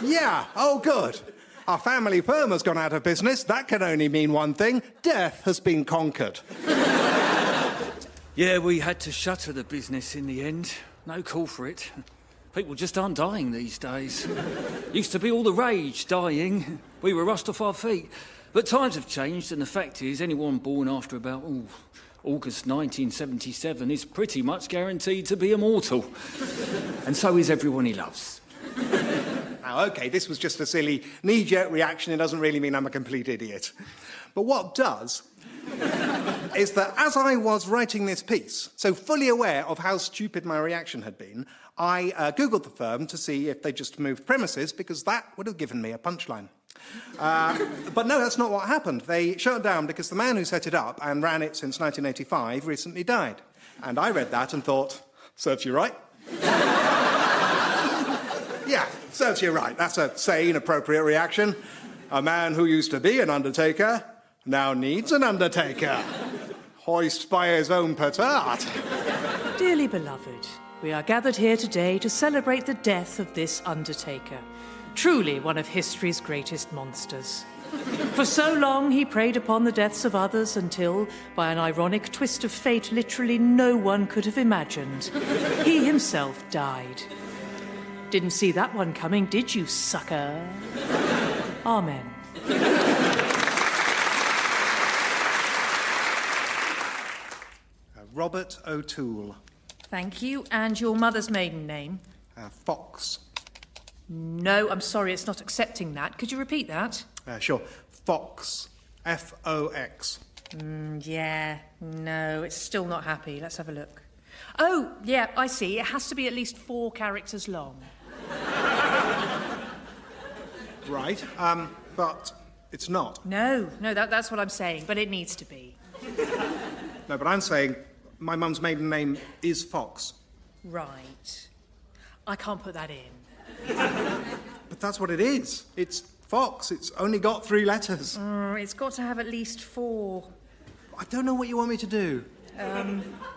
Yeah, oh, good. Our family firm has gone out of business. That can only mean one thing. Death has been conquered. Yeah, we had to shutter the business in the end. No call for it. People just aren't dying these days. Used to be all the rage, dying. We were rushed off our feet. But times have changed, and the fact is, anyone born after about August 1977 is pretty much guaranteed to be immortal. And so is everyone he loves. Now, OK, this was just a silly knee-jerk reaction. It doesn't really mean I'm a complete idiot. But what does is that as I was writing this piece, so fully aware of how stupid my reaction had been, I Googled the firm to see if they just moved premises, because that would have given me a punchline. But no, that's not what happened. They shut it down because the man who set it up and ran it since 1985 recently died. And I read that and thought, serves you right. Yeah, serves you right. That's a sane, appropriate reaction. A man who used to be an undertaker now needs an undertaker. Hoist by his own petard. Dearly beloved, we are gathered here today to celebrate the death of this undertaker. Truly one of history's greatest monsters. For so long he preyed upon the deaths of others until, by an ironic twist of fate literally no one could have imagined, he himself died. Didn't see that one coming, did you, sucker? Amen. Robert O'Toole. Thank you. And your mother's maiden name? Fox. No, I'm sorry, it's not accepting that. Could you repeat that? Sure. Fox. F-O-X. Yeah, no, it's still not happy. Let's have a look. Oh, yeah, I see. It has to be at least 4 characters long. Right, but it's not. No, that's what I'm saying, but it needs to be. No, but I'm saying my mum's maiden name is Fox. Right. I can't put that in. But that's what it is. It's Fox. It's only got 3 letters. It's got to have at least 4. I don't know what you want me to do.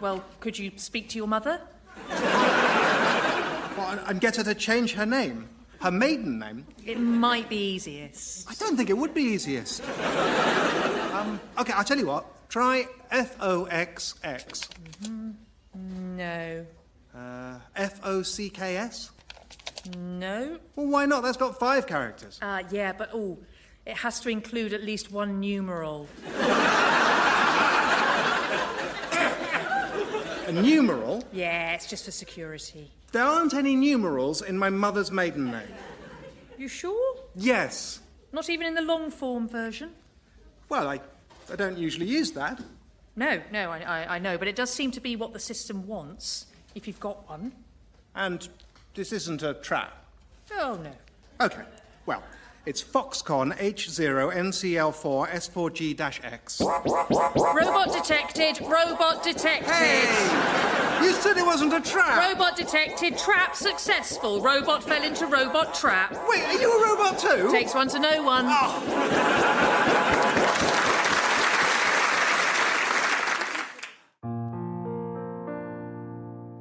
Well, could you speak to your mother? Well, and get her to change her name? Her maiden name? It might be easiest. I don't think it would be easiest. OK, I'll tell you what. Try F-O-X-X. No. F-O-C-K-S? No. Well, why not? That's got 5 characters. Yeah, but, it has to include at least 1 numeral. A numeral? Yeah, it's just for security. There aren't any numerals in my mother's maiden name. You sure? Yes. Not even in the long form version? Well, I don't usually use that. No, I know, but it does seem to be what the system wants, if you've got one. And this isn't a trap? Oh, no. OK, well, it's Foxconn H0NCL4 S4G-X. Robot detected, robot detected. Hey! You said it wasn't a trap! Robot detected, trap successful. Robot fell into robot trap. Wait, are you a robot too? Takes one to know one. Oh.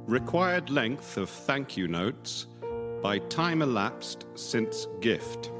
Required length of thank you notes by time elapsed since gift.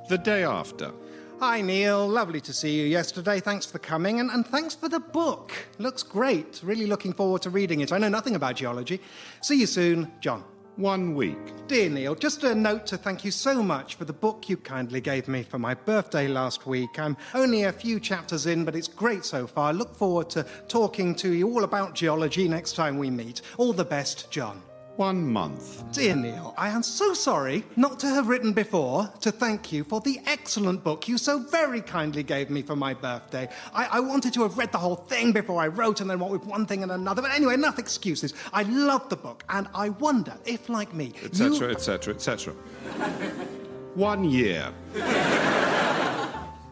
The day after. Hi, Neil. Lovely to see you yesterday. Thanks for coming, and thanks for the book. Looks great. Really looking forward to reading it. I know nothing about geology. See you soon, John. 1 week. Dear Neil, just a note to thank you so much for the book you kindly gave me for my birthday last week. I'm only a few chapters in, but it's great so far. Look forward to talking to you all about geology next time we meet. All the best, John. 1 month. Dear Neil, I am so sorry not to have written before to thank you for the excellent book you so very kindly gave me for my birthday. I wanted to have read the whole thing before I wrote, and then what with one thing and another. But anyway, enough excuses. I love the book, and I wonder if, like me, etc., etc., etc. 1 year.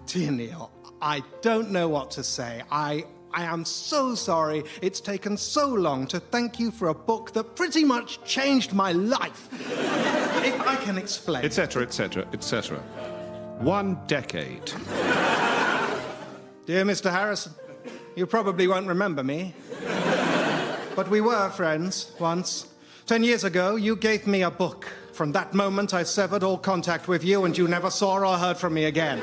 Dear Neil, I don't know what to say. I am so sorry it's taken so long to thank you for a book that pretty much changed my life. If I can explain. Etc., etc., etc. 1 decade. Dear Mr. Harrison, you probably won't remember me. But we were friends once. 10 years ago, you gave me a book. From that moment, I severed all contact with you, and you never saw or heard from me again.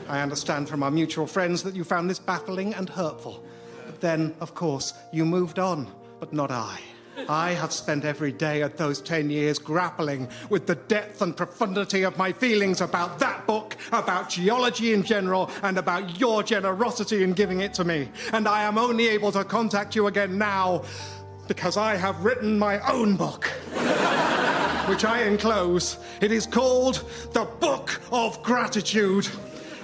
I understand from our mutual friends that you found this baffling and hurtful. But then, of course, you moved on, but not I. I have spent every day of those 10 years grappling with the depth and profundity of my feelings about that book, about geology in general, and about your generosity in giving it to me. And I am only able to contact you again now because I have written my own book, which I enclose. It is called The Book of Gratitude.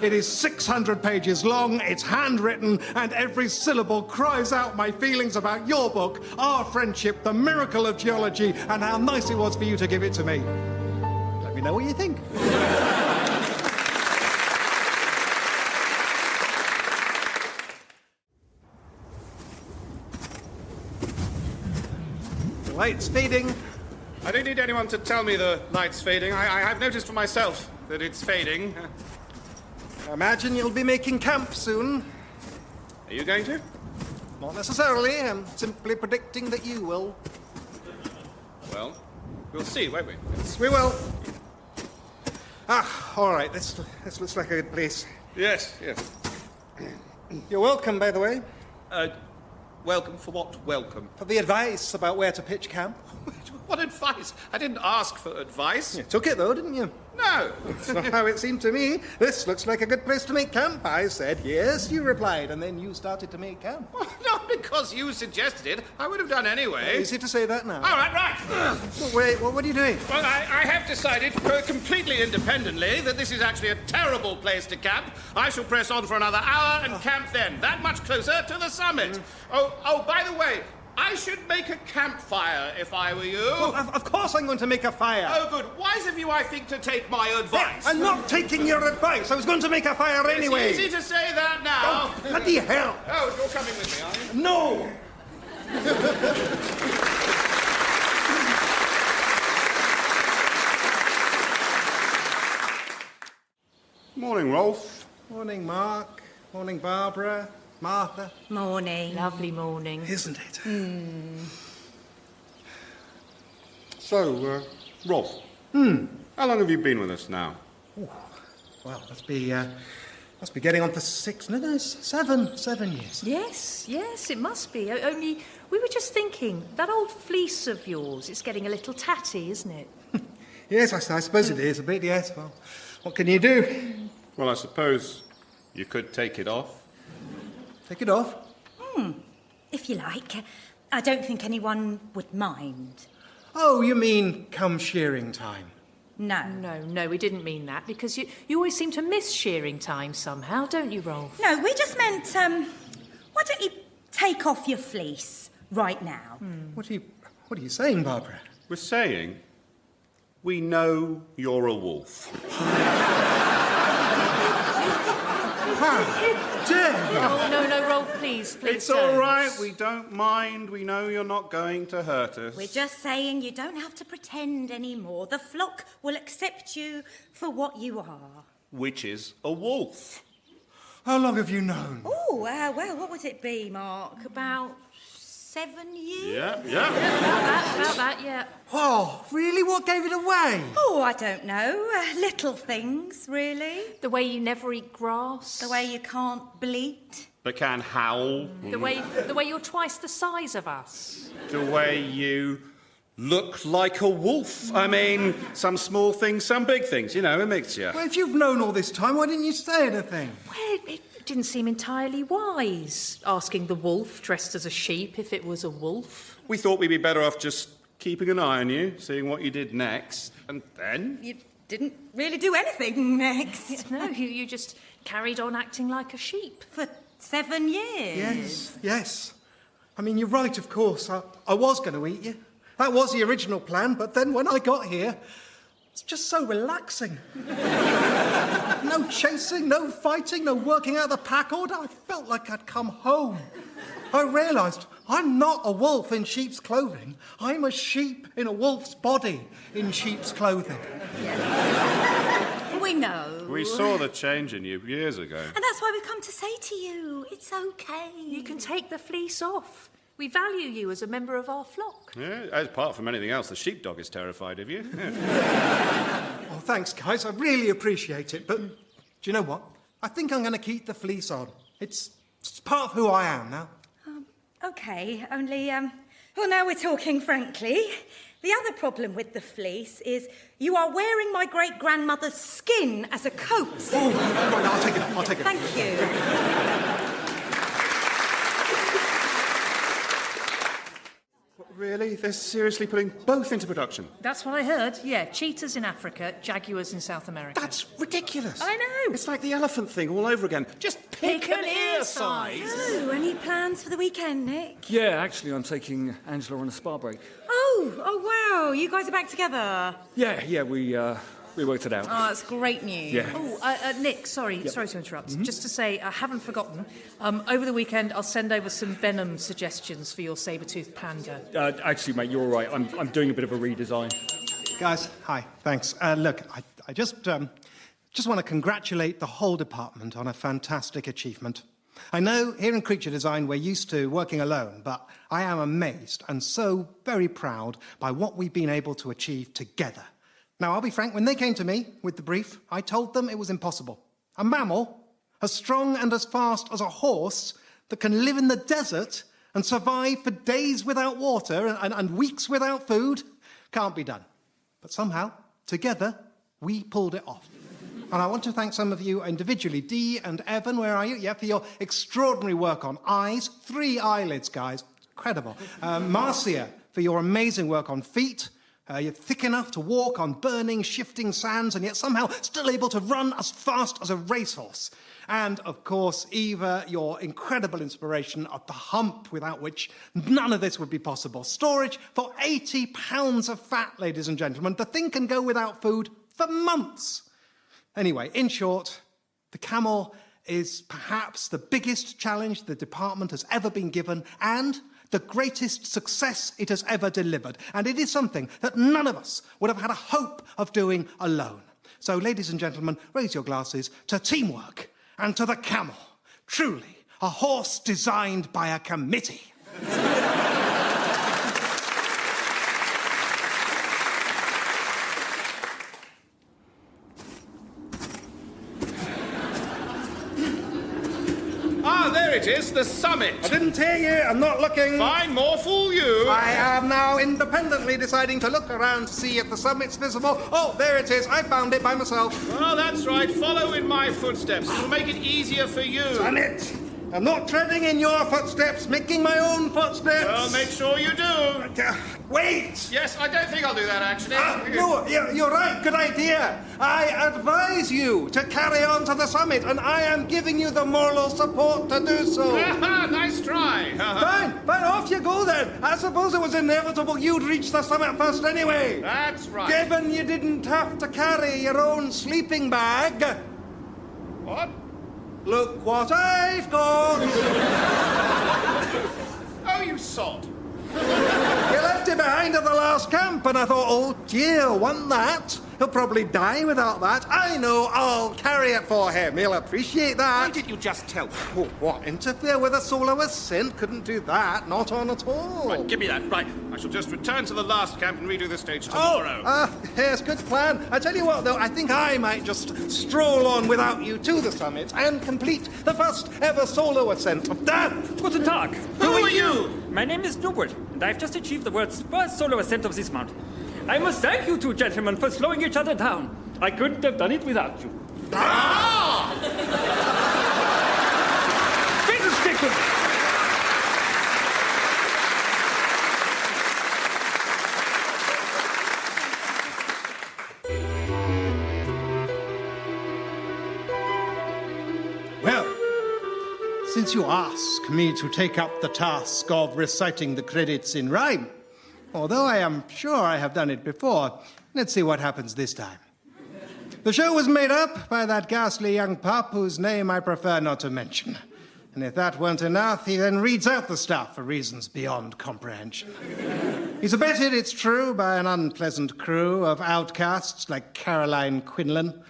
It is 600 pages long, it's handwritten, and every syllable cries out my feelings about your book, our friendship, the miracle of geology, and how nice it was for you to give it to me. Let me know what you think. The light's fading. I don't need anyone to tell me the light's fading. I have noticed for myself that it's fading. I imagine you'll be making camp soon. Are you going to? Not necessarily. I'm simply predicting that you will. Well, we'll see, won't we? Yes, we will. All right. This looks like a good place. Yes. You're welcome, by the way. Welcome for what? Welcome. For the advice about where to pitch camp. What advice? I didn't ask for advice. You took it, though, didn't you? No. That's not how it seemed to me. This looks like a good place to make camp. I said yes, you replied, and then you started to make camp. Well, not because you suggested it. I would have done anyway. Easy to say that now. All right, right. Well, wait, what are you doing? Well, I have decided, completely independently, that this is actually a terrible place to camp. I shall press on for another hour and camp then, that much closer to the summit. Oh, by the way, I should make a campfire if I were you. Well, of course I'm going to make a fire. Oh, good. Wise of you, I think, to take my advice. I'm not taking your advice. I was going to make a fire anyway. It's easy to say that now. Oh, bloody hell. Oh, you're coming with me, are you? No! Morning, Rolf. Morning, Mark. Morning, Barbara. Martha. Morning. Lovely morning. Isn't it? So, Rolf. How long have you been with us now? Well, must be getting on for 6, no, 7 years. Yes, it must be. Only we were just thinking, that old fleece of yours, it's getting a little tatty, isn't it? Yes, I suppose it is a bit, yes. Well, what can you do? Well, I suppose you could take it off. Take it off? If you like. I don't think anyone would mind. Oh, you mean come shearing time? No. No, we didn't mean that, because you always seem to miss shearing time somehow, don't you, Rolf? No, we just meant, why don't you take off your fleece right now? What are you saying, Barbara? We're saying we know you're a wolf. No, Rolf, please It's don't. all right. We don't mind. We know you're not going to hurt us. We're just saying you don't have to pretend anymore. The flock will accept you for what you are. Which is a wolf. How long have you known? Oh, well, what would it be, Mark? About 7 years? Yeah. About that, yeah. Oh, really? What gave it away? Oh, I don't know. Little things, really. The way you never eat grass. The way you can't bleat. But can howl. The way you're twice the size of us. The way you look like a wolf. I mean, some small things, some big things, you know, a mixture. Well, if you've known all this time, why didn't you say anything? Well, it didn't seem entirely wise, asking the wolf dressed as a sheep if it was a wolf. We thought we'd be better off just keeping an eye on you, seeing what you did next, and then... You didn't really do anything next. No, you just carried on acting like a sheep. For 7 years. Yes. I mean, you're right, of course. I was going to eat you. That was the original plan, but then when I got here, it's just so relaxing. No chasing, no fighting, no working out the pack order. I felt like I'd come home. I realised I'm not a wolf in sheep's clothing. I'm a sheep in a wolf's body in sheep's clothing. We know. We saw the change in you years ago. And that's why we've come to say to you, it's okay. You can take the fleece off. We value you as a member of our flock. Yeah, apart from anything else, the sheepdog is terrified of you. Oh, thanks, guys. I really appreciate it. But do you know what? I think I'm going to keep the fleece on. It's part of who I am now. Okay, only, well, now we're talking frankly. The other problem with the fleece is you are wearing my great-grandmother's skin as a coat. Oh, right, I'll take it. Thank you. Really? They're seriously putting both into production? That's what I heard. Yeah, cheetahs in Africa, jaguars in South America. That's ridiculous. I know. It's like the elephant thing all over again. Just pick an ear size. Oh, any plans for the weekend, Nick? Yeah, actually, I'm taking Angela on a spa break. Oh, wow. You guys are back together. Yeah, we worked it out. Oh, that's great news. Yeah. Oh, Nick, sorry to interrupt. Just to say, I haven't forgotten. Over the weekend, I'll send over some venom suggestions for your saber-toothed panda. Actually, mate, you're all right. I'm doing a bit of a redesign. Guys, hi. Thanks. Look, I just want to congratulate the whole department on a fantastic achievement. I know here in Creature Design we're used to working alone, but I am amazed and so very proud by what we've been able to achieve together. Now, I'll be frank, when they came to me with the brief, I told them it was impossible. A mammal, as strong and as fast as a horse, that can live in the desert and survive for days without water and weeks without food, Can't be done. But somehow, together, we pulled it off. And I want to thank some of you individually. Dee and Evan, where are you? Yeah, for your extraordinary work on eyes. 3 eyelids, guys. Incredible. Marcia, for your amazing work on feet. You're thick enough to walk on burning, shifting sands, and yet somehow still able to run as fast as a racehorse. And, of course, Eva, your incredible inspiration of the hump, without which none of this would be possible. Storage for 80 pounds of fat, ladies and gentlemen. The thing can go without food for months. Anyway, in short, the camel is perhaps the biggest challenge the department has ever been given and the greatest success it has ever delivered. And it is something that none of us would have had a hope of doing alone. So, ladies and gentlemen, raise your glasses to teamwork and to the camel. Truly, a horse designed by a committee. There it is, the summit. I didn't hear you. I'm not looking. Fine, more fool you. I am now independently deciding to look around to see if the summit's visible. Oh, there it is. I found it by myself. Well, that's right. Follow in my footsteps. It'll make it easier for you. Summit! I'm not treading in your footsteps, making my own footsteps. Well, make sure you do. Wait! Yes, I don't think I'll do that, actually. No, you're right. Good idea. I advise you to carry on to the summit, and I am giving you the moral support to do so. Nice try. Fine, off you go then. I suppose it was inevitable you'd reach the summit first anyway. That's right. Given you didn't have to carry your own sleeping bag. What? Look what I've got! Oh, you sod. You left it behind at the last camp, and I thought, oh dear, want that? He'll probably die without that. I know, I'll carry it for him. He'll appreciate that. Why didn't you just tell me? Oh, what? Interfere with a soloist synth? Couldn't do that. Not on at all. Right, give me that. Right, I shall just return to the last camp and redo the stage tomorrow. Yes, good plan. I tell you what, though, I think I might just stroll on without you to the summit and complete the first ever solo ascent of Dan. Guten Tag. Who are you? My name is Newwood, and I've just achieved the world's first solo ascent of this mountain. I must thank you two gentlemen for slowing each other down. I couldn't have done it without you. Fiddlestick! Well, since you ask me to take up the task of reciting the credits in rhyme, although I am sure I have done it before, let's see what happens this time. The show was made up by that ghastly young pup whose name I prefer not to mention. And if that weren't enough, he then reads out the stuff for reasons beyond comprehension. He's abetted, it's true, by an unpleasant crew of outcasts like Caroline Quinlan,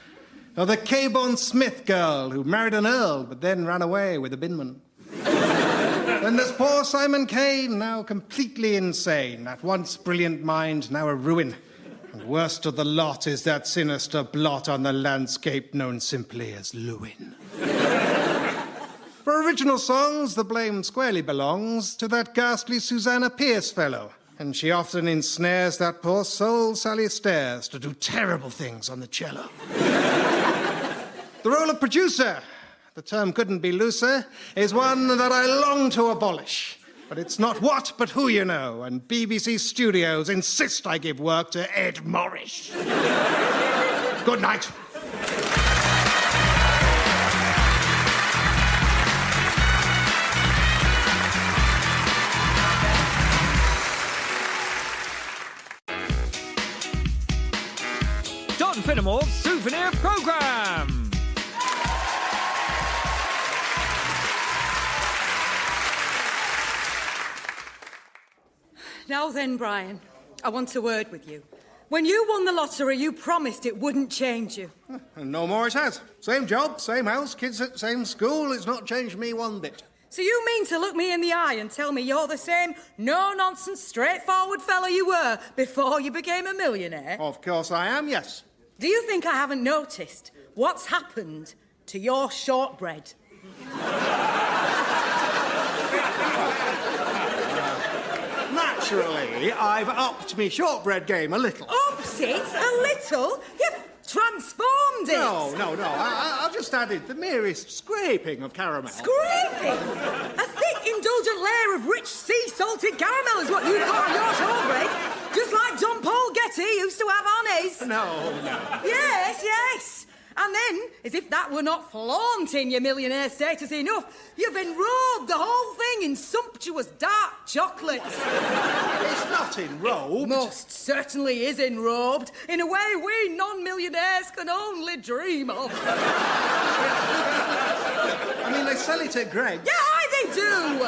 or the Caborn Smith girl who married an earl but then ran away with a binman. Then there's poor Simon Kane, now completely insane. That once brilliant mind, now a ruin. And worst of the lot is that sinister blot on the landscape known simply as Lewin. For original songs, the blame squarely belongs to that ghastly Susanna Pierce fellow. And she often ensnares that poor soul Sally Stairs to do terrible things on the cello. The role of producer, the term couldn't be looser, is one that I long to abolish. But it's not what, but who you know, and BBC Studios insist I give work to Ed Morris. Good night. John Finnemore's Souvenir Programme! Now then, Brian, I want a word with you. When you won the lottery, you promised it wouldn't change you. And no more it has. Same job, same house, kids at same school. It's not changed me one bit. So you mean to look me in the eye and tell me you're the same no-nonsense, straightforward fellow you were before you became a millionaire? Of course I am, yes. Do you think I haven't noticed what's happened to your shortbread? naturally, I've upped me shortbread game a little. Oops, it's a little. You've transformed it. No. I've just added the merest scraping of caramel. Scraping? A thick, indulgent layer of rich, sea-salted caramel is what you call your shortbread. Just like John Paul Getty used to have on his. No. Yes. And then, as if that were not flaunting your millionaire status enough, you've enrobed the whole thing in sumptuous dark chocolates. It's not enrobed. Most certainly is enrobed, in a way we non-millionaires can only dream of. I mean, they sell it at Greg's. Yeah, aye, they do!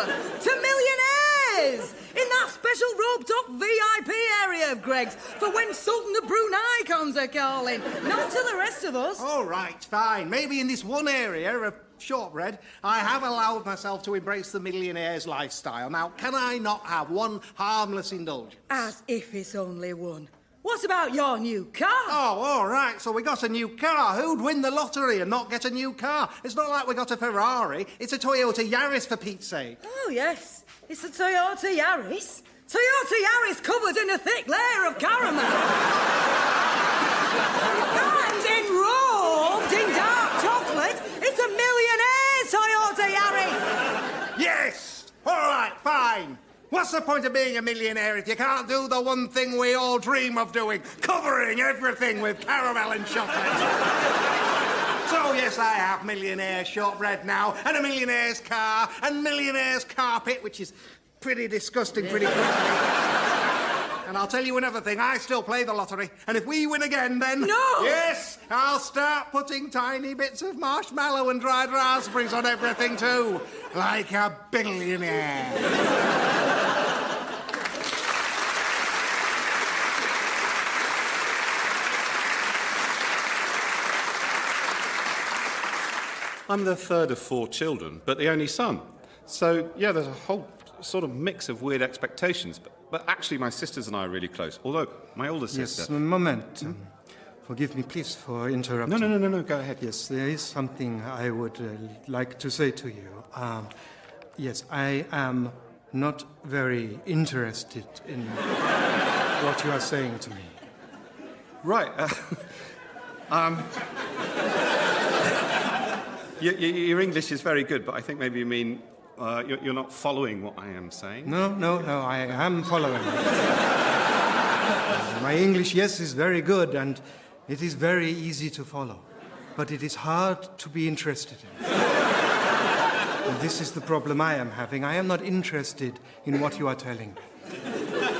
To millionaires! In that special roped-off VIP area of Greg's for when Sultan of Brunei comes a-calling. Not to the rest of us. All right, fine. Maybe in this one area of shortbread, I have allowed myself to embrace the millionaire's lifestyle. Now, can I not have one harmless indulgence? As if it's only one. What about your new car? Oh, all right, so we got a new car. Who'd win the lottery and not get a new car? It's not like we got a Ferrari. It's a Toyota Yaris, for Pete's sake. Oh, yes. It's a Toyota Yaris. Toyota Yaris covered in a thick layer of caramel. And enrobed in dark chocolate. It's a millionaire's Toyota Yaris. Yes! All right, fine. What's the point of being a millionaire if you can't do the one thing we all dream of doing, covering everything with caramel and chocolate? So, yes, I have millionaire shortbread now, and a millionaire's car, and millionaire's carpet, which is pretty disgusting pretty quickly. And I'll tell you another thing, I still play the lottery, and if we win again, then... No! Yes, I'll start putting tiny bits of marshmallow and dried raspberries on everything, too. Like a billionaire. I'm the third of 4 children, but the only son. So, yeah, there's a whole sort of mix of weird expectations. But actually, my sisters and I are really close. Although, my older sister... Yes, a moment. Forgive me, please, for interrupting. No, go ahead. Yes, there is something I would like to say to you. Yes, I am not very interested in what you are saying to me. Right. Your English is very good, but I think maybe you mean you're not following what I am saying. No, I am following. My English, yes, is very good, and it is very easy to follow. But it is hard to be interested in. And this is the problem I am having. I am not interested in what you are telling me.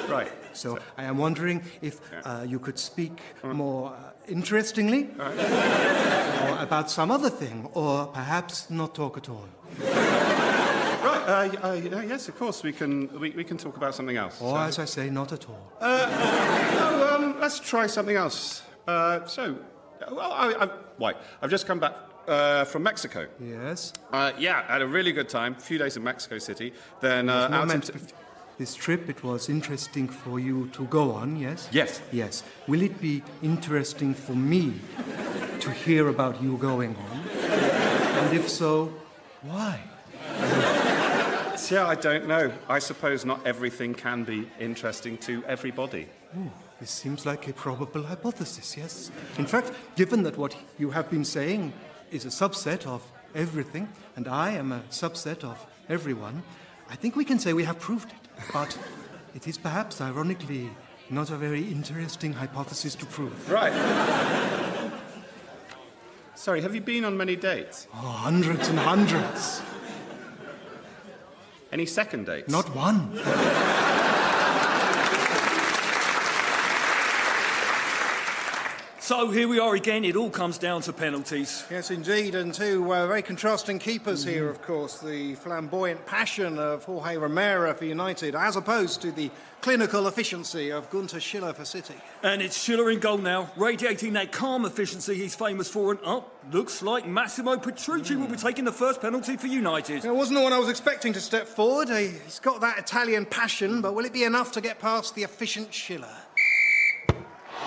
Right. So I am wondering if you could speak more interestingly, or about some other thing, or perhaps not talk at all. Right. Yes, of course. We can talk about something else. Or, as I say, not at all. No, let's try something else. I've just come back from Mexico. Yes. Yeah, I had a really good time. A few days in Mexico City. Then This trip, it was interesting for you to go on, yes? Yes. Yes. Will it be interesting for me to hear about you going on? And if so, why? Yeah, I don't know. I suppose not everything can be interesting to everybody. Ooh, this seems like a probable hypothesis, yes? In fact, given that what you have been saying is a subset of everything, and I am a subset of everyone, I think we can say we have proved it. But it is perhaps, ironically, not a very interesting hypothesis to prove. Right. Sorry, have you been on many dates? Oh, hundreds and hundreds. Any second dates? Not one. So here we are again. It all comes down to penalties. Yes, indeed, and two very contrasting keepers here, of course. The flamboyant passion of Jorge Romero for United, as opposed to the clinical efficiency of Gunter Schiller for City. And it's Schiller in goal now, radiating that calm efficiency he's famous for. And looks like Massimo Petrucci will be taking the first penalty for United. It wasn't the one I was expecting to step forward. He's got that Italian passion, but will it be enough to get past the efficient Schiller?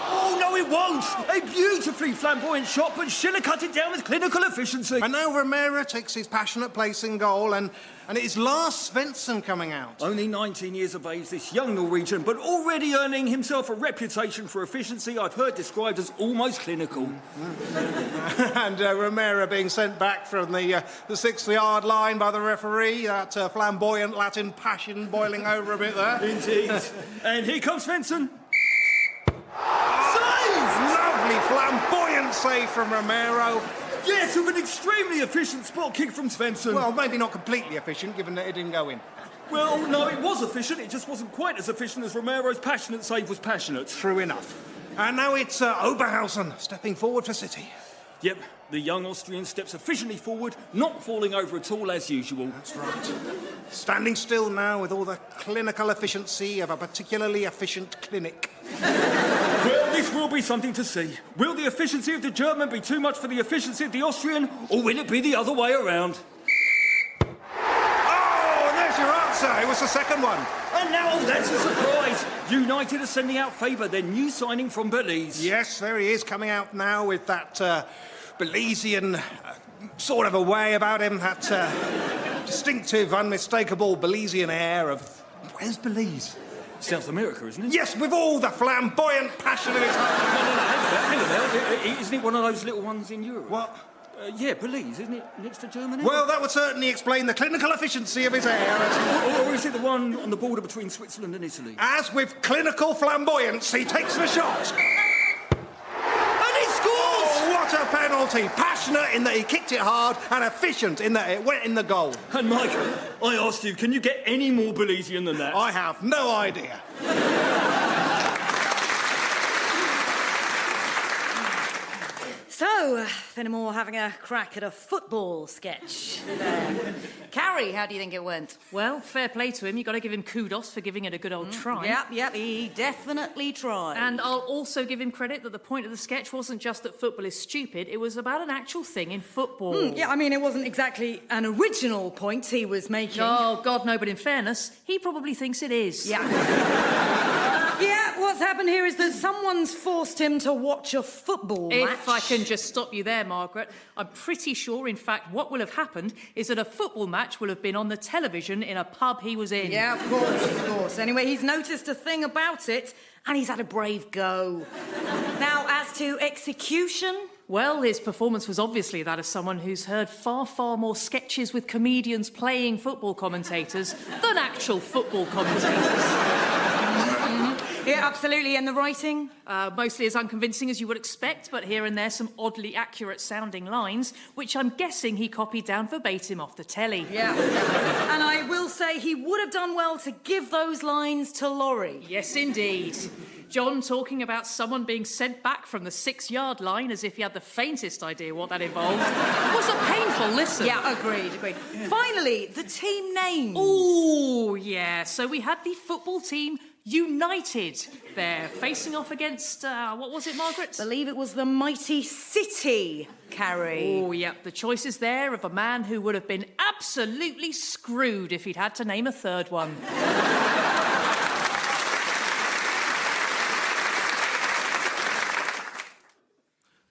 Oh, no, No, it won't. A beautifully flamboyant shot, but she'll cut it down with clinical efficiency. And now Romero takes his passionate place in goal, and it is Lars Svensson coming out. Only 19 years of age, this young Norwegian, but already earning himself a reputation for efficiency I've heard described as almost clinical. And Romero being sent back from the 6-yard line by the referee, that flamboyant Latin passion boiling over a bit there. Indeed. And here comes Svensson. Lovely flamboyant save from Romero. Yes, with an extremely efficient spot kick from Svensson. Well, maybe not completely efficient, given that it didn't go in. Well, no, it was efficient. It just wasn't quite as efficient as Romero's passionate save was passionate. True enough. And now it's Oberhausen stepping forward for City. Yep, the young Austrian steps efficiently forward, not falling over at all as usual. That's right. Standing still now with all the clinical efficiency of a particularly efficient clinic. Well, this will be something to see. Will the efficiency of the German be too much for the efficiency of the Austrian, or will it be the other way around? Oh, there's your answer. It was the second one. And now that's a surprise. United are sending out Faber, their new signing from Belize. Yes, there he is, coming out now with that Belizean sort of a way about him, that distinctive, unmistakable Belizean air of... Where's Belize? South America, isn't it? Yes, with all the flamboyant passion of his heart. No, hang on now. Isn't it one of those little ones in Europe? What? Yeah, Belize, isn't it? Next to Germany? Well, that would certainly explain the clinical efficiency of his air. Or is it the one on the border between Switzerland and Italy? As with clinical flamboyance, he takes the shot. And he scores! Oh, what a penalty! Passionate in that he kicked it hard, and efficient in that it went in the goal. And Michael, I asked you, can you get any more Belizean than that? I have no idea. So, Finnemore having a crack at a football sketch there. Carrie, how do you think it went? Well, fair play to him. You've got to give him kudos for giving it a good old try. Yep, he definitely tried. And I'll also give him credit that the point of the sketch wasn't just that football is stupid, it was about an actual thing in football. Yeah, I mean, it wasn't exactly an original point he was making. Oh, God, no, but in fairness, he probably thinks it is. Yeah. Yeah, what's happened here is that someone's forced him to watch a football match. If I can just stop you there, Margaret, I'm pretty sure, in fact, what will have happened is that a football match will have been on the television in a pub he was in. Yeah, of course. Anyway, he's noticed a thing about it, and he's had a brave go. Now, as to execution... Well, his performance was obviously that of someone who's heard far, far more sketches with comedians playing football commentators than actual football commentators. Yeah, absolutely. And the writing? Mostly as unconvincing as you would expect, but here and there some oddly accurate-sounding lines, which I'm guessing he copied down verbatim off the telly. Yeah. And I will say he would have done well to give those lines to Laurie. Yes, indeed. John talking about someone being sent back from the 6-yard line as if he had the faintest idea what that involved was a painful listen. Yeah, agreed. Yeah. Finally, the team names. Ooh, yeah. So we had the football team United there, facing off against, what was it, Margaret? I believe it was the mighty City, Carrie. Oh, yeah. The choice is there of a man who would have been absolutely screwed if he'd had to name a third one.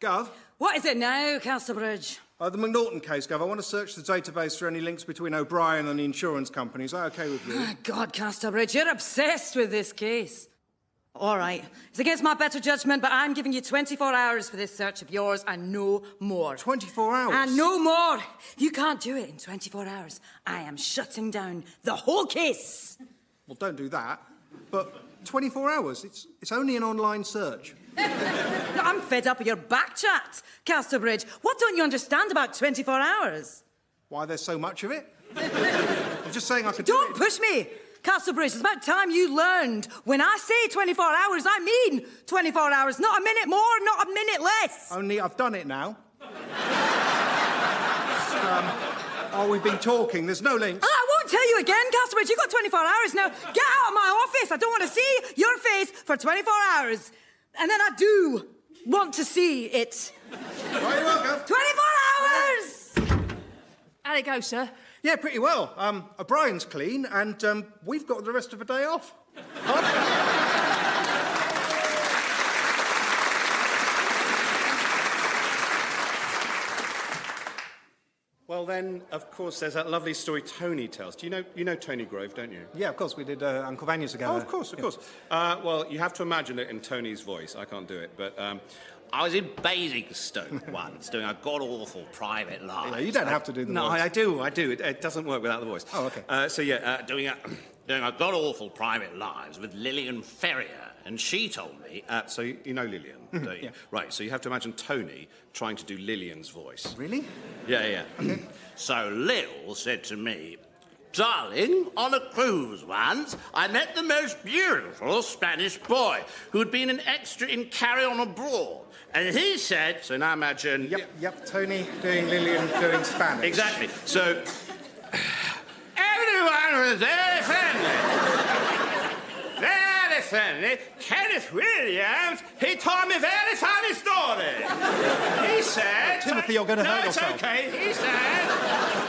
Gov? What is it now, Casterbridge? The McNaughton case, Gov. I want to search the database for any links between O'Brien and the insurance company. Is that OK with you? Oh, God, Casterbridge, you're obsessed with this case. All right. It's against my better judgment, but I'm giving you 24 hours for this search of yours and no more. 24 hours? And no more. If you can't do it in 24 hours, I am shutting down the whole case. Well, don't do that. But 24 hours? It's only an online search. No, I'm fed up with your back chat, Casterbridge. What don't you understand about 24 hours? Why there's so much of it? I'm just saying I could do it. Don't push me, Casterbridge. It's about time you learned. When I say 24 hours, I mean 24 hours. Not a minute more, not a minute less. Only I've done it now. We've been talking. There's no links. I won't tell you again, Casterbridge. You've got 24 hours now. Get out of my office. I don't want to see your face for 24 hours. And then I do want to see it. Right, you're welcome. 24 hours! How'd it go, sir? Yeah, pretty well. O'Brien's clean, and we've got the rest of the day off. then, of course, there's that lovely story Tony tells. Do you know Tony Grove, don't you? Yeah, of course, we did Uncle Vanya together. Oh, of course. Well, you have to imagine it in Tony's voice. I can't do it, but... I was in Basingstoke once doing a god-awful private life. Yeah, you don't have to do the No, voice. I do. It doesn't work without the voice. Oh, OK. Doing a god-awful private lives with Lillian Ferrier, and she told me... So you know Lillian, don't you? Yeah. Right, so you have to imagine Tony trying to do Lillian's voice. Really? Yeah. Okay. So Lil said to me, "Darling, on a cruise once, I met the most beautiful Spanish boy who'd been an extra in Carry On Abroad. And he said..." So now imagine... Yep, Tony doing Lillian doing Spanish. Exactly. So... Everyone was very friendly. Very friendly. Kenneth Williams, he told me a very funny story. He said... Timothy, you're going to hurt yourself. No, it's OK. He said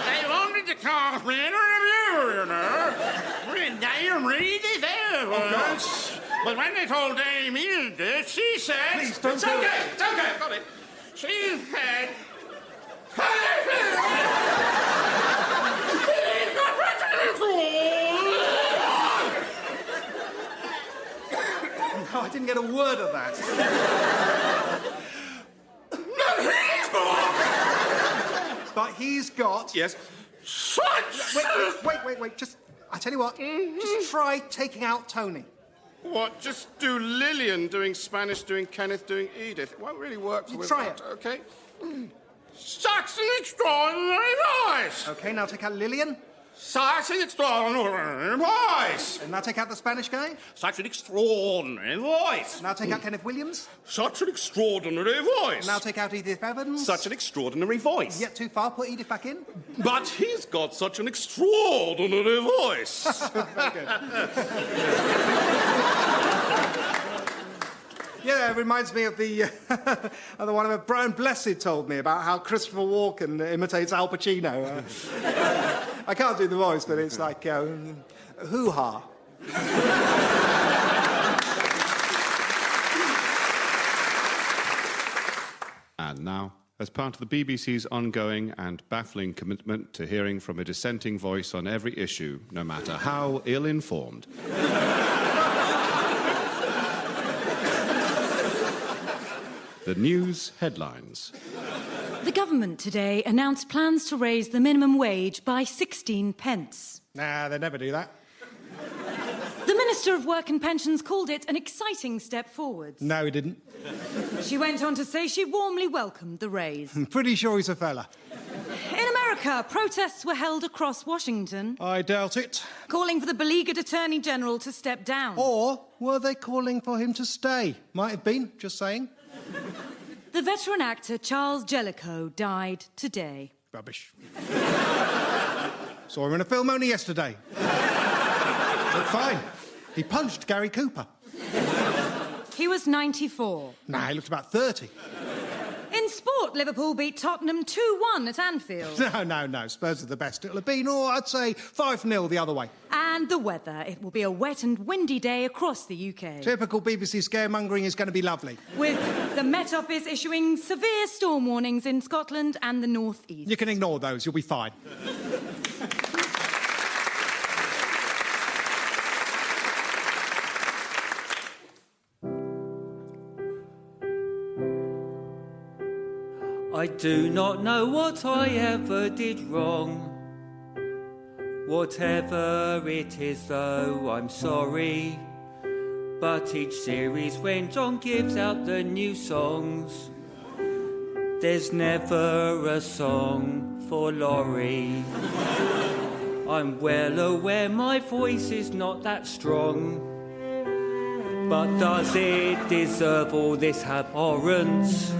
they wanted to cast me in a review, you know. They really once. But when they told Dame Edith, she said... Please, don't It's do OK, it. it's OK, I've got it. She said... Oh, I didn't get a word of that. But he's got... Yes? Wait. Just... I tell you what. Just try taking out Tony. What, just do Lillian doing Spanish, doing Kenneth, doing Edith? It won't really work for Try it. OK? Such an extraordinary voice! OK, now take out Lillian. Such an extraordinary voice! And now take out the Spanish guy. Such an extraordinary voice! Now take out Kenneth Williams. Such an extraordinary voice! Now take out Edith Evans. Such an extraordinary voice! Yet too far, put Edith back in. But he's got such an extraordinary voice! Very good. Yeah, it reminds me of the one of Brian Blessed told me about how Christopher Walken imitates Al Pacino. I can't do the voice, but it's like hoo-ha. And now, as part of the BBC's ongoing and baffling commitment to hearing from a dissenting voice on every issue, no matter how ill-informed. The news headlines. The government today announced plans to raise the minimum wage by 16 pence. Nah, they never do that. The Minister of Work and Pensions called it an exciting step forwards. No, he didn't. She went on to say she warmly welcomed the raise. I'm pretty sure he's a fella. In America, protests were held across Washington, I doubt it. calling for the beleaguered Attorney General to step down. Or were they calling for him to stay? Might have been, just saying. The veteran actor Charles Jellicoe died today. Rubbish. Saw him in a film only yesterday. Looked fine. He punched Gary Cooper. He was 94. Nah, he looked about 30. In sport, Liverpool beat Tottenham 2-1 at Anfield. No. Spurs are the best it'll have been, or I'd say 5-0 the other way. And the weather. It will be a wet and windy day across the UK. Typical BBC scaremongering is going to be lovely. With the Met Office issuing severe storm warnings in Scotland and the North East. You can ignore those, you'll be fine. I do not know what I ever did wrong. Whatever it is, though, I'm sorry. But each series when John gives out the new songs, there's never a song for Laurie. I'm well aware my voice is not that strong, but does it deserve all this abhorrence?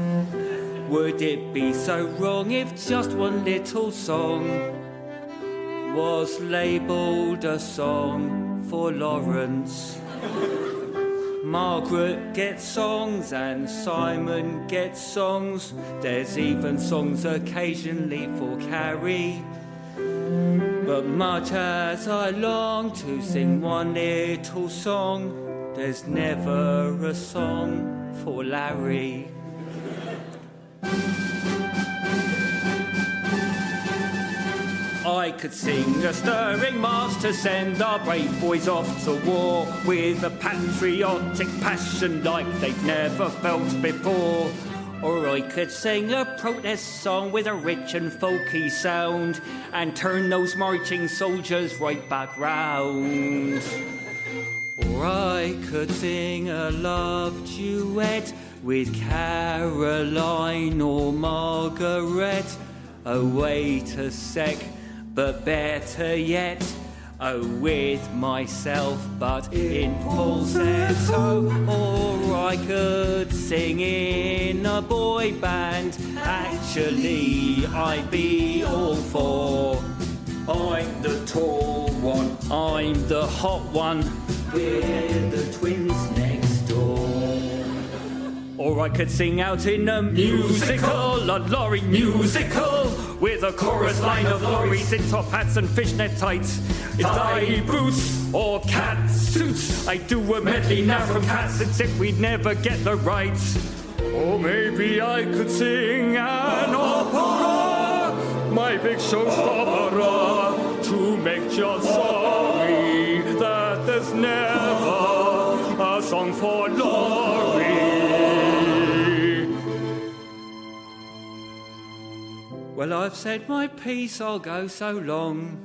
Would it be so wrong if just one little song was labelled a song for Lawrence? Margaret gets songs and Simon gets songs. There's even songs occasionally for Carrie. But much as I long to sing one little song, there's never a song for Larry. I could sing a stirring march to send our brave boys off to war with a patriotic passion like they've never felt before. Or I could sing a protest song with a rich and folky sound and turn those marching soldiers right back round. Or I could sing a love duet with Caroline or Margaret. Oh, wait a sec, but better yet, oh, with myself, but in falsetto. Or I could sing in a boy band. Actually, I'd be all for. I'm the tall one, I'm the hot one, we're the twins next door. Or I could sing out in a musical, a lorry musical, with a chorus line of lorries in top hats and fishnet tights, thigh boots or cat suits. I do a medley now from cats as if we'd never get the rights. Or maybe I could sing an opera, my big showstopper, to make you sorry that there's never a song for Laurie. Well, I've said my piece, I'll go so long.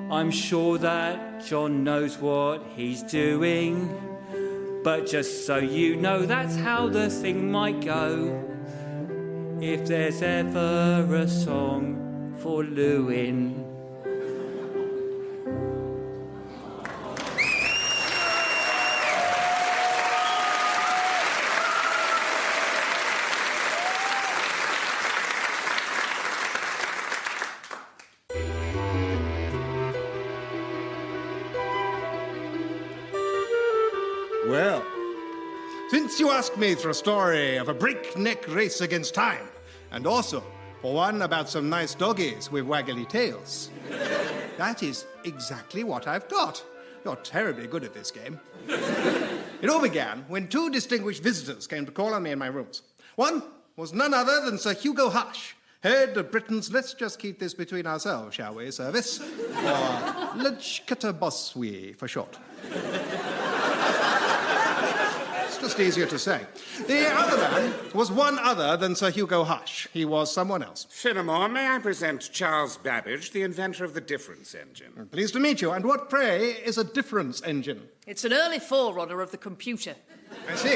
I'm sure that John knows what he's doing, but just so you know, that's how the thing might go. If there's ever a song for Lewin. Well, since you asked me for a story of a breakneck race against time, and also for one about some nice doggies with waggly tails, that is exactly what I've got. You're terribly good at this game. It all began when two distinguished visitors came to call on me in my rooms. One was none other than Sir Hugo Hush, head of Britain's Let's Just Keep This Between Ourselves, Shall We service, or Lechkataboswi for short. It's just easier to say. The other man was one other than Sir Hugo Hush. He was someone else. Finnemore, may I present Charles Babbage, the inventor of the difference engine? Pleased to meet you. And what, pray, is a difference engine? It's an early forerunner of the computer. I see.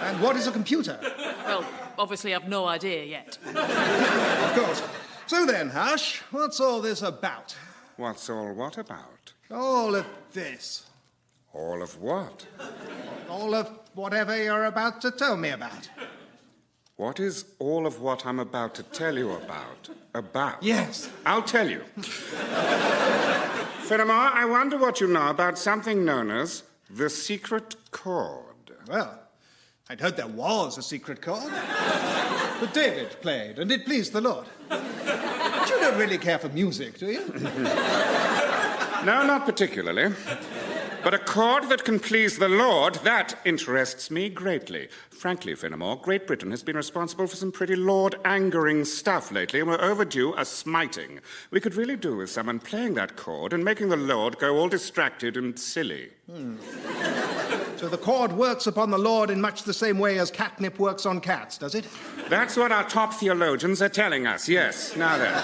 And what is a computer? Well, obviously I've no idea yet. Of course. So then, Hush, what's all this about? What's all what about? All of this. All of what? All of whatever you're about to tell me about. What is all of what I'm about to tell you about? About? Yes. I'll tell you. Finnemore, I wonder what you know about something known as the secret chord. Well, I'd heard there was a secret chord. But David played, and it pleased the Lord. But you don't really care for music, do you? No, not particularly. But a chord that can please the Lord, that interests me greatly. Frankly, Finnemore, Great Britain has been responsible for some pretty Lord-angering stuff lately, and we're overdue a smiting. We could really do with someone playing that chord and making the Lord go all distracted and silly. So the chord works upon the Lord in much the same way as catnip works on cats, does it? That's what our top theologians are telling us, yes. Now then,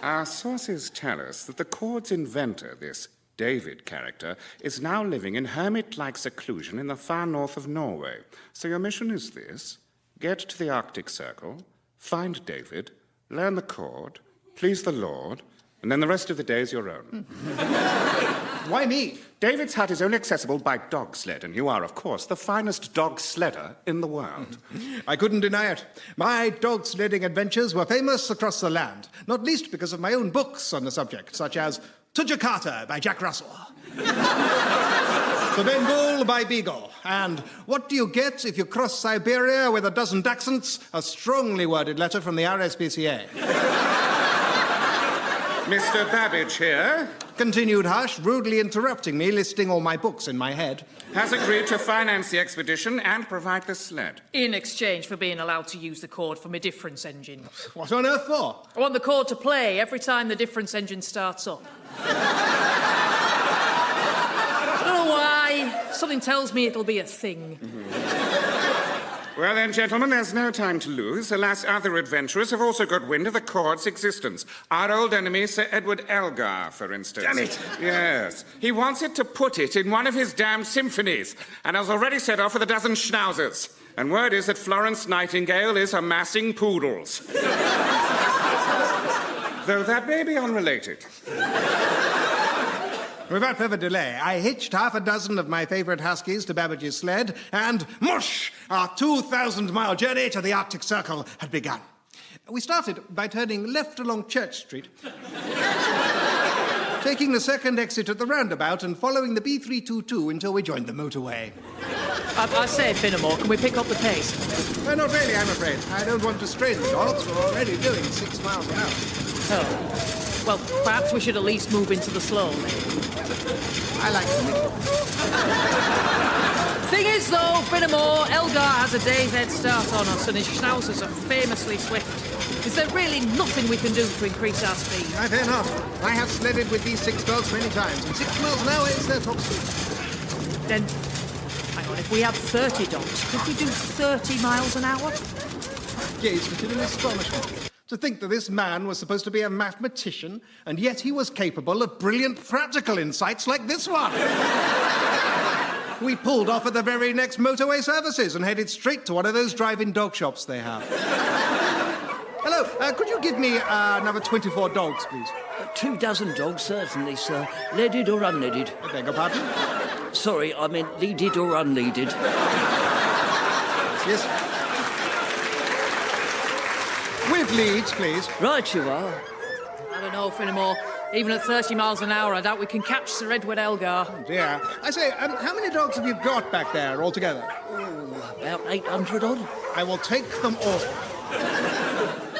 our sources tell us that the chord's inventor, this David character, is now living in hermit-like seclusion in the far north of Norway. So your mission is this: get to the Arctic Circle, find David, learn the chord, please the Lord, and then the rest of the day is your own. Why me? David's hut is only accessible by dog sled, and you are, of course, the finest dog sledder in the world. I couldn't deny it. My dog sledding adventures were famous across the land, not least because of my own books on the subject, such as To Jakarta by Jack Russell, To Bengal by Beagle, and What Do You Get If You Cross Siberia with a Dozen Dachshunds? A strongly worded letter from the RSPCA. Mr. Babbage here Continued Hush, rudely interrupting me, listing all my books in my head. has agreed to finance the expedition and provide the sled. In exchange for being allowed to use the cord for my difference engine. What on earth for? I want the cord to play every time the difference engine starts up. I don't know why. Something tells me it'll be a thing. Well then, gentlemen, there's no time to lose. Alas, other adventurers have also got wind of the cord's existence. Our old enemy, Sir Edward Elgar, for instance. Damn it! Yes. He wants it to put it in one of his damned symphonies, and has already set off with a dozen schnauzers. And word is that Florence Nightingale is amassing poodles. Though that may be unrelated. Without further delay, I hitched half a dozen of my favourite huskies to Babbage's sled, and mush! Our 2,000-mile journey to the Arctic Circle had begun. We started by turning left along Church Street, taking the second exit at the roundabout and following the B322 until we joined the motorway. I say, Finnemore, can we pick up the pace? Well, not really, I'm afraid. I don't want to strain the dogs. We're already doing 6 miles an hour. Oh. Well, perhaps we should at least move into the slow lane. I like the middle. Thing is, though, Finnemore, Elgar has a day's head start on us, and his schnauzers are famously swift. Is there really nothing we can do to increase our speed? I fear not. I have sledded with these 6 dogs many times, and 6 miles an hour is their top speed. Then, hang on, if we had 30 dogs, could we do 30 miles an hour? Gazed at him in astonishment. To think that this man was supposed to be a mathematician, and yet he was capable of brilliant practical insights like this one. We pulled off at the very next motorway services and headed straight to one of those drive-in dog shops they have. Hello, could you give me another 24 dogs, please? 24 dogs, certainly, sir. Leaded or unleaded? I beg your pardon? Sorry, I meant leaded or unleaded. Yes. With leads, please. Right you are. I don't know, Finnemore. Even at 30 miles an hour, I doubt we can catch Sir Edward Elgar. Oh, dear. I say, how many dogs have you got back there altogether? Oh, about 800 odd. I will take them all.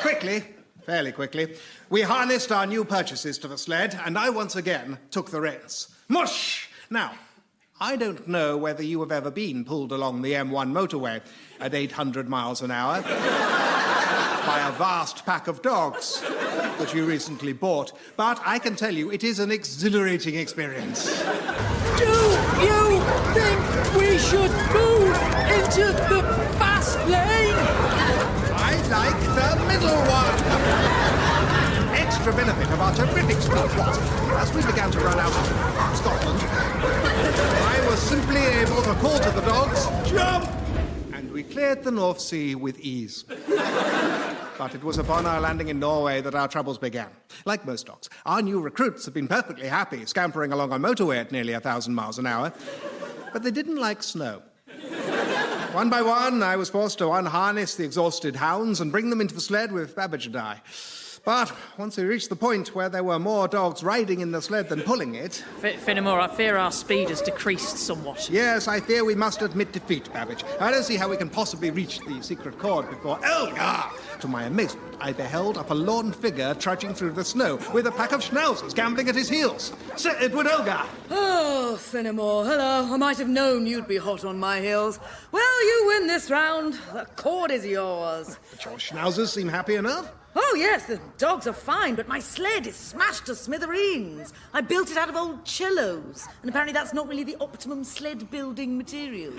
Quickly, fairly quickly, we harnessed our new purchases to the sled, and I once again took the reins. Mush! Now, I don't know whether you have ever been pulled along the M1 motorway at 800 miles an hour by a vast pack of dogs that you recently bought, but I can tell you it is an exhilarating experience. Do you think we should move into the fast lane? I like the middle one. Extra benefit of our terrific speed was, as we began to run out of Scotland, I was simply able to call to the dogs, jump! And we cleared the North Sea with ease. But it was upon our landing in Norway that our troubles began. Like most dogs, our new recruits have been perfectly happy scampering along a motorway at nearly 1,000 miles an hour, but they didn't like snow. One by one, I was forced to unharness the exhausted hounds and bring them into the sled with Babbage and I. But once we reached the point where there were more dogs riding in the sled than pulling it... Finnemore, I fear our speed has decreased somewhat. Yes, I fear we must admit defeat, Babbage. I don't see how we can possibly reach the secret chord before Elgar. To my amazement, I beheld a forlorn figure trudging through the snow with a pack of schnauzers gambling at his heels. Sir Edward Elgar. Oh, Finnemore, hello. I might have known you'd be hot on my heels. Well, you win this round. The cord is yours. But your schnauzers seem happy enough. Oh, yes, the dogs are fine, but my sled is smashed to smithereens. I built it out of old cellos, and apparently that's not really the optimum sled-building material.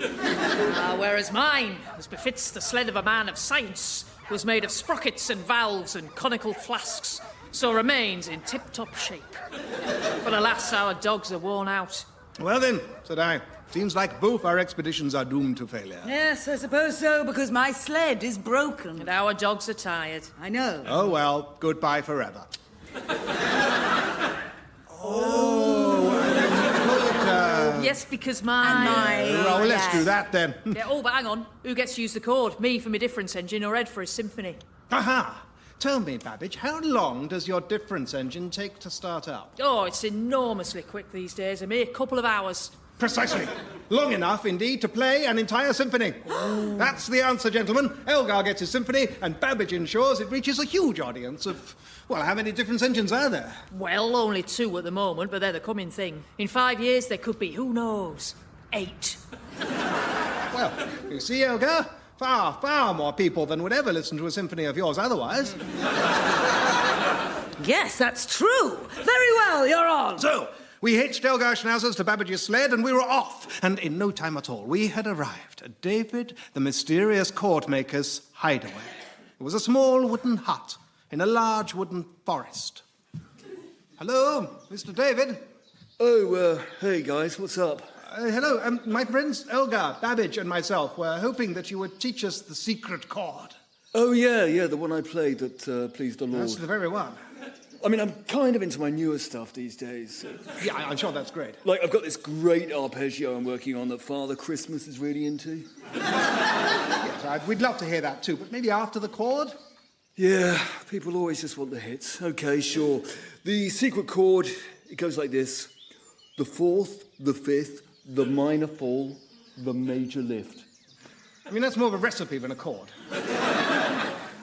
Whereas mine, as befits the sled of a man of science, was made of sprockets and valves and conical flasks, so remains in tip-top shape. But alas, our dogs are worn out. Well then, said I, seems like both our expeditions are doomed to failure. Yes, I suppose so, because my sled is broken. And our dogs are tired. I know. Oh, well, goodbye forever. Yes, because mine... Well, let's do that then. Yeah, oh, but hang on. Who gets to use the cord? Me for my difference engine or Ed for his symphony? Aha! Tell me, Babbage, how long does your difference engine take to start up? Oh, it's enormously quick these days. A mere couple of hours. Precisely. Long enough, indeed, to play an entire symphony. That's the answer, gentlemen. Elgar gets his symphony, and Babbage ensures it reaches a huge audience of, well, how many different engines are there? Well, only 2 at the moment, but they're the coming thing. In 5 years, there could be, who knows, 8. Well, you see, Elgar, far more people than would ever listen to a symphony of yours otherwise. Yes, that's true. Very well, you're on. So, we hitched Elgar Schnauzers to Babbage's sled and we were off. And in no time at all, we had arrived at David the mysterious chord maker's hideaway. It was a small wooden hut in a large wooden forest. Hello, Mr. David. Oh, hey guys, what's up? Hello, my friends Elgar, Babbage and myself were hoping that you would teach us the secret chord. Oh, yeah, the one I played that pleased the Lord. That's the very one. I mean, I'm kind of into my newer stuff these days. So. Yeah, I'm sure that's great. Like, I've got this great arpeggio I'm working on that Father Christmas is really into. Yes, we'd love to hear that too, but maybe after the chord? Yeah, people always just want the hits. Okay, sure. The secret chord, it goes like this. The 4th, the 5th, the minor fall, the major lift. I mean, that's more of a recipe than a chord.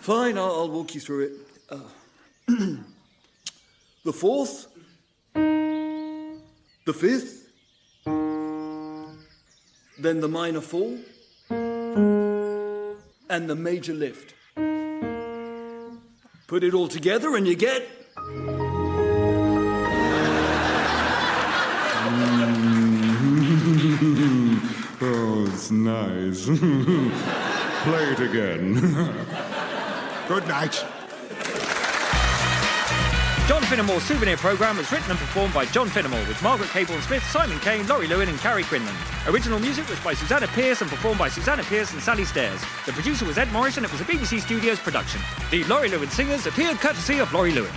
Fine, I'll walk you through it. The 4th, the 5th, then the minor fall, and the major lift. Put it all together and you get... Oh, it's nice. Play it again. Good night. John Finnemore's Souvenir programme was written and performed by John Finnemore, with Margaret Cabourn-Smith, Simon Kane, Laurie Lewin and Carrie Quinlan. Original music was by Susanna Pierce and performed by Susanna Pierce and Sally Stairs. The producer was Ed Morris and it was a BBC Studios production. The Laurie Lewin singers appeared courtesy of Laurie Lewin.